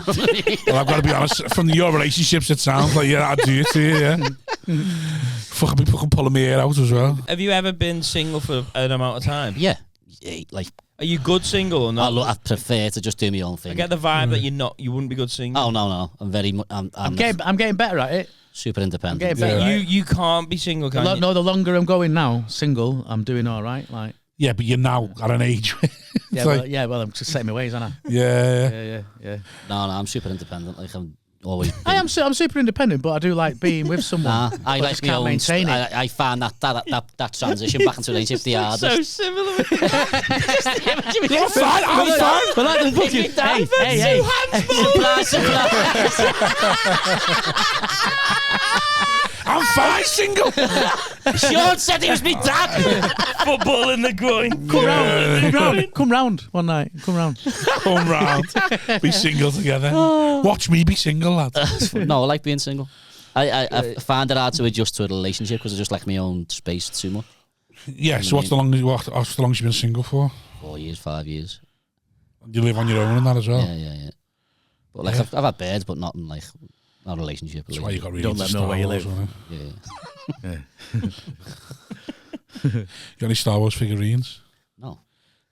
[SPEAKER 1] Well, I've got to be honest. From your relationships, it sounds like I do it to you. Yeah. Fucking be fucking pulling my hair out as well.
[SPEAKER 2] Have you ever been single for an amount of time?
[SPEAKER 4] Yeah, like
[SPEAKER 2] Are you good single or not?
[SPEAKER 4] I prefer to just do my own thing.
[SPEAKER 2] I get the vibe that you wouldn't be good single.
[SPEAKER 4] Oh no, I'm very much. I'm
[SPEAKER 5] getting better at it.
[SPEAKER 4] super independent.
[SPEAKER 5] I'm getting better.
[SPEAKER 2] You can't be single, can you?
[SPEAKER 5] No, the longer I'm going now, single, I'm doing all right. Like,
[SPEAKER 1] Yeah, but you're now at an age.
[SPEAKER 5] well, I'm just setting my ways, aren't I?
[SPEAKER 1] Yeah.
[SPEAKER 5] Yeah.
[SPEAKER 4] No, I'm super independent. Like I'm always.
[SPEAKER 5] I'm super independent, but I do like being with someone.
[SPEAKER 4] Nah, I
[SPEAKER 5] but
[SPEAKER 4] like
[SPEAKER 5] just
[SPEAKER 4] my
[SPEAKER 5] can't
[SPEAKER 4] own.
[SPEAKER 5] maintain it.
[SPEAKER 4] I find that transition back into a relationship the hardest.
[SPEAKER 2] So similar.
[SPEAKER 1] I'm fine. I'm fine.
[SPEAKER 5] But like the fucking hey.
[SPEAKER 4] Surprise.
[SPEAKER 1] I'm fine, single.
[SPEAKER 4] Sean said he was me dad.
[SPEAKER 2] Football in the groin.
[SPEAKER 5] Come round one night. Come round.
[SPEAKER 1] Come round. Be single together. Watch me be single, lad.
[SPEAKER 4] No, I like being single. I find it hard to adjust to a relationship because I just like my own space too much.
[SPEAKER 1] Yeah, so what's the longest you've been single for?
[SPEAKER 4] 4 years, 5 years.
[SPEAKER 1] You live on your own and that as well?
[SPEAKER 4] Yeah. But like I've had beds, but not in like a relationship.
[SPEAKER 1] That's why you got really
[SPEAKER 5] Don't let them know where you live.
[SPEAKER 4] Yeah.
[SPEAKER 1] You got any Star Wars figurines?
[SPEAKER 4] No.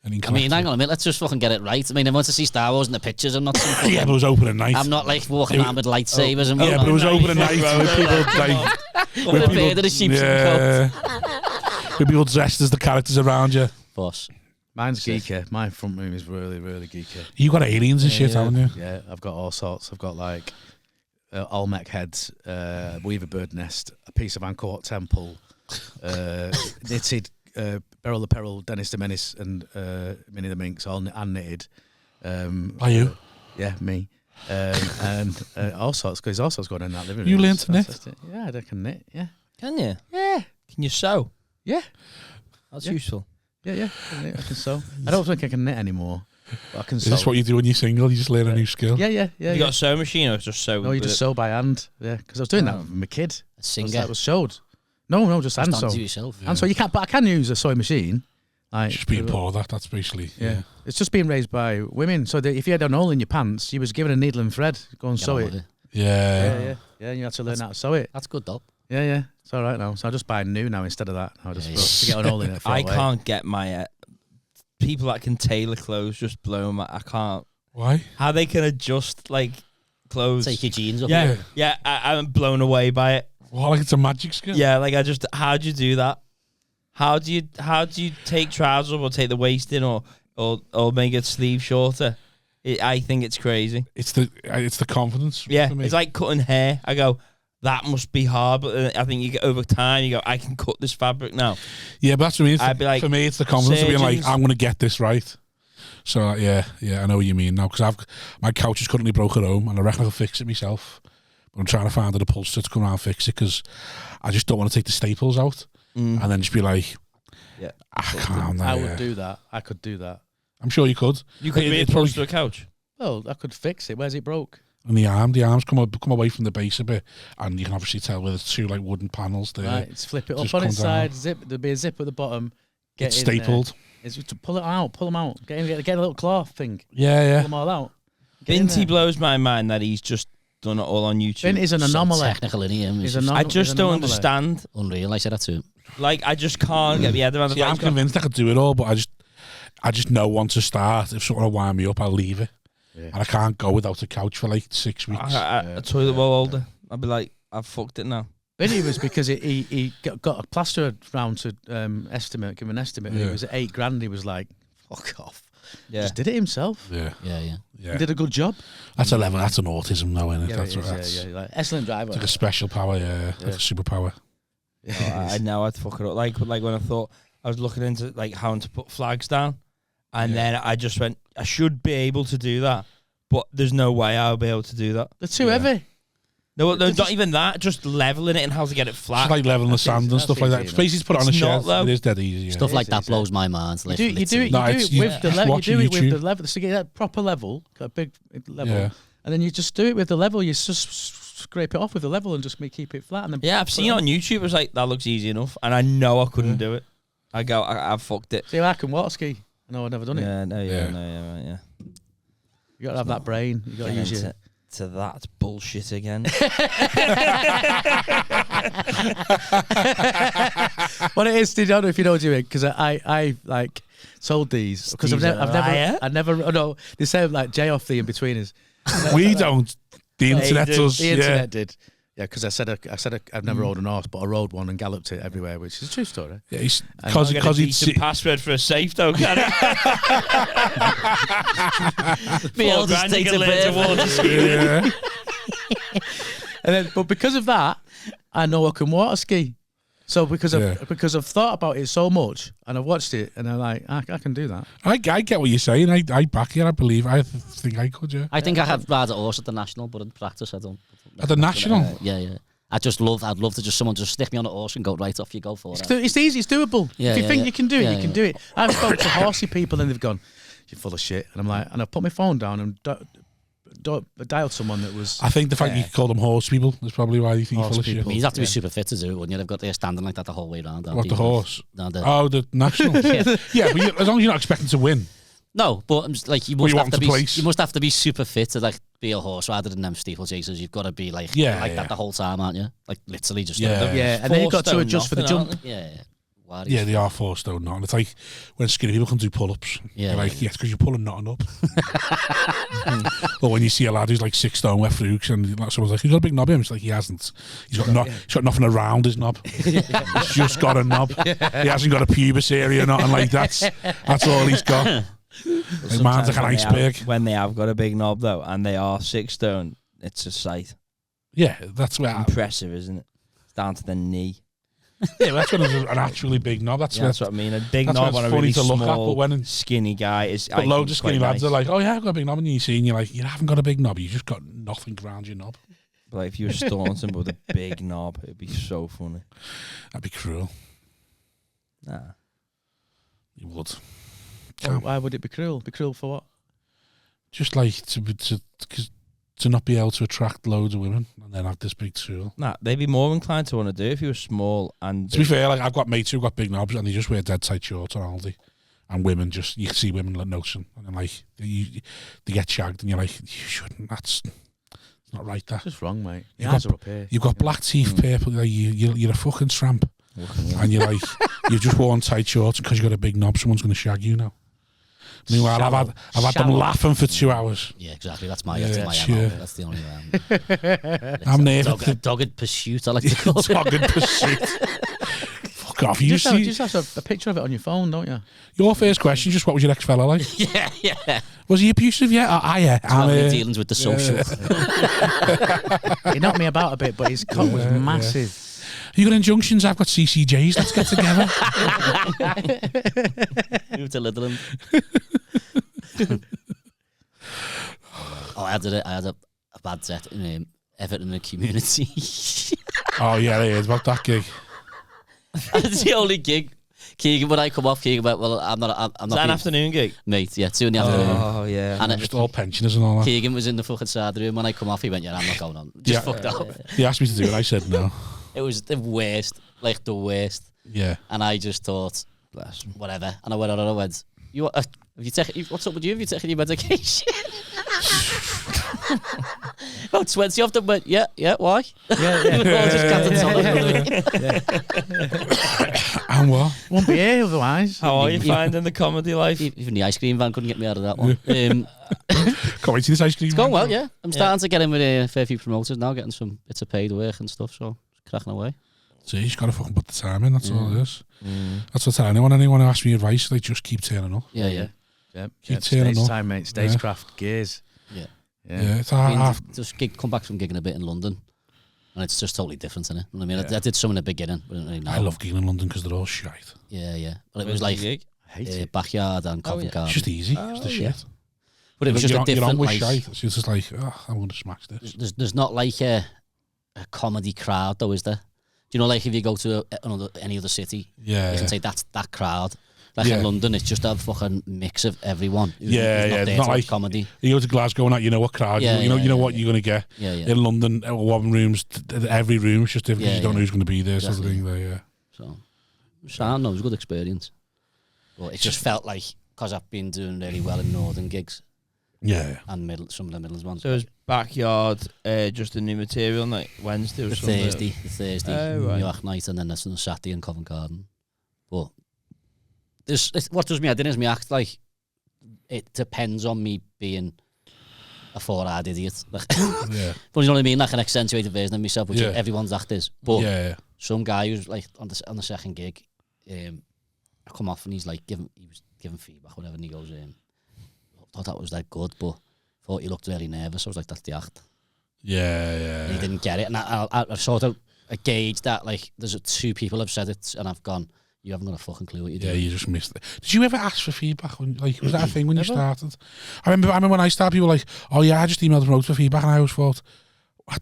[SPEAKER 1] Any
[SPEAKER 4] I mean, hang on a minute. Let's just fucking get it right. I mean, I want to see Star Wars in the pictures. I'm not.
[SPEAKER 1] Yeah, but it was open at night.
[SPEAKER 4] I'm not like walking around with lightsabers and.
[SPEAKER 1] Yeah, but it was open at night with people like
[SPEAKER 4] with the beard of the sheep's coat.
[SPEAKER 1] With people dressed as the characters around you.
[SPEAKER 4] Boss.
[SPEAKER 5] Mine's geeker. My front room is really, really geeker.
[SPEAKER 1] You got aliens and shit, haven't you?
[SPEAKER 5] Yeah, I've got all sorts. I've got like Olmec heads, Weaver bird nest, a piece of Angkor Wat temple, knitted Beryl the Peril, Dennis the Menace, and Minnie the Minx, all knitted.
[SPEAKER 1] Are you?
[SPEAKER 5] Yeah, me. And all sorts, because all sorts going on in that living room.
[SPEAKER 1] You learn to knit?
[SPEAKER 5] Yeah, I can knit, yeah.
[SPEAKER 2] Can you?
[SPEAKER 5] Yeah.
[SPEAKER 2] Can you sew?
[SPEAKER 5] Yeah.
[SPEAKER 2] That's useful.
[SPEAKER 5] Yeah. I can sew. I don't think I can knit anymore, but I can
[SPEAKER 1] Is
[SPEAKER 5] sew.
[SPEAKER 1] this what you do when you're single? You just learn a new skill?
[SPEAKER 5] Yeah.
[SPEAKER 2] You got a sewing machine or just sew?
[SPEAKER 5] No, you just sew by hand. Yeah, because I was doing that with my kid.
[SPEAKER 4] A singer.
[SPEAKER 5] That was showed. No, just hand sew.
[SPEAKER 4] Do yourself.
[SPEAKER 5] And so you can't, but I can use a sewing machine. Like,
[SPEAKER 1] Just being poor, that's basically.
[SPEAKER 5] Yeah. It's just being raised by women. So that if you had a hole in your pants, you was given a needle and thread. Go and sew it.
[SPEAKER 1] Yeah.
[SPEAKER 5] Yeah, you had to learn how to sew it.
[SPEAKER 4] That's good though.
[SPEAKER 5] Yeah. It's all right now. So I just buy new now instead of that. I just to get an hole in it.
[SPEAKER 2] I can't get my people that can tailor clothes just blow my. I can't.
[SPEAKER 1] Why?
[SPEAKER 2] How they can adjust like clothes.
[SPEAKER 4] Take your jeans up.
[SPEAKER 2] Yeah. I'm blown away by it.
[SPEAKER 1] Well, like it's a magic skill.
[SPEAKER 2] Yeah, like how do you do that? How do you take trousers or take the waist in or make it sleeve shorter? I think it's crazy.
[SPEAKER 1] It's the confidence.
[SPEAKER 2] Yeah,
[SPEAKER 1] for me.
[SPEAKER 2] it's like cutting hair. I go, that must be hard, but I think you get over time. You go, I can cut this fabric now.
[SPEAKER 1] Yeah, but that's what I mean.
[SPEAKER 2] I'd be like,
[SPEAKER 1] for me, it's the confidence of being like,
[SPEAKER 2] surgeons.
[SPEAKER 1] I'm going to get this right. So yeah, I know what you mean now because my couch is currently broke at home and I reckon I'll fix it myself. But I'm trying to find an upholsterer to come around and fix it because I just don't want to take the staples out and then just be like,
[SPEAKER 2] yeah,
[SPEAKER 1] I can't.
[SPEAKER 5] I would do that. I could do that.
[SPEAKER 1] I'm sure you could.
[SPEAKER 2] You could be
[SPEAKER 1] It's
[SPEAKER 2] close to a couch.
[SPEAKER 5] Well, I could fix it. Where's it broke?
[SPEAKER 1] And the arms come away from the base a bit, and you can obviously tell where there's two like wooden panels there.
[SPEAKER 5] Right, let's flip it
[SPEAKER 1] Just
[SPEAKER 5] up on
[SPEAKER 1] come
[SPEAKER 5] its
[SPEAKER 1] down.
[SPEAKER 5] side. Zip. There'll be a zip at the bottom.
[SPEAKER 1] It's stapled.
[SPEAKER 5] It's to pull it out. Pull them out. Get a little cloth thing.
[SPEAKER 1] Yeah.
[SPEAKER 5] Pull them all out. Get in
[SPEAKER 2] Binty
[SPEAKER 5] there.
[SPEAKER 2] blows my mind that he's just done it all on YouTube.
[SPEAKER 5] Bint is an anomaly.
[SPEAKER 4] Technical in him.
[SPEAKER 5] He's
[SPEAKER 4] It's
[SPEAKER 5] an
[SPEAKER 2] I
[SPEAKER 5] anom-
[SPEAKER 2] just
[SPEAKER 5] he's an
[SPEAKER 2] don't
[SPEAKER 5] anomaly.
[SPEAKER 2] understand.
[SPEAKER 4] unreal. I said that too.
[SPEAKER 2] Like, I just can't get my head around the
[SPEAKER 1] See, I'm
[SPEAKER 2] fact he's got-
[SPEAKER 1] convinced I could do it all, but I just know once to start. If something will wind me up, I'll leave it.
[SPEAKER 5] Yeah.
[SPEAKER 1] And I can't go without a couch for like 6 weeks.
[SPEAKER 2] a toilet bowl holder. I'd be like, I've fucked it now.
[SPEAKER 5] Binty was because he got a plasterer round to give him an estimate. And
[SPEAKER 1] Yeah.
[SPEAKER 5] it was at $8,000. He was like, fuck off.
[SPEAKER 2] Yeah.
[SPEAKER 5] Just did it himself.
[SPEAKER 1] Yeah.
[SPEAKER 5] He did a good job.
[SPEAKER 1] That's a level. That's an autism, though, isn't it?
[SPEAKER 5] Yeah,
[SPEAKER 1] That's
[SPEAKER 5] it
[SPEAKER 1] what
[SPEAKER 5] is,
[SPEAKER 1] that's.
[SPEAKER 5] yeah. Like, excellent driver.
[SPEAKER 1] It's like a special power, like a superpower.
[SPEAKER 2] I know I'd fuck it up. Like when I thought I was looking into like how to put flags down, and then I just went, I should be able to do that, but there's no way I'll be able to do that.
[SPEAKER 5] They're too heavy.
[SPEAKER 2] No, not even that. Just leveling it and how to get it flat.
[SPEAKER 1] Just like leveling the sand and stuff like that. It's basically to put it on a
[SPEAKER 2] not,
[SPEAKER 1] shed.
[SPEAKER 2] though.
[SPEAKER 1] It is dead easy. Yeah.
[SPEAKER 4] Stuff like that blows my mind.
[SPEAKER 5] You do it with the level. You do it with the level. So you get that proper level, a big level, and then you just do it with the level. You just scrape it off with the level and just keep it flat. And then
[SPEAKER 2] I've seen it on YouTube. It was like, that looks easy enough, and I know I couldn't do it. I fucked it.
[SPEAKER 5] See, I can water ski. No, I've never done it.
[SPEAKER 2] Yeah.
[SPEAKER 5] You gotta have that brain. You gotta use it.
[SPEAKER 2] To that bullshit again.
[SPEAKER 5] What it is, I don't know if you know what you mean, because I like sold these because I've never. Oh, no, they say like J off the in between us.
[SPEAKER 1] We don't. The internet does.
[SPEAKER 5] The internet did. Yeah, because I said I've never rode an horse, but I rode one and galloped it everywhere, which is a true story.
[SPEAKER 1] Yeah, because
[SPEAKER 2] he's password for a safe though. Can
[SPEAKER 4] Be able to stay to
[SPEAKER 1] yeah.
[SPEAKER 5] And then, but because of that, I know I can water ski. So because I've thought about it so much and I've watched it and I'm like, I can do that.
[SPEAKER 1] I get what you're saying. I back you. I believe. I think I could. Yeah.
[SPEAKER 4] I think I had ride a horse at the national, but in practice I don't.
[SPEAKER 1] At the national.
[SPEAKER 4] Yeah. I'd love to just someone just stick me on a horse and go right off you go for it.
[SPEAKER 5] It's easy. It's doable. If you think you can do it, you can do it. I've spoken to horsey people and they've gone, "You're full of shit," and I'm like, and I put my phone down and dialed someone that was.
[SPEAKER 1] I think the fact you call them horse people is probably why you think you're full of shit.
[SPEAKER 4] You'd have to be super fit to do it, wouldn't you? They've got there standing like that the whole way around.
[SPEAKER 1] What, the horse? The national. Yeah, but as long as you're not expecting to win.
[SPEAKER 4] No, but I'm just, like you must have to be super fit to like be a horse rather than them steeplechasers. You've got to be like that the whole time, aren't you? Like literally just
[SPEAKER 5] and then you've got to adjust for the jump.
[SPEAKER 4] Yeah,
[SPEAKER 1] they are 4 stone not. It's like when skinny people can do pull-ups. You're like, yes, because you're pulling nothing up. Or when you see a lad who's like 6 stone wet fruits and someone's like, he's got a big knob in him. It's like, he hasn't. He's got nothing around his knob. He's just got a knob. He hasn't got a pubis area or nothing like that. That's all he's got. Like man's like an iceberg.
[SPEAKER 2] When they have got a big knob though, and they are 6 stone, it's a sight.
[SPEAKER 1] Yeah, that's where
[SPEAKER 2] impressive, isn't it? It's down to the knee.
[SPEAKER 1] Yeah, that's when it's an actually big knob. That's
[SPEAKER 2] what I mean. A big knob on a really small, skinny guy is.
[SPEAKER 1] But loads of skinny lads are like, "Oh yeah, I've got a big knob," and you see, and you're like, "You haven't got a big knob. You just got nothing around your knob."
[SPEAKER 2] But like, if you were Staunton with a big knob, it'd be so funny.
[SPEAKER 1] That'd be cruel.
[SPEAKER 2] Nah,
[SPEAKER 1] you would.
[SPEAKER 5] Why would it be cruel? Be cruel for what?
[SPEAKER 1] Just like to not be able to attract loads of women and then have this big tool.
[SPEAKER 2] Nah, they'd be more inclined to want to do it if you were small and.
[SPEAKER 1] To be fair, like I've got mates who've got big knobs and they just wear dead tight shorts on Aldi, and women just you can see women like noticing and then like they get shagged and you're like, you shouldn't. That's not right. That's
[SPEAKER 5] just wrong, mate. Your eyes are up here.
[SPEAKER 1] You've got black teeth, purple. Like you're a fucking tramp, and you're like you've just worn tight shorts because you got a big knob. Someone's going to shag you now. Meanwhile, I've had them laughing for 2 hours.
[SPEAKER 4] Yeah, exactly. That's my MO. That's the only one.
[SPEAKER 1] I'm never
[SPEAKER 4] dogged pursuit. I like to call it.
[SPEAKER 1] Dogged pursuit. Fuck off. You
[SPEAKER 5] just have a picture of it on your phone, don't you?
[SPEAKER 1] Your first question, just what was your ex-fella like?
[SPEAKER 4] Yeah.
[SPEAKER 1] Was he abusive? Yeah. Yeah.
[SPEAKER 4] Dealings with the social.
[SPEAKER 5] He knocked me about a bit, but his cock was massive.
[SPEAKER 1] You got injunctions? I've got CCJs. Let's get together.
[SPEAKER 4] Move to Litherland. I had a bad set in Everton in the community.
[SPEAKER 1] Oh yeah, I heard about that gig.
[SPEAKER 4] It's the only gig. Keegan, when I come off, Keegan went, well, I'm not.
[SPEAKER 2] Is that an afternoon gig?
[SPEAKER 4] Mate, yeah, 2 in the afternoon.
[SPEAKER 2] Oh, yeah.
[SPEAKER 4] And
[SPEAKER 1] just all pensioners and all that.
[SPEAKER 4] Keegan was in the fucking side room. When I come off, he went, yeah, I'm not going on. Just fucked up.
[SPEAKER 1] He asked me to do it. I said no.
[SPEAKER 4] It was the worst. Like the worst.
[SPEAKER 1] Yeah.
[SPEAKER 4] And I just thought, whatever. And I went on and I went, what's up with you? Have you taken your medication? About 20 of them went, yeah, why?
[SPEAKER 5] Yeah.
[SPEAKER 4] We were all just
[SPEAKER 1] And what?
[SPEAKER 5] Won't be here otherwise.
[SPEAKER 2] How are you finding the comedy life?
[SPEAKER 4] Even the ice cream van couldn't get me out of that one.
[SPEAKER 1] Can't wait to see this ice cream
[SPEAKER 4] It's
[SPEAKER 1] van.
[SPEAKER 4] going well, yeah. I'm starting to get in with a fair few promoters now, getting some bits of paid work and stuff, so it's cracking away.
[SPEAKER 1] So you just got to fucking put the time in, that's all it is. That's what I tell anyone who asks me advice, like just keep turning up.
[SPEAKER 4] Yeah.
[SPEAKER 1] Keep turning up.
[SPEAKER 5] Time, mate. Stagecraft gears.
[SPEAKER 1] Yeah, it's hard.
[SPEAKER 4] Just come back from gigging a bit in London, and it's just totally different, isn't it? I mean, I did some in the beginning, but I didn't really know.
[SPEAKER 1] I love gigging in London because they're all shite.
[SPEAKER 4] Yeah. But it was like backyard and Covent Garden.
[SPEAKER 1] It's just easy. It's the shit.
[SPEAKER 4] But it was just a different.
[SPEAKER 1] You're on with shite. So it's just like, I want to smash this.
[SPEAKER 4] There's not like a comedy crowd, though, is there? Do you know, like if you go to any other city, you can say that's that crowd. Like in London, it's just a fucking mix of everyone. Who's not there
[SPEAKER 1] It's not like
[SPEAKER 4] comedy.
[SPEAKER 1] You go to Glasgow and you know what crowd, you know what you're going to get. In London, one room's, every room's just different. You don't know who's going to be there, sort of thing. There,
[SPEAKER 4] So I don't know, it was a good experience. But it just felt like, because I've been doing really well in northern gigs. And some of the Midlands ones.
[SPEAKER 2] So it was Backyard, just a new material night, Wednesday or something?
[SPEAKER 4] The Thursday, New York night, and then there's a Saturday in Covent Garden. But what does me head in is me act like it depends on me being a four-eyed idiot. Like, but you know what I mean? Like an accentuated version of myself, which everyone's act is. But some guy who's like on the second gig, I come off and he's like he was giving feedback, whatever, and he goes, I thought that was that good, but thought he looked very nervous. I was like, that's the act. And he didn't get it, and I sort of gauged that, like, there's two people have said it, and I've gone, you haven't got a fucking clue what you're doing.
[SPEAKER 1] You just missed it. Did you ever ask for feedback? Like, was that a thing when you started? I remember when I started, people were like, oh yeah, I just emailed the road for feedback, and I always thought,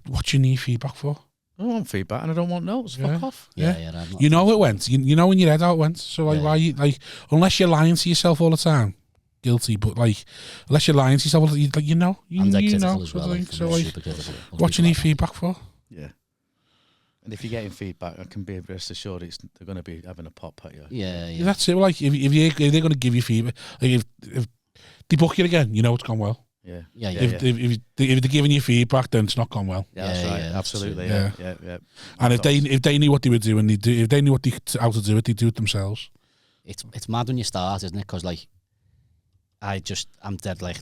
[SPEAKER 1] what do you need feedback for?
[SPEAKER 5] I don't want feedback, and I don't want notes. Fuck off.
[SPEAKER 1] You know it went. You know in your head how it went. So like, why you like? Unless you're lying to yourself all the time, guilty. But like, unless you're lying to yourself, like you know.
[SPEAKER 4] As well, like,
[SPEAKER 1] so like, what do you need feedback for?
[SPEAKER 5] Yeah. And if you're getting feedback, I can be rest assured they're going to be having a pop at you.
[SPEAKER 4] Yeah.
[SPEAKER 5] That's
[SPEAKER 1] it. Like if they're going to give you feedback, like if they book you again, you know it's gone well. If they're giving you feedback, then it's not gone well.
[SPEAKER 5] That's right. Absolutely. Yeah.
[SPEAKER 1] And if they knew what they were doing, if they knew how to do it, they do it themselves.
[SPEAKER 4] It's mad when you start, isn't it? Because like, I'm dead like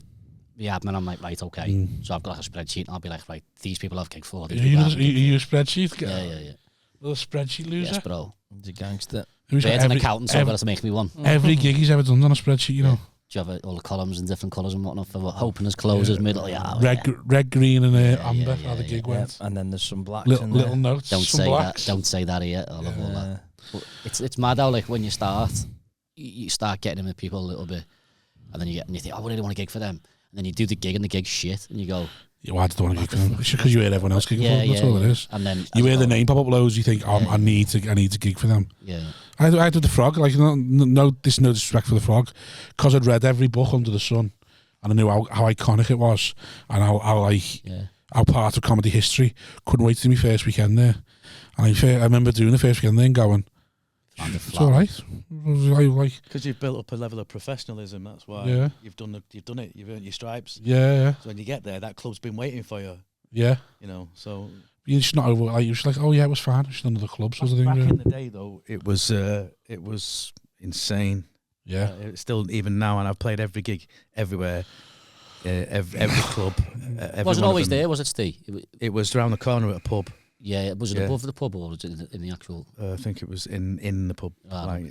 [SPEAKER 4] the admin. I'm like, right, okay. So I've got like a spreadsheet, and I'll be like, right, these people have gig for.
[SPEAKER 1] Are you a spreadsheet guy?
[SPEAKER 4] Yeah.
[SPEAKER 1] Little spreadsheet loser.
[SPEAKER 4] Yes, bro.
[SPEAKER 2] He's a gangster.
[SPEAKER 4] He's an accountant, so I've got to make me one.
[SPEAKER 1] Every gig he's ever done on a spreadsheet, you know.
[SPEAKER 4] Do you have all the columns in different colours and whatnot for openers, closers, middle?
[SPEAKER 1] Red, green, and amber. How the gig went.
[SPEAKER 2] And then there's some blacks.
[SPEAKER 1] Little notes.
[SPEAKER 4] Don't say
[SPEAKER 1] blacks.
[SPEAKER 4] that. Don't say that here. I love all that. But it's mad how like when you start getting in with people a little bit, and then you think, I really want a gig for them, and then you do the gig and the gig's shit, and you go,
[SPEAKER 1] I just don't want to gig for them. It's because you hear everyone else gigging for them. That's all it is.
[SPEAKER 4] And then
[SPEAKER 1] you hear the name pop up loads. You think, I need to gig for them.
[SPEAKER 4] Yeah.
[SPEAKER 1] I did the Frog. Like no disrespect for the Frog, because I'd read every book under the sun, and I knew how iconic it was, and how part of comedy history. Couldn't wait to do my first weekend there, and I remember doing the first weekend there and going, it's all right.
[SPEAKER 5] Because you've built up a level of professionalism. That's why you've done it. You've earned your stripes.
[SPEAKER 1] Yeah.
[SPEAKER 5] So when you get there, that club's been waiting for you.
[SPEAKER 1] Yeah.
[SPEAKER 5] You know, so
[SPEAKER 1] you're just not over. Like, you're just like, oh yeah, it was fine. It's just another club sort of thing.
[SPEAKER 5] Back in the day, though, it was insane.
[SPEAKER 1] Yeah.
[SPEAKER 5] It's still even now, and I've played every gig everywhere. Every club.
[SPEAKER 4] Wasn't always there, was it, Steve?
[SPEAKER 5] It was around the corner at a pub.
[SPEAKER 4] Yeah, was it above the pub or was it in the actual?
[SPEAKER 5] I think it was in the pub. I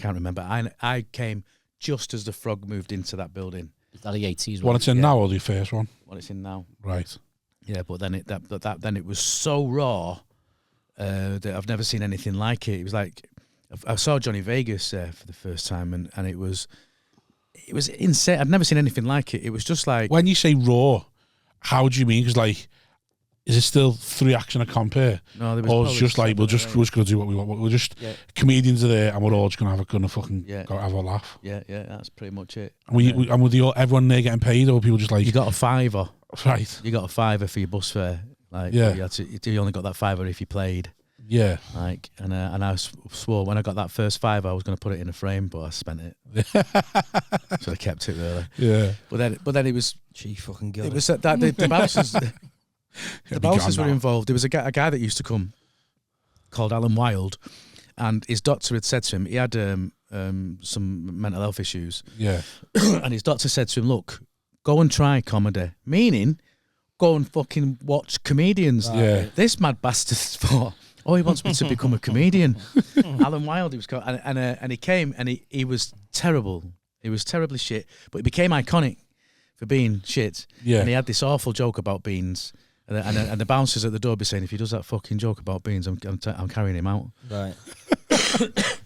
[SPEAKER 5] can't remember. I came just as the Frog moved into that building.
[SPEAKER 4] Is that the 80s?
[SPEAKER 1] What it's in now or the first one?
[SPEAKER 5] What it's in now.
[SPEAKER 1] Right.
[SPEAKER 5] Yeah, but then it was so raw that I've never seen anything like it. It was like I saw Johnny Vegas for the first time, and it was insane. I've never seen anything like it. It was just like,
[SPEAKER 1] when you say raw, how do you mean? Because like, is it still 3 acts and a compare?
[SPEAKER 5] No, there was.
[SPEAKER 1] Or it's just like we're just gonna do what we want. We're just comedians are there, and we're all just gonna have a laugh.
[SPEAKER 5] Yeah, that's pretty much it.
[SPEAKER 1] And with everyone there getting paid, or people just like,
[SPEAKER 5] you got a £5,
[SPEAKER 1] right?
[SPEAKER 5] You got a £5 for your bus fare. Like, you only got that £5 if you played.
[SPEAKER 1] Yeah.
[SPEAKER 5] Like, and I swore when I got that first £5, I was going to put it in a frame, but I spent it. So I kept it really.
[SPEAKER 1] Yeah.
[SPEAKER 5] But then it was.
[SPEAKER 2] Gee, fucking good.
[SPEAKER 5] It was that the bouncers. The bouncers were involved. There was a guy that used to come called Alan Wilde, and his doctor had said to him he had some mental health issues.
[SPEAKER 1] Yeah.
[SPEAKER 5] And his doctor said to him, look, go and try comedy. Meaning, go and fucking watch comedians.
[SPEAKER 1] Yeah.
[SPEAKER 5] This mad bastard thought, he wants me to become a comedian. Alan Wilde, he was called, and he came, and he was terrible. He was terribly shit, but he became iconic for being shit.
[SPEAKER 1] Yeah.
[SPEAKER 5] And he had this awful joke about beans. And the bouncers at the door be saying, if he does that fucking joke about beans, I'm carrying him out.
[SPEAKER 2] Right.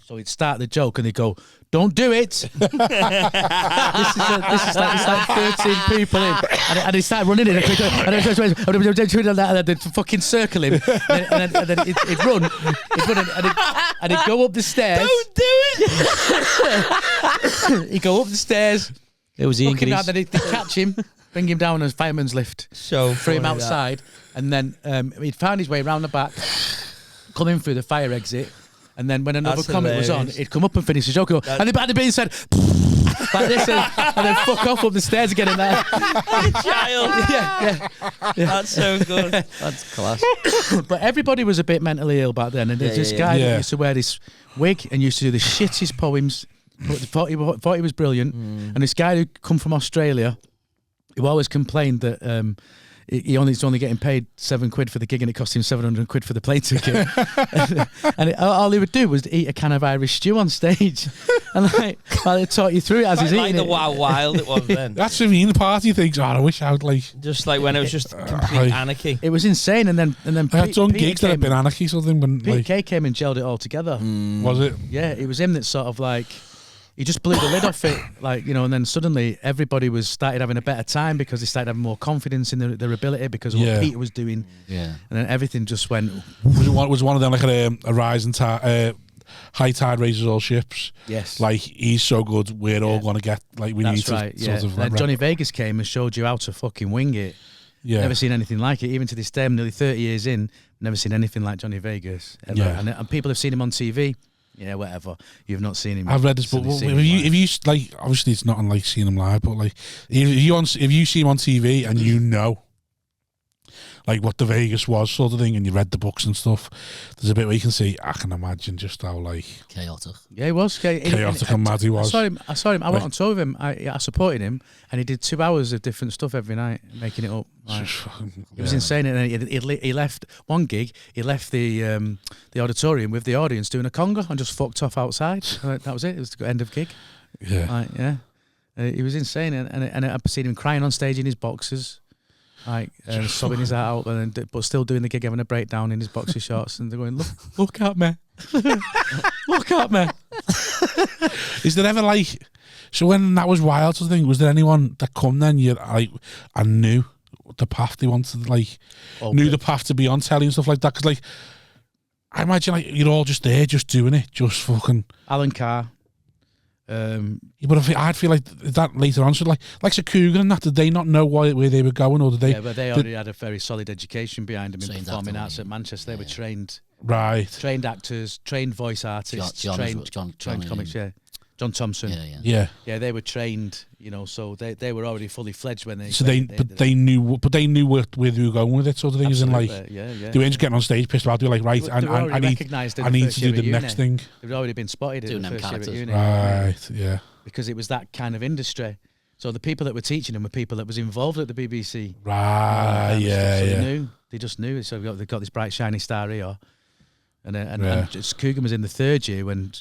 [SPEAKER 5] So he'd start the joke and they'd go, "Don't do it." This is like 13 people in, and he started running in, and they'd fucking circle him, and then he'd run, and he'd go up the stairs.
[SPEAKER 2] Don't do it.
[SPEAKER 5] He'd go up the stairs.
[SPEAKER 4] It was Ian
[SPEAKER 5] Then they'd catch him, bring him down on a fireman's lift,
[SPEAKER 2] So
[SPEAKER 5] throw him
[SPEAKER 2] funny,
[SPEAKER 5] outside, and then he'd find his way round the back, come in through the fire exit. And then when another
[SPEAKER 2] That's
[SPEAKER 5] comic was on,
[SPEAKER 2] hilarious.
[SPEAKER 5] he'd come up and finish the joke. And the being said, like this, and then fuck off up the stairs again in there.
[SPEAKER 2] Child.
[SPEAKER 5] Yeah.
[SPEAKER 2] That's so good.
[SPEAKER 4] That's class.
[SPEAKER 5] But everybody was a bit mentally ill back then. And there's this guy that used to wear this wig and used to do the shittest poems. Thought he was brilliant. And this guy who come from Australia, who always complained that he's only getting paid £7 for the gig and it cost him £700 for the plane ticket. and all he would do was eat a can of Irish stew on stage. And like they taught you through it as he's
[SPEAKER 2] Like
[SPEAKER 5] eating
[SPEAKER 2] the
[SPEAKER 5] it.
[SPEAKER 2] wild it was then.
[SPEAKER 1] That's what I mean. The party thinks, I wish I would like.
[SPEAKER 2] Just like when it was just complete anarchy.
[SPEAKER 5] It was insane. And then
[SPEAKER 1] I had done
[SPEAKER 5] Peter
[SPEAKER 1] gigs that had been anarchy sort of thing, when
[SPEAKER 5] Pete
[SPEAKER 1] like,
[SPEAKER 5] Kay came and gelled it all together.
[SPEAKER 1] was it?
[SPEAKER 5] Yeah, it was him that sort of like, he just blew the lid off it, like, you know, and then suddenly everybody started having a better time because they started having more confidence in their ability because of what Peter was doing.
[SPEAKER 4] Yeah.
[SPEAKER 5] And then everything just went.
[SPEAKER 1] Was one of them like a rising tide, high tide raises all ships?
[SPEAKER 5] Yes.
[SPEAKER 1] Like, he's so good, we're all going to get, like, we need
[SPEAKER 5] That's
[SPEAKER 1] to
[SPEAKER 5] right,
[SPEAKER 1] sort of.
[SPEAKER 5] then Johnny Vegas came and showed you how to fucking wing it.
[SPEAKER 1] Yeah.
[SPEAKER 5] Never seen anything like it. Even to this day, I'm nearly 30 years in, never seen anything like Johnny Vegas ever.
[SPEAKER 1] Yeah.
[SPEAKER 5] And people have seen him on TV. Yeah, whatever. You've not seen him.
[SPEAKER 1] I've read this book. If you like, obviously it's not unlike seeing him live, but like, if you see him on TV and you know, like, what the Vegas was sort of thing, and you read the books and stuff, there's a bit where you can see. I can imagine just how like
[SPEAKER 4] Chaotic.
[SPEAKER 5] Yeah, he was
[SPEAKER 1] chaotic and mad he was.
[SPEAKER 5] I saw him. I went on tour with him. I supported him, and he did 2 hours of different stuff every night, making it up. Like, it was insane. And then he left one gig. He left the auditorium with the audience doing a conga and just fucked off outside. That was it. It was the end of gig.
[SPEAKER 1] Yeah,
[SPEAKER 5] He was insane, and I've seen him crying on stage in his boxers. Like sobbing his heart out, but still doing the gig, having a breakdown in his boxer shorts, and they're going, "Look at me, look at me."
[SPEAKER 1] Is there ever like, so when that was wild sort of thing, was there anyone that come then you like and knew the path they wanted, like knew the path to be on telly and stuff like that? Because like, I imagine like you're all just there, just doing it, just fucking.
[SPEAKER 5] Alan Carr.
[SPEAKER 1] But I'd feel like that later on, so like so Coogan and that, did they not know where they were going, or did they?
[SPEAKER 5] Yeah, but they already had a very solid education behind them in
[SPEAKER 4] Trained
[SPEAKER 5] performing
[SPEAKER 4] actor,
[SPEAKER 5] arts at Manchester. They were trained
[SPEAKER 1] actors,
[SPEAKER 5] trained voice artists, trained comics. Yeah, John Thompson.
[SPEAKER 1] Yeah,
[SPEAKER 5] they were trained. You know, so they were already fully fledged when they.
[SPEAKER 1] So they knew where they were going with it, sort of thing. As in, like, they weren't just getting on stage pissed about. They were like, right, I need to do the next thing.
[SPEAKER 5] They'd already been spotted in the first year at uni.
[SPEAKER 1] Right, yeah.
[SPEAKER 5] Because it was that kind of industry. So the people that were teaching them were people that was involved at the BBC.
[SPEAKER 1] Right,
[SPEAKER 5] So
[SPEAKER 1] yeah.
[SPEAKER 5] they knew. They just knew. So they've got this bright, shiny star here. And Coogan was in the 3rd year when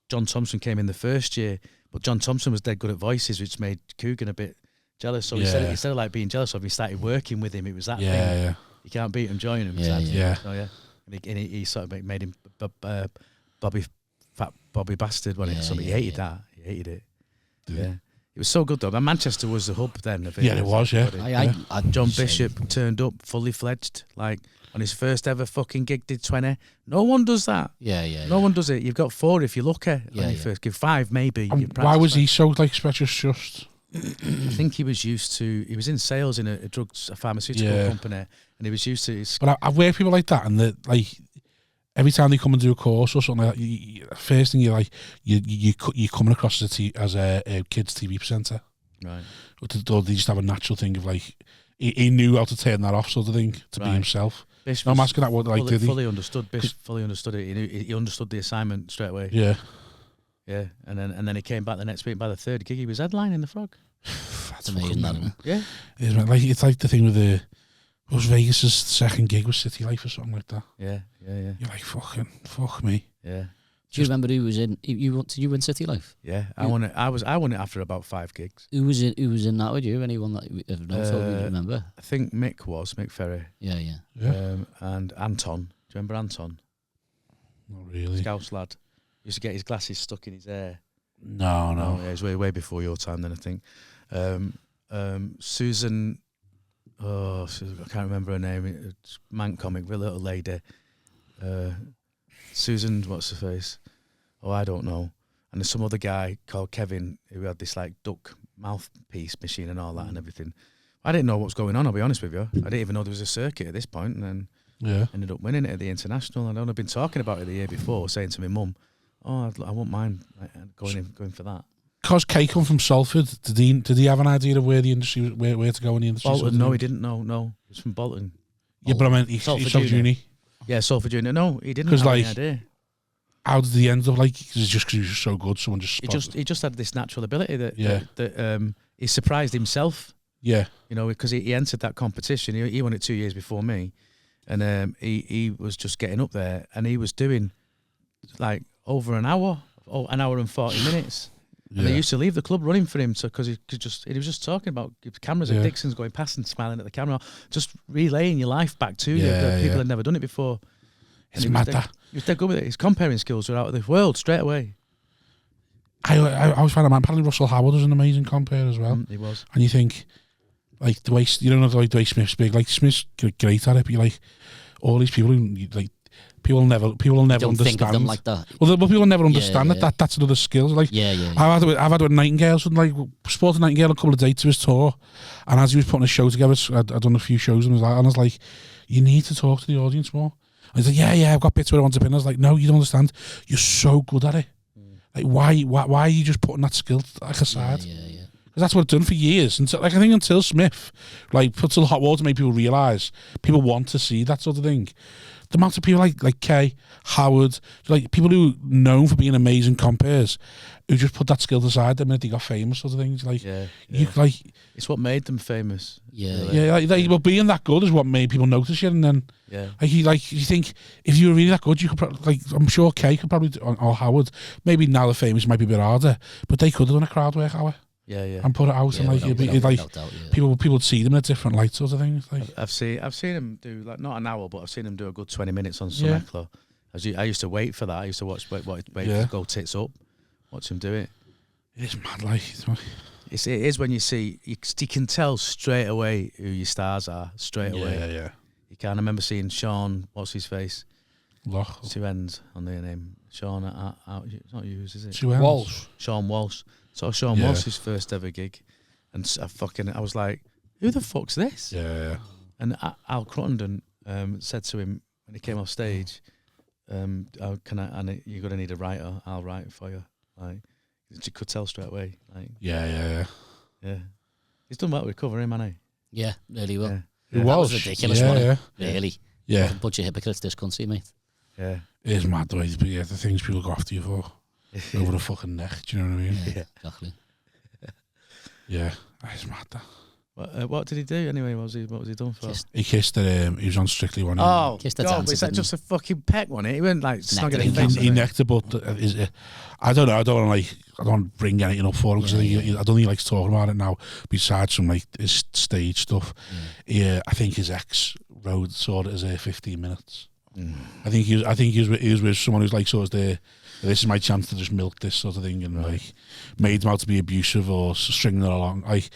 [SPEAKER 5] John Thompson came in the 1st year. But John Thompson was dead good at voices, which made Coogan a bit jealous. So instead of like being jealous of him, he started working with him. It was that thing.
[SPEAKER 1] Yeah.
[SPEAKER 5] You can't beat him, join him.
[SPEAKER 1] Yeah.
[SPEAKER 5] So and he sort of made him Bobby Bastard when he hated that. He hated it. Yeah. It was so good though. Manchester was the hub then. Of it.
[SPEAKER 1] Yeah, it was. Yeah.
[SPEAKER 5] John Bishop turned up fully fledged, like on his first ever fucking gig, did 20. No one does that. No one does it. You've got 4 if you're lucky on your first gig. 5 maybe.
[SPEAKER 1] Why was he so like special? Just
[SPEAKER 5] I think he was used to. He was in sales in a pharmaceutical company, and he was used to.
[SPEAKER 1] But I've worked with people like that, and that like every time they come and do a course or something like that, first thing you're coming across as a kids TV presenter,
[SPEAKER 5] right?
[SPEAKER 1] Or they just have a natural thing of like he knew how to turn that off, sort of thing, to be himself. No, I'm asking that what like did he?
[SPEAKER 5] Fully understood. Bish fully understood it. He understood the assignment straight away.
[SPEAKER 1] Yeah.
[SPEAKER 5] Yeah, and then he came back the next week. By the 3rd gig, he was headlining the Frog.
[SPEAKER 1] That's amazing, isn't it?
[SPEAKER 5] Yeah.
[SPEAKER 1] It's like the thing with was Vegas's 2nd gig was City Life or something like that.
[SPEAKER 5] Yeah.
[SPEAKER 1] You're like, fuck me.
[SPEAKER 5] Yeah.
[SPEAKER 4] Do you remember who was in? You win City Life?
[SPEAKER 5] Yeah, I won it. I won it after about 5 gigs.
[SPEAKER 4] Who was in that with you? Anyone that you remember?
[SPEAKER 5] I think Mick Ferry.
[SPEAKER 4] Yeah.
[SPEAKER 5] And Anton. Do you remember Anton?
[SPEAKER 1] Not really.
[SPEAKER 5] Scouse lad. used to get his glasses stuck in his hair.
[SPEAKER 1] No.
[SPEAKER 5] Oh, yeah, it was way before your time then, I think. Susan, I can't remember her name. It's man comic, real little lady. Susan, what's her face? Oh, I don't know. And there's some other guy called Kevin who had this like duck mouthpiece machine and all that and everything. I didn't know what was going on, I'll be honest with you. I didn't even know there was a circuit at this point, and then ended up winning it at the International. And I'd been talking about it the year before, saying to my mum, I won't mind going for that.
[SPEAKER 1] Because Kay come from Salford, did he have an idea of where the industry, where to go in the industry?
[SPEAKER 5] Bolton, no, he didn't know. No, he was from Bolton.
[SPEAKER 1] Yeah, but I meant he's Salford Uni.
[SPEAKER 5] Yeah, Salford Uni. No, he didn't have any idea.
[SPEAKER 1] How did he end up like? Because he was so good, someone just spotted.
[SPEAKER 5] He just had this natural ability that he surprised himself.
[SPEAKER 1] Yeah,
[SPEAKER 5] you know, because he entered that competition. He won it 2 years before me, and he was just getting up there, and he was doing like over an hour and 40 minutes. And they used to leave the club running for him, because he was just talking about cameras at Dixon's going past and smiling at the camera, just relaying your life back to you. People had never done it before.
[SPEAKER 1] It's mad that.
[SPEAKER 5] He was dead good with it. His comparing skills were out of this world straight away.
[SPEAKER 1] I always find apparently Russell Howard was an amazing compare as well.
[SPEAKER 5] He was.
[SPEAKER 1] And you think, like, the way, you don't know, like the way Smith's big, like Smith's great at it, but you're like, all these people who, like, people will never
[SPEAKER 4] don't
[SPEAKER 1] understand.
[SPEAKER 4] Think of them like that.
[SPEAKER 1] Well, people will never understand that's another skill. Like, I've had with Nightingale, so like, supported Nightingale a couple of dates to his tour, and as he was putting his show together, I'd done a few shows and I was like, you need to talk to the audience more. And he's like, yeah, I've got bits where I want to pin. I was like, no, you don't understand. You're so good at it. Like, why are you just putting that skill like aside?
[SPEAKER 4] Yeah.
[SPEAKER 1] Because that's what it's done for years. Until, like, I think until Smith, like, puts a hot water to make people realise people want to see that sort of thing. The amount of people like Kay, Howard, like people who are known for being amazing compares, who just put that skill aside the minute they got famous, sort of things. Like, you like,
[SPEAKER 5] it's what made them famous.
[SPEAKER 1] Well, being that good is what made people notice you, and then you think if you were really that good, you could I'm sure Kay could probably, or Howard, maybe now the famous might be a bit harder, but they could have done a crowd work hour. And put it out, and like people would see them in a different light, sort of thing. Like,
[SPEAKER 5] I've seen him do, like, not an hour, but I've seen him do a good 20 minutes on some Eckler. I used to wait for that. I used to wait to go tits up, watch him do it.
[SPEAKER 1] It is mad, like
[SPEAKER 5] it is when you see you can tell straight away who your stars are straight away.
[SPEAKER 1] Yeah.
[SPEAKER 5] You can. I remember seeing Sean. What's his face?
[SPEAKER 1] Loch.
[SPEAKER 5] 2 ends on their name. Sean. It's not Hughes, is it?
[SPEAKER 1] 2 ends.
[SPEAKER 2] Walsh.
[SPEAKER 5] Sean Walsh. So Sean Walsh's first ever gig, and I was like, who the fuck's this?
[SPEAKER 1] Yeah.
[SPEAKER 5] And Al Cruttenden said to him when he came off stage, you're gonna need a writer. I'll write for you. Like, you could tell straight away. Like,
[SPEAKER 1] Yeah.
[SPEAKER 5] He's done well to recover him, hasn't he?
[SPEAKER 4] Yeah, really well.
[SPEAKER 1] It
[SPEAKER 4] was ridiculous, wasn't it? Really.
[SPEAKER 1] Yeah.
[SPEAKER 4] A bunch of hypocrites this country, mate.
[SPEAKER 5] Yeah.
[SPEAKER 1] It is mad the way, the things people go after you for. Over the fucking neck, do you know what I mean?
[SPEAKER 4] Yeah, exactly.
[SPEAKER 1] Yeah, it's mad that.
[SPEAKER 5] What did he do anyway? What was he done for?
[SPEAKER 1] He kissed her. He was on Strictly One.
[SPEAKER 4] Kissed her
[SPEAKER 5] God, is that just a fucking peck one? He went like snogging his face.
[SPEAKER 1] He necked her, but I don't know. I don't want to bring anything up for him because I don't think he likes talking about it now. Besides some like his stage stuff, I think his ex saw it as 15 minutes. I think he was with someone who's like sort of there. This is my chance to just milk this sort of thing, and like made him out to be abusive or stringing it along. Like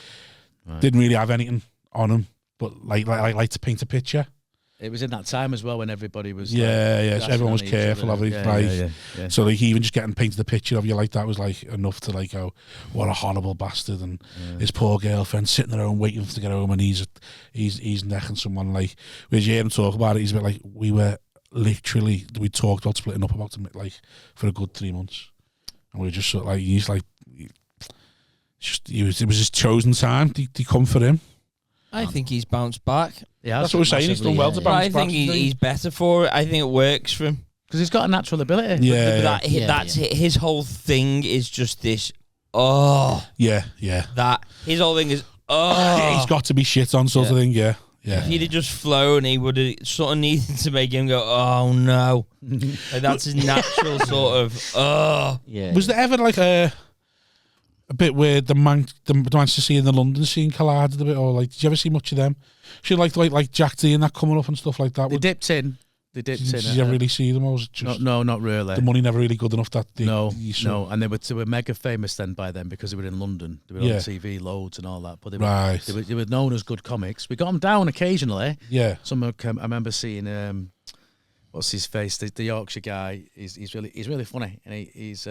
[SPEAKER 1] didn't really have anything on him, but like to paint a picture.
[SPEAKER 5] It was in that time as well when everybody was
[SPEAKER 1] so everyone was careful of it. So like even just getting painted a picture of you like that was like enough to like go, what a horrible bastard, and his poor girlfriend sitting there home waiting to get home, and he's necking someone. Like when you hear him talk about it, he's a bit like, we talked about splitting up about it like for a good 3 months, and we were just sort of like, it was his chosen time to come for him.
[SPEAKER 2] I think he's bounced back.
[SPEAKER 5] Yeah,
[SPEAKER 1] that's what we're saying. He's done well to bounce back.
[SPEAKER 2] I think he's better for it. I think it works for him
[SPEAKER 5] because he's got a natural ability.
[SPEAKER 2] That's his whole thing is just this.
[SPEAKER 1] That
[SPEAKER 2] his whole thing is
[SPEAKER 1] he's got to be shit on sort of thing. Yeah.
[SPEAKER 2] If he'd have just flown, he would have sort of needed to make him go, oh no. Like, that's his natural sort of,
[SPEAKER 1] Was there ever like a bit where the Manchester scene and the London scene collided a bit, or like, did you ever see much of them? She like Jack D and that coming up and stuff like that.
[SPEAKER 5] They dipped in. They did.
[SPEAKER 1] Did you ever really see them, or was it just
[SPEAKER 5] No, not really.
[SPEAKER 1] the money never really good enough that they,
[SPEAKER 5] No, and they were mega famous then by then because they were in London. They were on TV loads and all that. But they were known as good comics. We got them down occasionally.
[SPEAKER 1] Yeah.
[SPEAKER 5] I remember seeing what's his face, the Yorkshire guy. He's really funny, and he's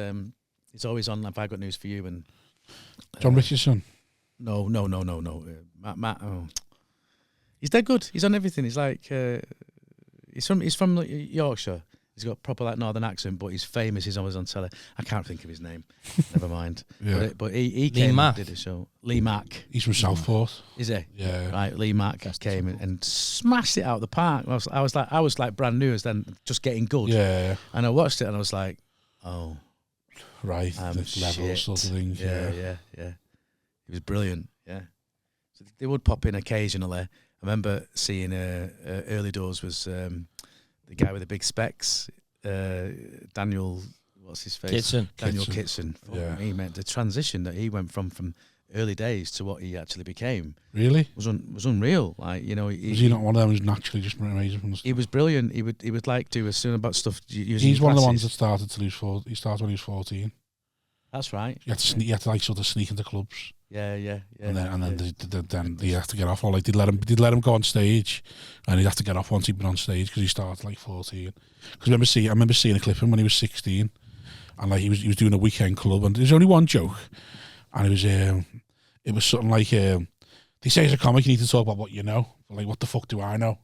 [SPEAKER 5] always on. Have I got news for you? And
[SPEAKER 1] John Richardson.
[SPEAKER 5] No. Matt. Oh. He's dead good. He's on everything. He's like he's from Yorkshire. He's got proper like northern accent, but he's famous. He's always on telly. I can't think of his name. Never mind.
[SPEAKER 1] Yeah.
[SPEAKER 5] But he came and did a show. Lee Mack.
[SPEAKER 1] He's from Southport.
[SPEAKER 5] Is he?
[SPEAKER 1] Yeah.
[SPEAKER 5] Right. Lee Mack came and smashed it out of the park. I was like brand new as then, just getting good.
[SPEAKER 1] Yeah.
[SPEAKER 5] And I watched it and I was like, oh,
[SPEAKER 1] right. The level sort of thing.
[SPEAKER 5] Yeah. It was brilliant. Yeah. So they would pop in occasionally. I remember seeing early doors was the guy with the big specs, Daniel, what's his face? Daniel Kitson.
[SPEAKER 1] Yeah.
[SPEAKER 5] He meant the transition that he went from early days to what he actually became.
[SPEAKER 1] Really?
[SPEAKER 5] Was unreal. Like, you know,
[SPEAKER 1] was he not one of them who's naturally just amazing from the start?
[SPEAKER 5] He was brilliant. He would like do as soon about stuff.
[SPEAKER 1] He's one of the ones that started to lose 4. He started when he was 14.
[SPEAKER 5] That's right.
[SPEAKER 1] You had to like sort of sneak into clubs.
[SPEAKER 5] Yeah.
[SPEAKER 1] And then they had to get off. Or like they'd let him go on stage, and he'd have to get off once he'd been on stage because he started like 14. Because I remember seeing a clip of him when he was 16, and like he was doing a weekend club, and there's only one joke, and it was something like they say as a comic you need to talk about what you know. But like, what the fuck do I know?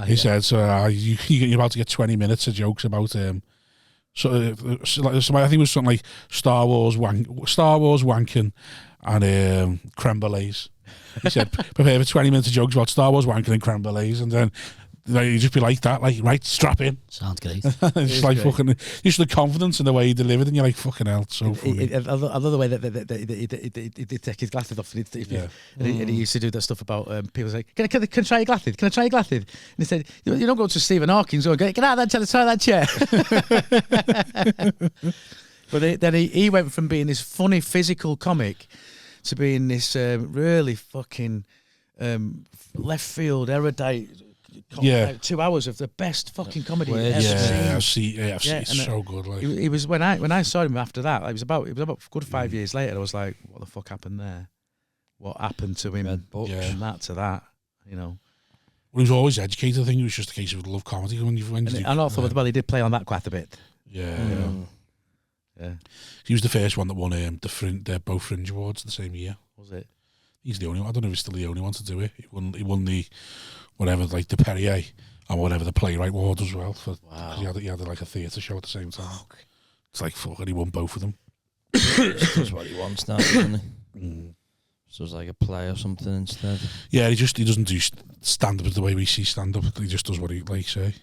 [SPEAKER 1] He said, so you're about to get 20 minutes of jokes about So I think it was something like Star Wars wanking and creme brulees. He said, prepare for 20 minutes of jokes about Star Wars wanking and creme brulees, and then you just be like that, like, right, strap in.
[SPEAKER 4] Sounds great.
[SPEAKER 1] It's like great. Fucking, just the confidence in the way he delivered, and you're like, fucking hell, it's so funny.
[SPEAKER 5] I love the way that he'd take his glasses off, and he used to do that stuff about people say, can I try your glasses? Can I try your glasses? And he said, you don't go to Stephen Hawking, so get out of that chair, try that chair. But then he went from being this funny physical comic to being this really fucking left field erudite. Like 2 hours of the best fucking comedy ever seen.
[SPEAKER 1] I've seen. It's so good. Like
[SPEAKER 5] he was when I saw him after that. It was about good 5 years later. I was like, what the fuck happened there? What happened to him? And that to that, you know.
[SPEAKER 1] Well, he was always educated. I think it was just a case of love comedy. And
[SPEAKER 5] also, well, he did play on that quite a bit.
[SPEAKER 1] Yeah. He was the first one that won the both Fringe Awards the same year.
[SPEAKER 5] Was it?
[SPEAKER 1] He's the only one. I don't know if he's still the only one to do it. He won the whatever, like the Perrier and whatever, the Playwright Award as well. He had like a theatre show at the same time. Okay. It's like fuck, and he won both of them.
[SPEAKER 2] That's what he wants now, doesn't he? So it's like a play or something instead.
[SPEAKER 1] Yeah, he doesn't do stand up the way we see stand up. He just does what he like say.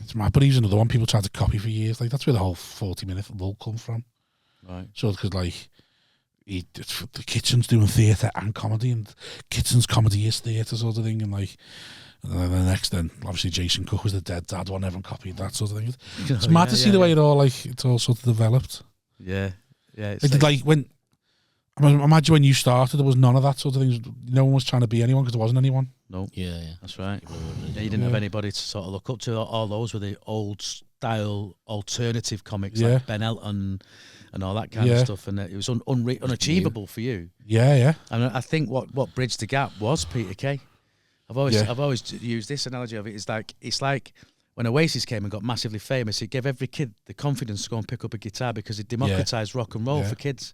[SPEAKER 1] It's mad, but he's another one people tried to copy for years. Like that's where the whole 40-minute lull come from.
[SPEAKER 5] Right.
[SPEAKER 1] So because like the Kitchen's doing theatre and comedy, and Kitchen's comedy is theatre sort of thing, and like then the next, then obviously Jason Cook was the dead dad one. Everyone copied that sort of thing. It's mad to see the way it's all sort of developed.
[SPEAKER 5] Yeah.
[SPEAKER 1] It's like when imagine when you started, there was none of that sort of thing. No one was trying to be anyone because there wasn't anyone.
[SPEAKER 5] No.
[SPEAKER 4] Yeah.
[SPEAKER 5] That's right. You didn't have anybody to sort of look up to. All those were the old style alternative comics like Ben Elton and all that kind of stuff, and it was unachievable for you.
[SPEAKER 1] Yeah.
[SPEAKER 5] And I think what bridged the gap was Peter Kay. I've always used this analogy of it. It's like when Oasis came and got massively famous, it gave every kid the confidence to go and pick up a guitar because it democratized rock and roll for kids.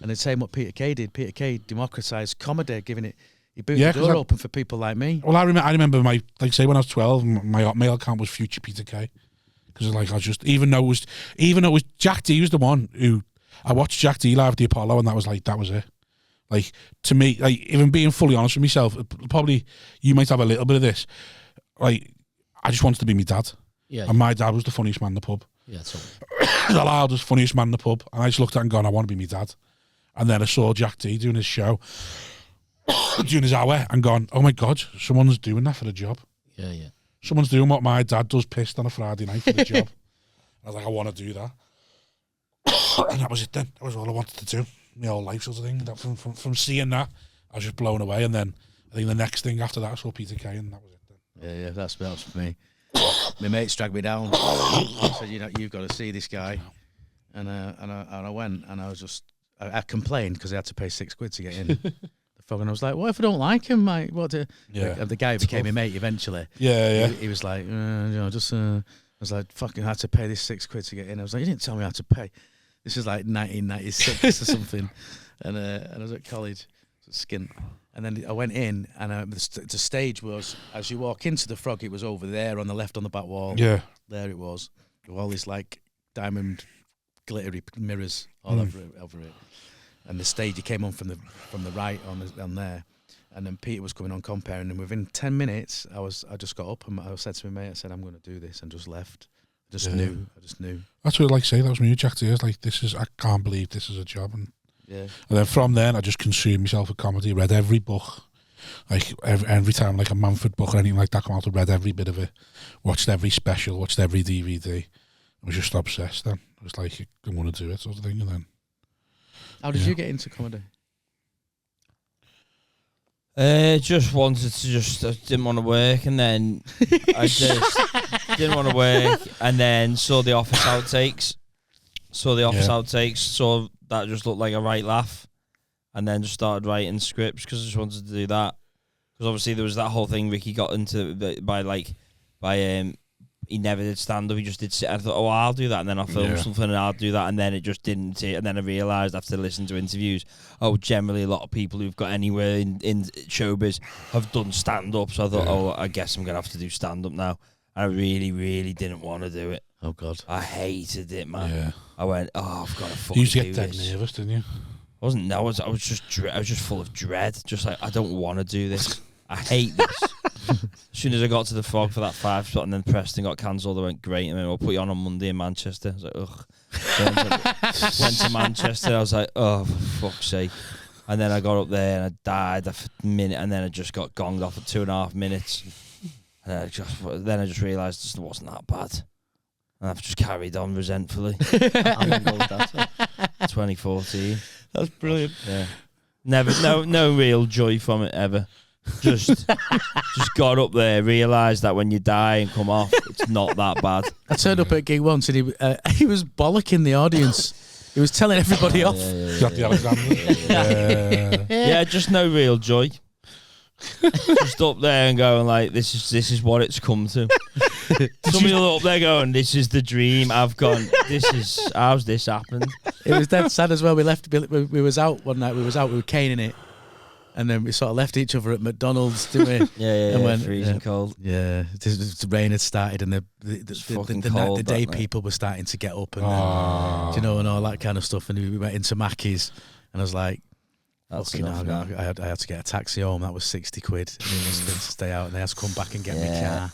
[SPEAKER 5] And the same what Peter Kay did. Peter Kay democratized comedy, giving it. He booted the door open for people like me.
[SPEAKER 1] Well, I remember my, like say when I was 12, my Hotmail account was Future Peter Kay. Because like I was just, even though it was Jack D was the one who, I watched Jack D live at the Apollo, and that was it. Like, to me, like, even being fully honest with myself, probably you might have a little bit of this. Like, I just wanted to be my dad.
[SPEAKER 4] Yeah.
[SPEAKER 1] And my dad was the funniest man in the pub.
[SPEAKER 4] Yeah, so.
[SPEAKER 1] The loudest, funniest man in the pub. And I just looked at him and gone, I want to be my dad. And then I saw Jack D doing his show, doing his hour, and gone, oh my God, someone's doing that for the job.
[SPEAKER 4] Yeah.
[SPEAKER 1] Someone's doing what my dad does pissed on a Friday night for the job. I was like, I want to do that. And that was it then. That was all I wanted to do. My whole life sort of thing. That from seeing that, I was just blown away. And then I think the next thing after that, I saw Peter Kay, and that was it then.
[SPEAKER 5] Yeah, that's for me. my mates dragged me down. Said, you've got to see this guy. And I went, and I complained because I had to pay £6 to get in the frog, and I was like, "What if I don't like him, mate? What?" The guy became my mate eventually.
[SPEAKER 1] Yeah.
[SPEAKER 5] He was like, I was like, "Fucking had to pay this £6 to get in." I was like, "You didn't tell me how to pay." This is like 1996 or something, and I was at college, skint. And then I went in, and the stage was, as you walk into the frog, it was over there on the left on the back wall.
[SPEAKER 1] Yeah.
[SPEAKER 5] There it was. With all these like diamond glittery mirrors all over it. And the stage, he came on from the right on there. And then Peter was coming on comparing, and within 10 minutes, I just got up and I said to my mate, I said, "I'm going to do this," and just left. I just knew.
[SPEAKER 1] That's what I like to say. That was me, Jack Tears. Like, I can't believe this is a job. And then from then, I just consumed myself with comedy. Read every book, like every time, like a Manfred book or anything like that come out. I read every bit of it, watched every special, watched every DVD. I was just obsessed. Then I was like, I want to do it, sort of thing. And then,
[SPEAKER 5] how did you get into comedy?
[SPEAKER 2] Just wanted to I didn't want to work, and then I just didn't want to work, and then saw the Office outtakes. Saw that just looked like a right laugh, and then just started writing scripts because I just wanted to do that. Because obviously there was that whole thing Ricky got into by he never did stand up. He just did sit. I thought, oh, I'll do that, and then I'll film something, and I'll do that, and then it just didn't. And then I realised after listening to interviews, generally a lot of people who've got anywhere in showbiz have done stand up. So I thought, I guess I'm gonna have to do stand up now. And I really, really didn't want to do it.
[SPEAKER 5] Oh God,
[SPEAKER 2] I hated it, man.
[SPEAKER 1] Yeah.
[SPEAKER 2] I went, I've got to fucking do this.
[SPEAKER 1] You used to get dead nervous, didn't you?
[SPEAKER 2] I wasn't. I was just full of dread. Just like, I don't want to do this. I hate this. As soon as I got to the frog for that 5 spot, and then Preston got cancelled, I went, great, and then I'll put you on Monday in Manchester. I was like, ugh. Went to Manchester. I was like, oh, for fuck's sake. And then I got up there and I died after a minute, and then I just got gonged off at 2.5 minutes. And I just realised it wasn't that bad. And I've just carried on resentfully.
[SPEAKER 4] How long ago was that?
[SPEAKER 2] 2014.
[SPEAKER 5] That's brilliant.
[SPEAKER 2] Yeah. Never, no real joy from it ever. Just got up there, realised that when you die and come off, it's not that bad.
[SPEAKER 5] I turned up at a gig once, and he was bollocking the audience. He was telling everybody off.
[SPEAKER 2] Yeah, just no real joy. Just up there and going like, this is what it's come to. Some people up there going, this is the dream I've gone. How's this happened?
[SPEAKER 5] It was dead sad as well. We left. We was out one night. We were caning it, and then we sort of left each other at McDonald's, didn't we?
[SPEAKER 2] And went, freezing cold.
[SPEAKER 5] Yeah, the rain had started, and the day people were starting to get up, and and all that kind of stuff. And we went into Mackey's, and I was like,
[SPEAKER 2] that's
[SPEAKER 5] enough.
[SPEAKER 2] Now.
[SPEAKER 5] I had to get a taxi home. That was £60. And to stay out, and they had to come back and get me car.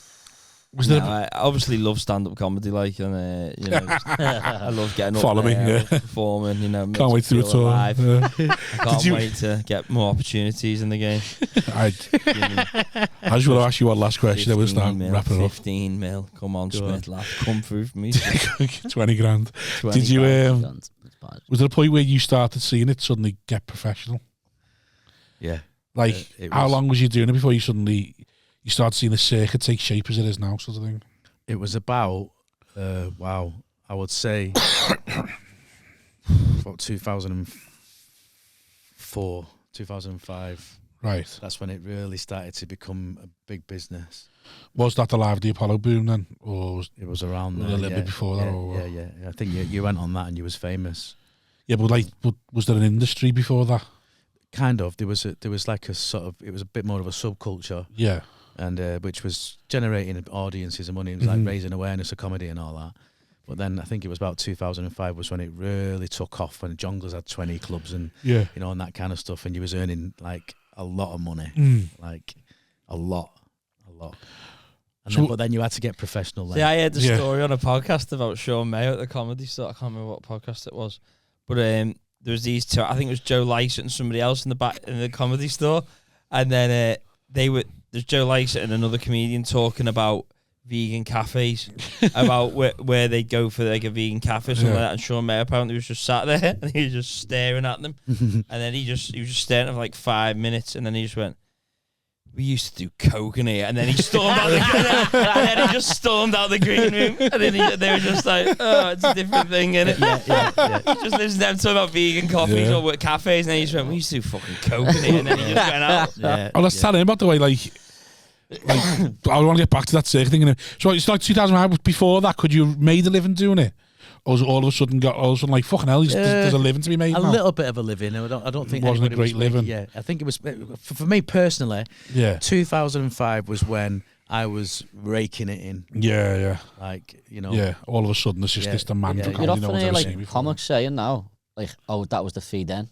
[SPEAKER 2] I obviously love stand-up comedy, like, and I love getting up
[SPEAKER 1] Follow
[SPEAKER 2] there,
[SPEAKER 1] me,
[SPEAKER 2] performing.
[SPEAKER 1] Can't wait to do a tour.
[SPEAKER 2] I can't wait to get more opportunities in the game.
[SPEAKER 1] I just want to ask you one last question. I will start wrapping it up.
[SPEAKER 2] 15 mil. Come on, Smith, lad, come through for me.
[SPEAKER 1] 20 grand. Did you? Was there a point where you started seeing it suddenly get professional?
[SPEAKER 5] Yeah.
[SPEAKER 1] Like, how long was you doing it before you suddenly? You start seeing the circuit take shape as it is now, sort of thing.
[SPEAKER 5] It was about, I would say, about 2004, 2005.
[SPEAKER 1] Right.
[SPEAKER 5] That's when it really started to become a big business.
[SPEAKER 1] Was that the Live at the Apollo boom then, or was
[SPEAKER 5] it was around there,
[SPEAKER 1] a little bit before that?
[SPEAKER 5] Yeah. I think you went on that and you was famous.
[SPEAKER 1] Yeah, but was there an industry before that?
[SPEAKER 5] Kind of. There was like a sort of. It was a bit more of a subculture.
[SPEAKER 1] Yeah.
[SPEAKER 5] And which was generating audiences and money. It was like raising awareness of comedy and all that. But then I think it was about 2005 was when it really took off, when Jonglers had 20 clubs and and that kind of stuff, and you was earning like a lot of money, like a lot. And but then you had to get professional. Then.
[SPEAKER 2] See, I heard the story on a podcast about Sean Mayo at the Comedy Store. I can't remember what podcast it was, but there was these two. I think it was Joe Lycett and somebody else in the back in the Comedy Store, and then there's Joe Lycett and another comedian talking about vegan cafes, about where they go for like a vegan cafe or something like that. And Sean Mayo apparently was just sat there and he was just staring at them, and then he was just staring for like 5 minutes, and then he just went, we used to do coke in here, and then he stormed out and then he just stormed out the green room, and then they were just like, oh, it's a different thing, innit? Yeah. He just listened to them talking about vegan coffees or cafes, and then he just went, we used to do fucking coke in here, and then he just went out.
[SPEAKER 1] Let's tell him about the way, like I want to get back to that circuit thing. So it's like 2005. Before that, could you made a living doing it? Or was it all of a sudden like fucking hell? There's a living to be made.
[SPEAKER 5] A little bit of a living. I don't think
[SPEAKER 1] it wasn't a great living.
[SPEAKER 5] Yeah, I think it was for me personally.
[SPEAKER 1] Yeah,
[SPEAKER 5] 2005 was when I was raking it in.
[SPEAKER 1] Yeah.
[SPEAKER 5] Like
[SPEAKER 1] Yeah, all of a sudden there's just this demand for
[SPEAKER 4] You're
[SPEAKER 1] comedy.
[SPEAKER 4] often hear like comics saying now, like, oh, that was the fee then.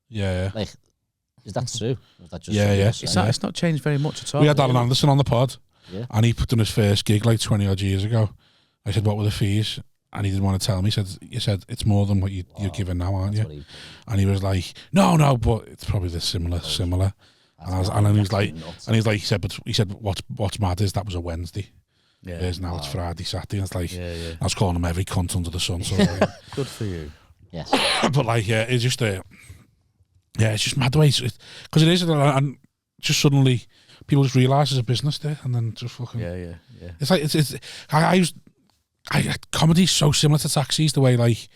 [SPEAKER 1] Yeah.
[SPEAKER 4] Like, is that true? Or is that just
[SPEAKER 5] It's not changed very much at all.
[SPEAKER 1] We had Alan Anderson on the pod,
[SPEAKER 4] and
[SPEAKER 1] he put on his first gig like 20 odd years ago. I said, what were the fees? And he didn't want to tell me. He said it's more than what you're giving now, aren't you? And he was like, no, but it's probably the similar. And he said, what's mad is that was a Wednesday. Yeah. Whereas now it's Friday, Saturday. And it's like, I was calling him every cunt under the sun. So
[SPEAKER 5] good for you.
[SPEAKER 4] Yes.
[SPEAKER 1] But like, it's just it's just mad the way because it is, and just suddenly people just realise there's a business there, and then just fucking It's like comedy's so similar to taxis, the way like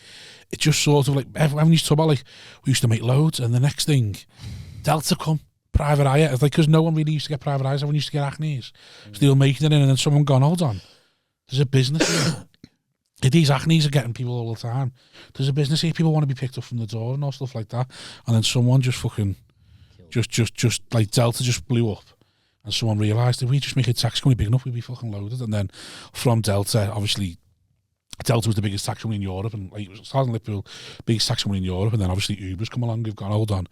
[SPEAKER 1] it just sort of like everyone used to talk about like we used to make loads, and the next thing Delta come private eye. It's like because no one really used to get private eyes, everyone used to get acnes, so they were making it in, and then someone gone, hold on, there's a business here. These acnes are getting people all the time. There's a business here. People want to be picked up from the door and all stuff like that. And then someone just fucking, just like Delta just blew up, and someone realised if we just make a taxi company big enough, we'd be fucking loaded. And then from Delta, obviously, Delta was the biggest taxi company in Europe, and like it was starting Liverpool, biggest taxi company in Europe. And then obviously Uber's come along. We've gone, hold on,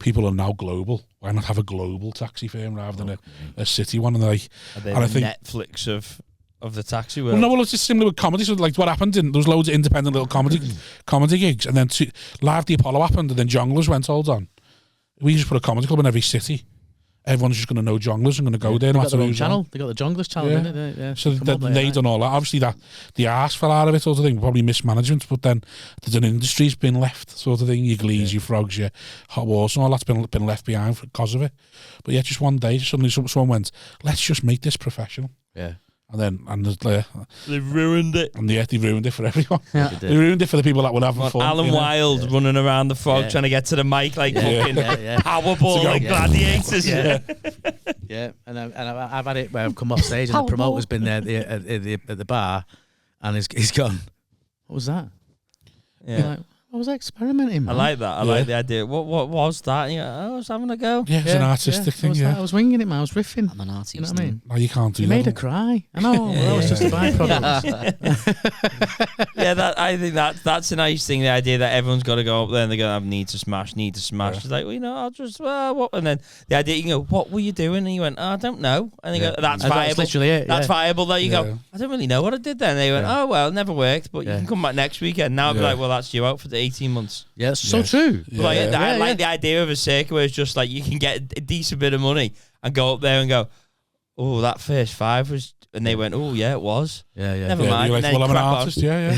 [SPEAKER 1] people are now global. Why not have a global taxi firm rather than a city one? And they're like,
[SPEAKER 2] I think Netflix of the taxi world.
[SPEAKER 1] Well, it's just similar with comedy. So, like, what happened? There was loads of independent little comedy gigs, and then Live the Apollo happened, and then Jongleurs went, hold on, we just put a comedy club in every city. Everyone's just going to know Jongleurs and going to go there.
[SPEAKER 5] They got their own channel. They got the Jongleurs channel, didn't they? Yeah.
[SPEAKER 1] So they done all that. Obviously, the arse fell out of it, sort of thing. Probably mismanagement, but then there's an industry's been left, sort of thing. Your Glees, your Frogs, your Hot Wars, and all that's been left behind because of it. But yeah, just one day, suddenly someone went, let's just make this professional.
[SPEAKER 5] Yeah.
[SPEAKER 1] And then
[SPEAKER 2] they ruined it.
[SPEAKER 1] And they ruined it for everyone. Yeah. They ruined it for the people that were having fun.
[SPEAKER 2] Alan Wilde running around the frog trying to get to the mic like fucking Powerball like gladiators.
[SPEAKER 5] Yeah. And I've had it where I've come off stage and the promoter's been there at the bar, and he's gone, what was that?
[SPEAKER 2] Yeah.
[SPEAKER 5] Like, I was experimenting, man.
[SPEAKER 2] I like that. I like the idea. What was that? And I was having a go.
[SPEAKER 1] Yeah, it's an artistic thing.
[SPEAKER 5] I was winging it, man. I was riffing.
[SPEAKER 4] I'm an artist.
[SPEAKER 5] You know what I mean?
[SPEAKER 1] No, you can't do
[SPEAKER 5] that. You made her cry. I know. That was just a byproduct.
[SPEAKER 2] I think that's a nice thing. The idea that everyone's got to go up there and they're going to have need to smash. Yeah. It's like, well, I'll just what? And then the idea, you go, what were you doing? And you went, I don't know. And they go, that's viable.
[SPEAKER 5] That's literally it.
[SPEAKER 2] That's viable. There you go. I don't really know what I did then. And they went, oh well, it never worked, but you can come back next weekend. Now I'd be like, well, that's you out for the 18 months.
[SPEAKER 5] Yeah, it's so true.
[SPEAKER 2] Yeah. I like the idea of a circuit where it's just like you can get a decent bit of money and go up there and go, oh, that first five was, and they went, oh yeah, it was.
[SPEAKER 5] Yeah.
[SPEAKER 2] Never mind.
[SPEAKER 1] Like, well, I'm an artist. Yeah.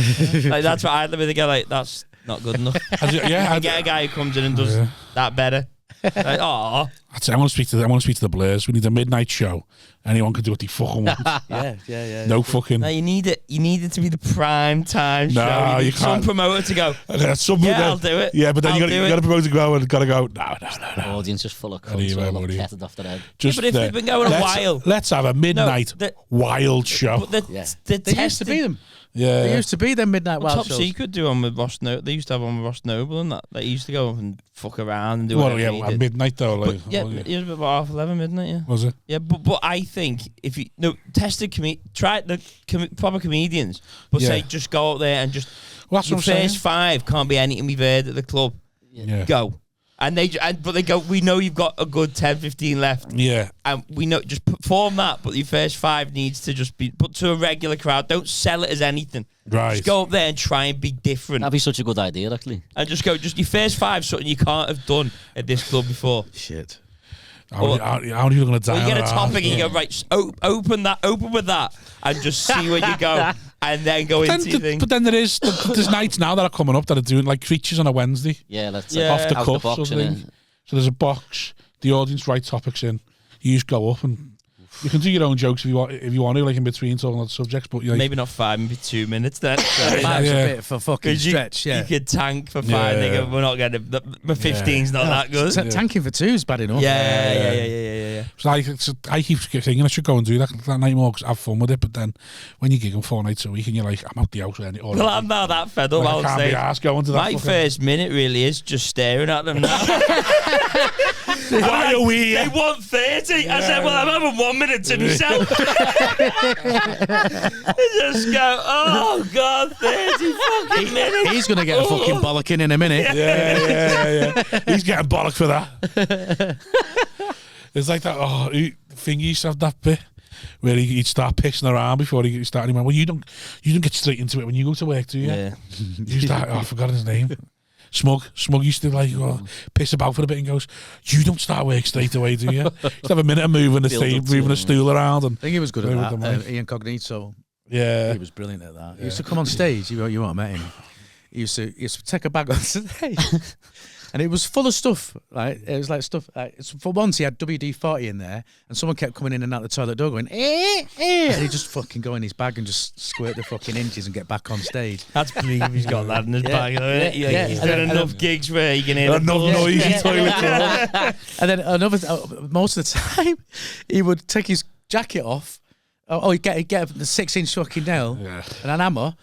[SPEAKER 2] Like that's what I'd live with. Go like, that's not good enough. I get a guy who comes in and does that better. Like, oh,
[SPEAKER 1] I want to speak to the Blairs. We need a midnight show. Anyone can do what they fucking want.
[SPEAKER 5] Yeah.
[SPEAKER 1] No fucking.
[SPEAKER 2] No, you need it. You need it to be the prime time show. You
[SPEAKER 1] can't.
[SPEAKER 2] Some promoter to go. I'll do it.
[SPEAKER 1] Yeah, but then you got to promote to go and got to go. No.
[SPEAKER 4] The audience is full of cunts all ketted off their head.
[SPEAKER 2] But if they've been going a while,
[SPEAKER 1] let's have a midnight wild show.
[SPEAKER 2] They
[SPEAKER 5] used to be them.
[SPEAKER 1] Yeah,
[SPEAKER 5] they used to be them midnight wild
[SPEAKER 2] Top
[SPEAKER 5] shows.
[SPEAKER 2] Secret do on with Ross Noble. They used to have on with Ross Noble and that. They used to go and fuck around and do whatever
[SPEAKER 1] at midnight though. Like,
[SPEAKER 2] it was about 11:30, midnight. Yeah,
[SPEAKER 1] was it?
[SPEAKER 2] Yeah, but I think if you try the proper comedians, but say just go out there and just the first five can't be anything we've heard at the club.
[SPEAKER 1] Yeah.
[SPEAKER 2] Go. And they go, we know you've got a good 10, 15 left.
[SPEAKER 1] Yeah.
[SPEAKER 2] And we know, just perform that, but your first five needs to just be put to a regular crowd. Don't sell it as anything.
[SPEAKER 1] Right.
[SPEAKER 2] Just go up there and try and be different.
[SPEAKER 4] That'd be such a good idea, actually.
[SPEAKER 2] And just your first five, something you can't have done at this club before.
[SPEAKER 5] Shit.
[SPEAKER 1] How are you going to die?
[SPEAKER 2] Well, you get a topic and you go, right, open with that, and just see where you go. And then go into your thing.
[SPEAKER 1] But then there's nights now that are coming up that are doing like Creatures on a Wednesday.
[SPEAKER 4] Yeah, that's
[SPEAKER 1] off the
[SPEAKER 4] cuff
[SPEAKER 1] cuff sort of thing. So there's a box. The audience write topics in. you just go up and you can do your own jokes if you want to, like in between talking about subjects. But like,
[SPEAKER 2] maybe not 5, maybe 2 minutes then.
[SPEAKER 5] Five's a bit for fucking stretch.
[SPEAKER 2] You could tank for 5. Nigga, we're not getting my 15's not that good.
[SPEAKER 5] Tanking for 2 is bad enough.
[SPEAKER 2] Yeah.
[SPEAKER 1] So I keep thinking I should go and do that night more because I have fun with it. But then when you gig on 4 nights a week and you're like, I'm out the house with any.
[SPEAKER 2] Well, I'm now that fed up.
[SPEAKER 1] I can't be arsed going to that.
[SPEAKER 2] My first minute really is just staring at them now.
[SPEAKER 1] Why are we?
[SPEAKER 2] They want 30. I said, well, I'm having 1 minute to myself. They just go, oh God, 30 fucking minutes.
[SPEAKER 5] He's gonna get a fucking bollocking in a minute.
[SPEAKER 1] Yeah. He's getting bollocked for that. It's like that. Thing he used to have that bit where he'd start pissing around before he started. Well, you don't get straight into it when you go to work, do you?
[SPEAKER 2] Yeah.
[SPEAKER 1] You start. I forgot his name. Smug used to like piss about for a bit and goes, you don't start work straight away, do you? Just have a minute of moving a stool around. And
[SPEAKER 5] I think he was good at that. Ian Cognito.
[SPEAKER 1] Yeah,
[SPEAKER 5] he was brilliant at that. He used to come on stage. You won't have met him. He used to take a bag on stage, and it was full of stuff. Right, it was like stuff. For once, he had WD-40 in there, and someone kept coming in and out the toilet door going, and he just fucking go in his bag and just squirt the fucking inches and get back on stage.
[SPEAKER 2] That's believe he's got that in his bag. He's done enough gigs where he can hear
[SPEAKER 1] enough noise in toilet.
[SPEAKER 5] And then most of the time, he would take his jacket off. He'd get the 6-inch fucking nail and an hammer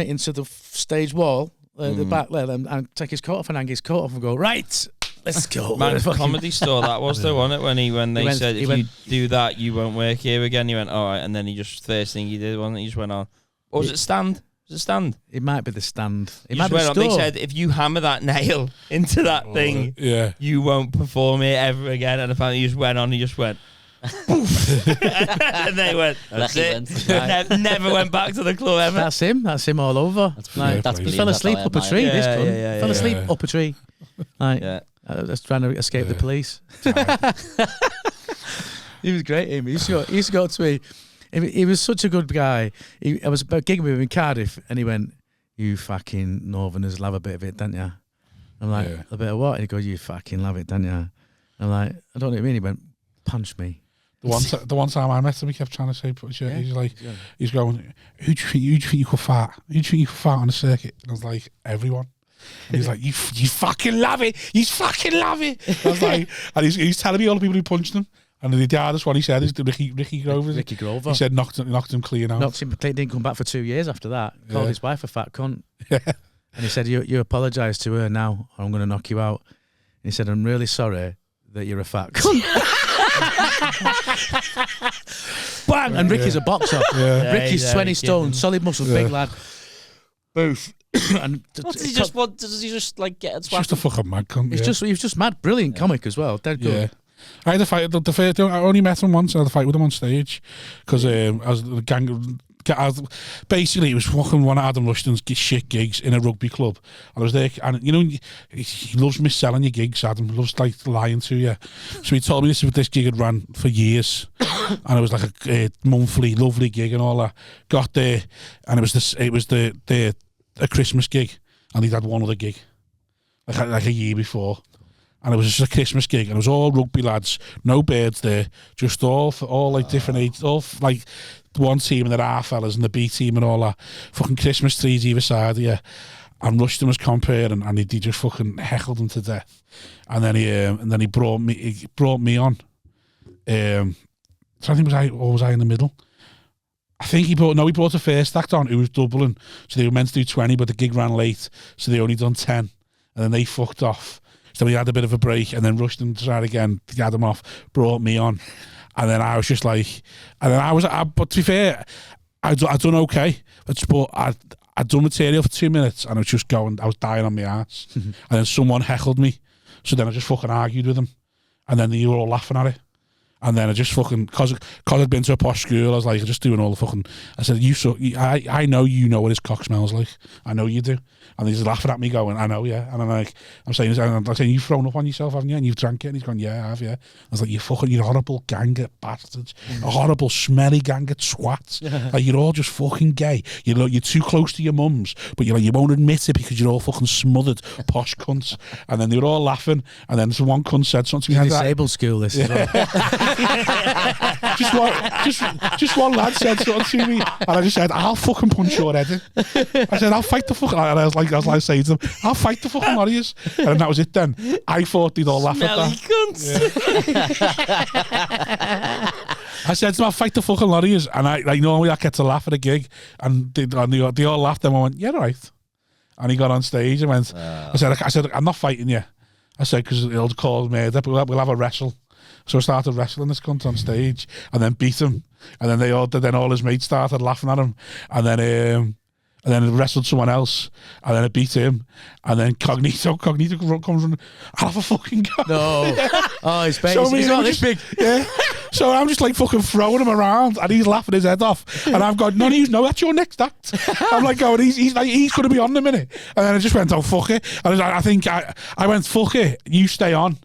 [SPEAKER 5] it into the stage wall, the back there, and take his coat off and hang his coat off and go, right, let's go.
[SPEAKER 2] Man, Comedy Store, that was the one, when they said, if you do that, you won't work here again. He went, all right, and then first thing he did, he just went on. What was it, Stand? Was it Stand?
[SPEAKER 5] It might be the Stand. It
[SPEAKER 2] might
[SPEAKER 5] be the
[SPEAKER 2] Store. They said, if you hammer that nail into that thing, you won't perform it ever again. And apparently he just went, and they went, that's it. Never went back to the club ever.
[SPEAKER 5] That's him all over. He fell asleep up a tree, this cunt. Fell asleep up a tree. That's trying to escape the police. He was great, Amy. He used to go to me. He was such a good guy. I was gigging with him in Cardiff, and he went, you fucking Northerners love a bit of it, don't you? I'm like, a bit of what? And he goes, you fucking love it, don't you? I'm like, I don't know what you mean. He went, punch me.
[SPEAKER 1] The one time I met him, he kept trying to say, he's like, he's going, who do you think you could fart? Who do you think you could fart on the circuit? And I was like, everyone. And he's like, you fucking love it. You fucking love it. I was like, and he's telling me all the people who punched him. And the hardest one he said is Ricky Grover.
[SPEAKER 5] Ricky Grover.
[SPEAKER 1] He said knocked him clean out.
[SPEAKER 5] Knocked him clean, didn't come back for 2 years after that. Called his wife a fat cunt. Yeah. And he said, you apologise to her now, or I'm going to knock you out. And he said, I'm really sorry that you're a fat cunt. Bang! And Ricky's a boxer. Ricky's 20 stone, solid muscle, big lad. Both. And
[SPEAKER 4] does he just like get a
[SPEAKER 1] He's just a fucking mad cunt.
[SPEAKER 5] He was just mad, brilliant comic as well. Dead good.
[SPEAKER 1] Yeah. I had a fight. I only met him once. I had a fight with him on stage because I was the gang. Basically, it was fucking one of Adam Rushton's shit gigs in a rugby club. And I was there, and you know, he loves mis-selling your gigs. Adam loves like lying to you. So he told me this gig had ran for years, and it was like a monthly, lovely gig and all that. Got there, and it was a Christmas gig, and he'd had one other gig, like a year before. And it was just a Christmas gig, and it was all rugby lads, no birds there, just all like different ages, all like one team and the R fellas and the B team and all that. Fucking Christmas trees either side of you. And Rushton was comparing, and he just fucking heckled him to death. And then he brought me on. So I think was I in the middle? I think he brought the first act on, who was doubling. So they were meant to do 20, but the gig ran late, so they only done 10, and then they fucked off. So we had a bit of a break, and then Rushton tried again, he had him off, brought me on. And then I was just like, but to be fair, I'd done okay. But I'd done material for 2 minutes, and I was dying on my ass. And then someone heckled me. So then I just fucking argued with them. And then they were all laughing at it. And then I just fucking, cause I'd been to a posh school, I was like, just doing all the fucking, I said, I know you know what his cock smells like. I know you do. And he's laughing at me going, I know, yeah. And I'm saying, you've thrown up on yourself, haven't you? And you've drank it. And he's going, yeah, I have, yeah. I was like, you're horrible gang of bastards. A horrible, smelly gang of twats. Like, you're all just fucking gay. You're too close to your mums, but you won't admit it because you're all fucking smothered posh cunts. And then they were all laughing. And then one cunt said something to me like that.
[SPEAKER 5] Disabled school, this as well.
[SPEAKER 1] just one lad said something to me, and I just said, "I'll fucking punch your head in." I said, "I'll fight the fucking," and I was like saying to them, "I'll fight the fucking Warriors," and that was it. Then I thought they'd all laugh at that. I said to them, "I'll fight the fucking Warriors," and I normally I get to laugh at a gig, and they all laughed, and I went, "Yeah, right." And he got on stage and went, I said, "I'm not fighting you." I said, "Because it'll cause murder, but we'll have a wrestle." So I started wrestling this cunt on stage, and then beat him, and then all his mates started laughing at him, and then it wrestled someone else, and then it beat him, and then Cognito comes from, I'll have a fucking go.
[SPEAKER 5] No. Oh, he's big.
[SPEAKER 1] So
[SPEAKER 5] He's not this big.
[SPEAKER 1] Yeah. So I'm just like fucking throwing him around, and he's laughing his head off, and I've got no, that's your next act. I'm like going, he's going to be on in a minute, and then I just went, "Oh fuck it," and I think I went, "Fuck it, you stay on."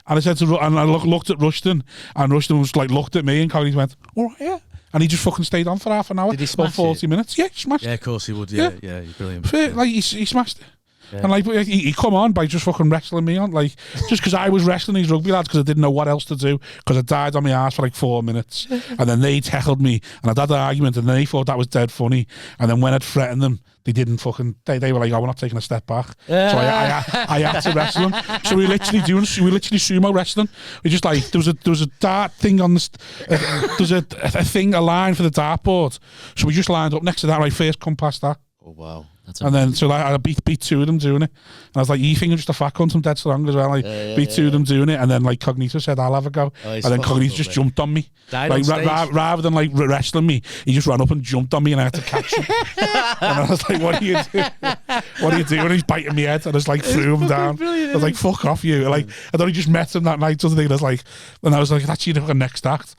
[SPEAKER 1] And I said and I looked at Rushton, and Rushton was like looked at me, and Cognito went, "All right, yeah." And he just fucking stayed on for half an hour.
[SPEAKER 5] Did he smash
[SPEAKER 1] 40 minutes. Yeah, he smashed it.
[SPEAKER 5] Yeah, of course he would. Yeah, he's brilliant.
[SPEAKER 1] Like he smashed it. Yeah. And like he come on by just fucking wrestling me on, like just because I was wrestling these rugby lads because I didn't know what else to do because I died on my ass for like 4 minutes, and then they tackled me and I'd had an argument and they thought that was dead funny, and then when I'd threatened them they didn't fucking they were like, "Oh, we're not taking a step back." So I had to wrestle them. So we literally sumo wrestling. We just like there was a dart thing on the there's a line for the dartboard, so we just lined up next to that, right, first come past that.
[SPEAKER 4] Oh wow.
[SPEAKER 1] And then so like, I beat two of them doing it, and I was like, "You think I'm just a fat cunt? I'm dead strong as well." Like beat two of them doing it, and then like Cognito said, "I'll have a go," and then Cognito just jumped on me, like rather than like wrestling me, he just ran up and jumped on me, and I had to catch him. And I was like, "What are you doing? What are you doing?" And he's biting my head, and I just like threw him down. I was like, "Fuck off, you!" Like I'd only just met him that night, sort of thing. And I was like, "That's your next act."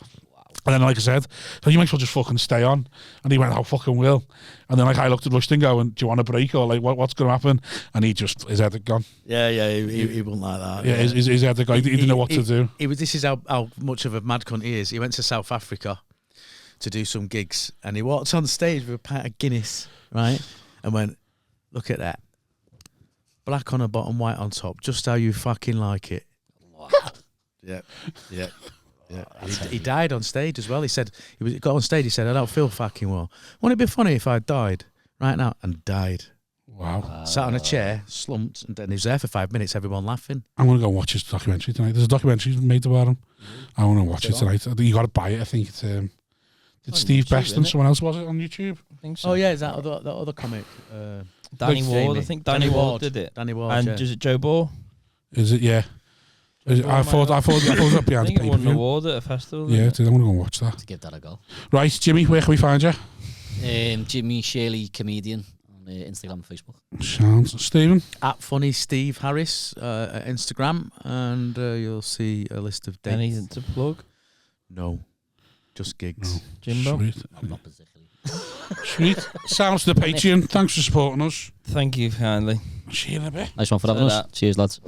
[SPEAKER 1] And then, like I said, "So you might as well just fucking stay on." And he went, "Oh, fucking will." And then, like, I looked at Rushton going, "Do you want a break?" Or, like, what's going to happen? And his head had gone.
[SPEAKER 5] Yeah, he wouldn't like that.
[SPEAKER 1] Yeah, his head had gone. He didn't know what to do.
[SPEAKER 5] This is how much of a mad cunt he is. He went to South Africa to do some gigs, and he walked on stage with a pint of Guinness, right? And went, "Look at that. Black on the bottom, white on top. Just how you fucking like it." Wow. Yeah. Yeah. He died on stage as well. He said he got on stage. He said, "I don't feel fucking well. Wouldn't it be funny if I died right now?" And died.
[SPEAKER 1] Wow.
[SPEAKER 5] Sat on a chair, slumped, and then he was there for 5 minutes. Everyone laughing.
[SPEAKER 1] I'm gonna go watch his documentary tonight. There's a documentary made about him. I want to watch it tonight. You got to buy it. I think it's did Steve YouTube, Best and someone else was it on YouTube?
[SPEAKER 2] I think so.
[SPEAKER 5] Oh yeah, is that other comic?
[SPEAKER 2] Danny Ward. I think Danny Ward did it.
[SPEAKER 5] Danny Ward.
[SPEAKER 2] And is it Joe Ball?
[SPEAKER 1] Is it? Yeah. I thought it was up behind the
[SPEAKER 2] pay-per-view.
[SPEAKER 1] I think it won
[SPEAKER 2] an award at a festival.
[SPEAKER 1] Yeah, I'm going to go and watch that.
[SPEAKER 4] To give that a go.
[SPEAKER 1] Right, Jimmy, where can we find you?
[SPEAKER 4] Jimmy Shirley Comedian on Instagram and Facebook.
[SPEAKER 1] Sounds. Stephen?
[SPEAKER 5] At Funny Steve Harris at Instagram, and you'll see a list of dates.
[SPEAKER 2] Anything to plug?
[SPEAKER 5] No, just gigs.
[SPEAKER 1] No.
[SPEAKER 2] Jimbo?
[SPEAKER 1] Sweet.
[SPEAKER 4] I'm not particularly.
[SPEAKER 1] Sweet. Sounds to the Patreon. Thanks for supporting us.
[SPEAKER 2] Thank you kindly.
[SPEAKER 1] See you in a bit.
[SPEAKER 4] Nice one for having us. Cheers, lads.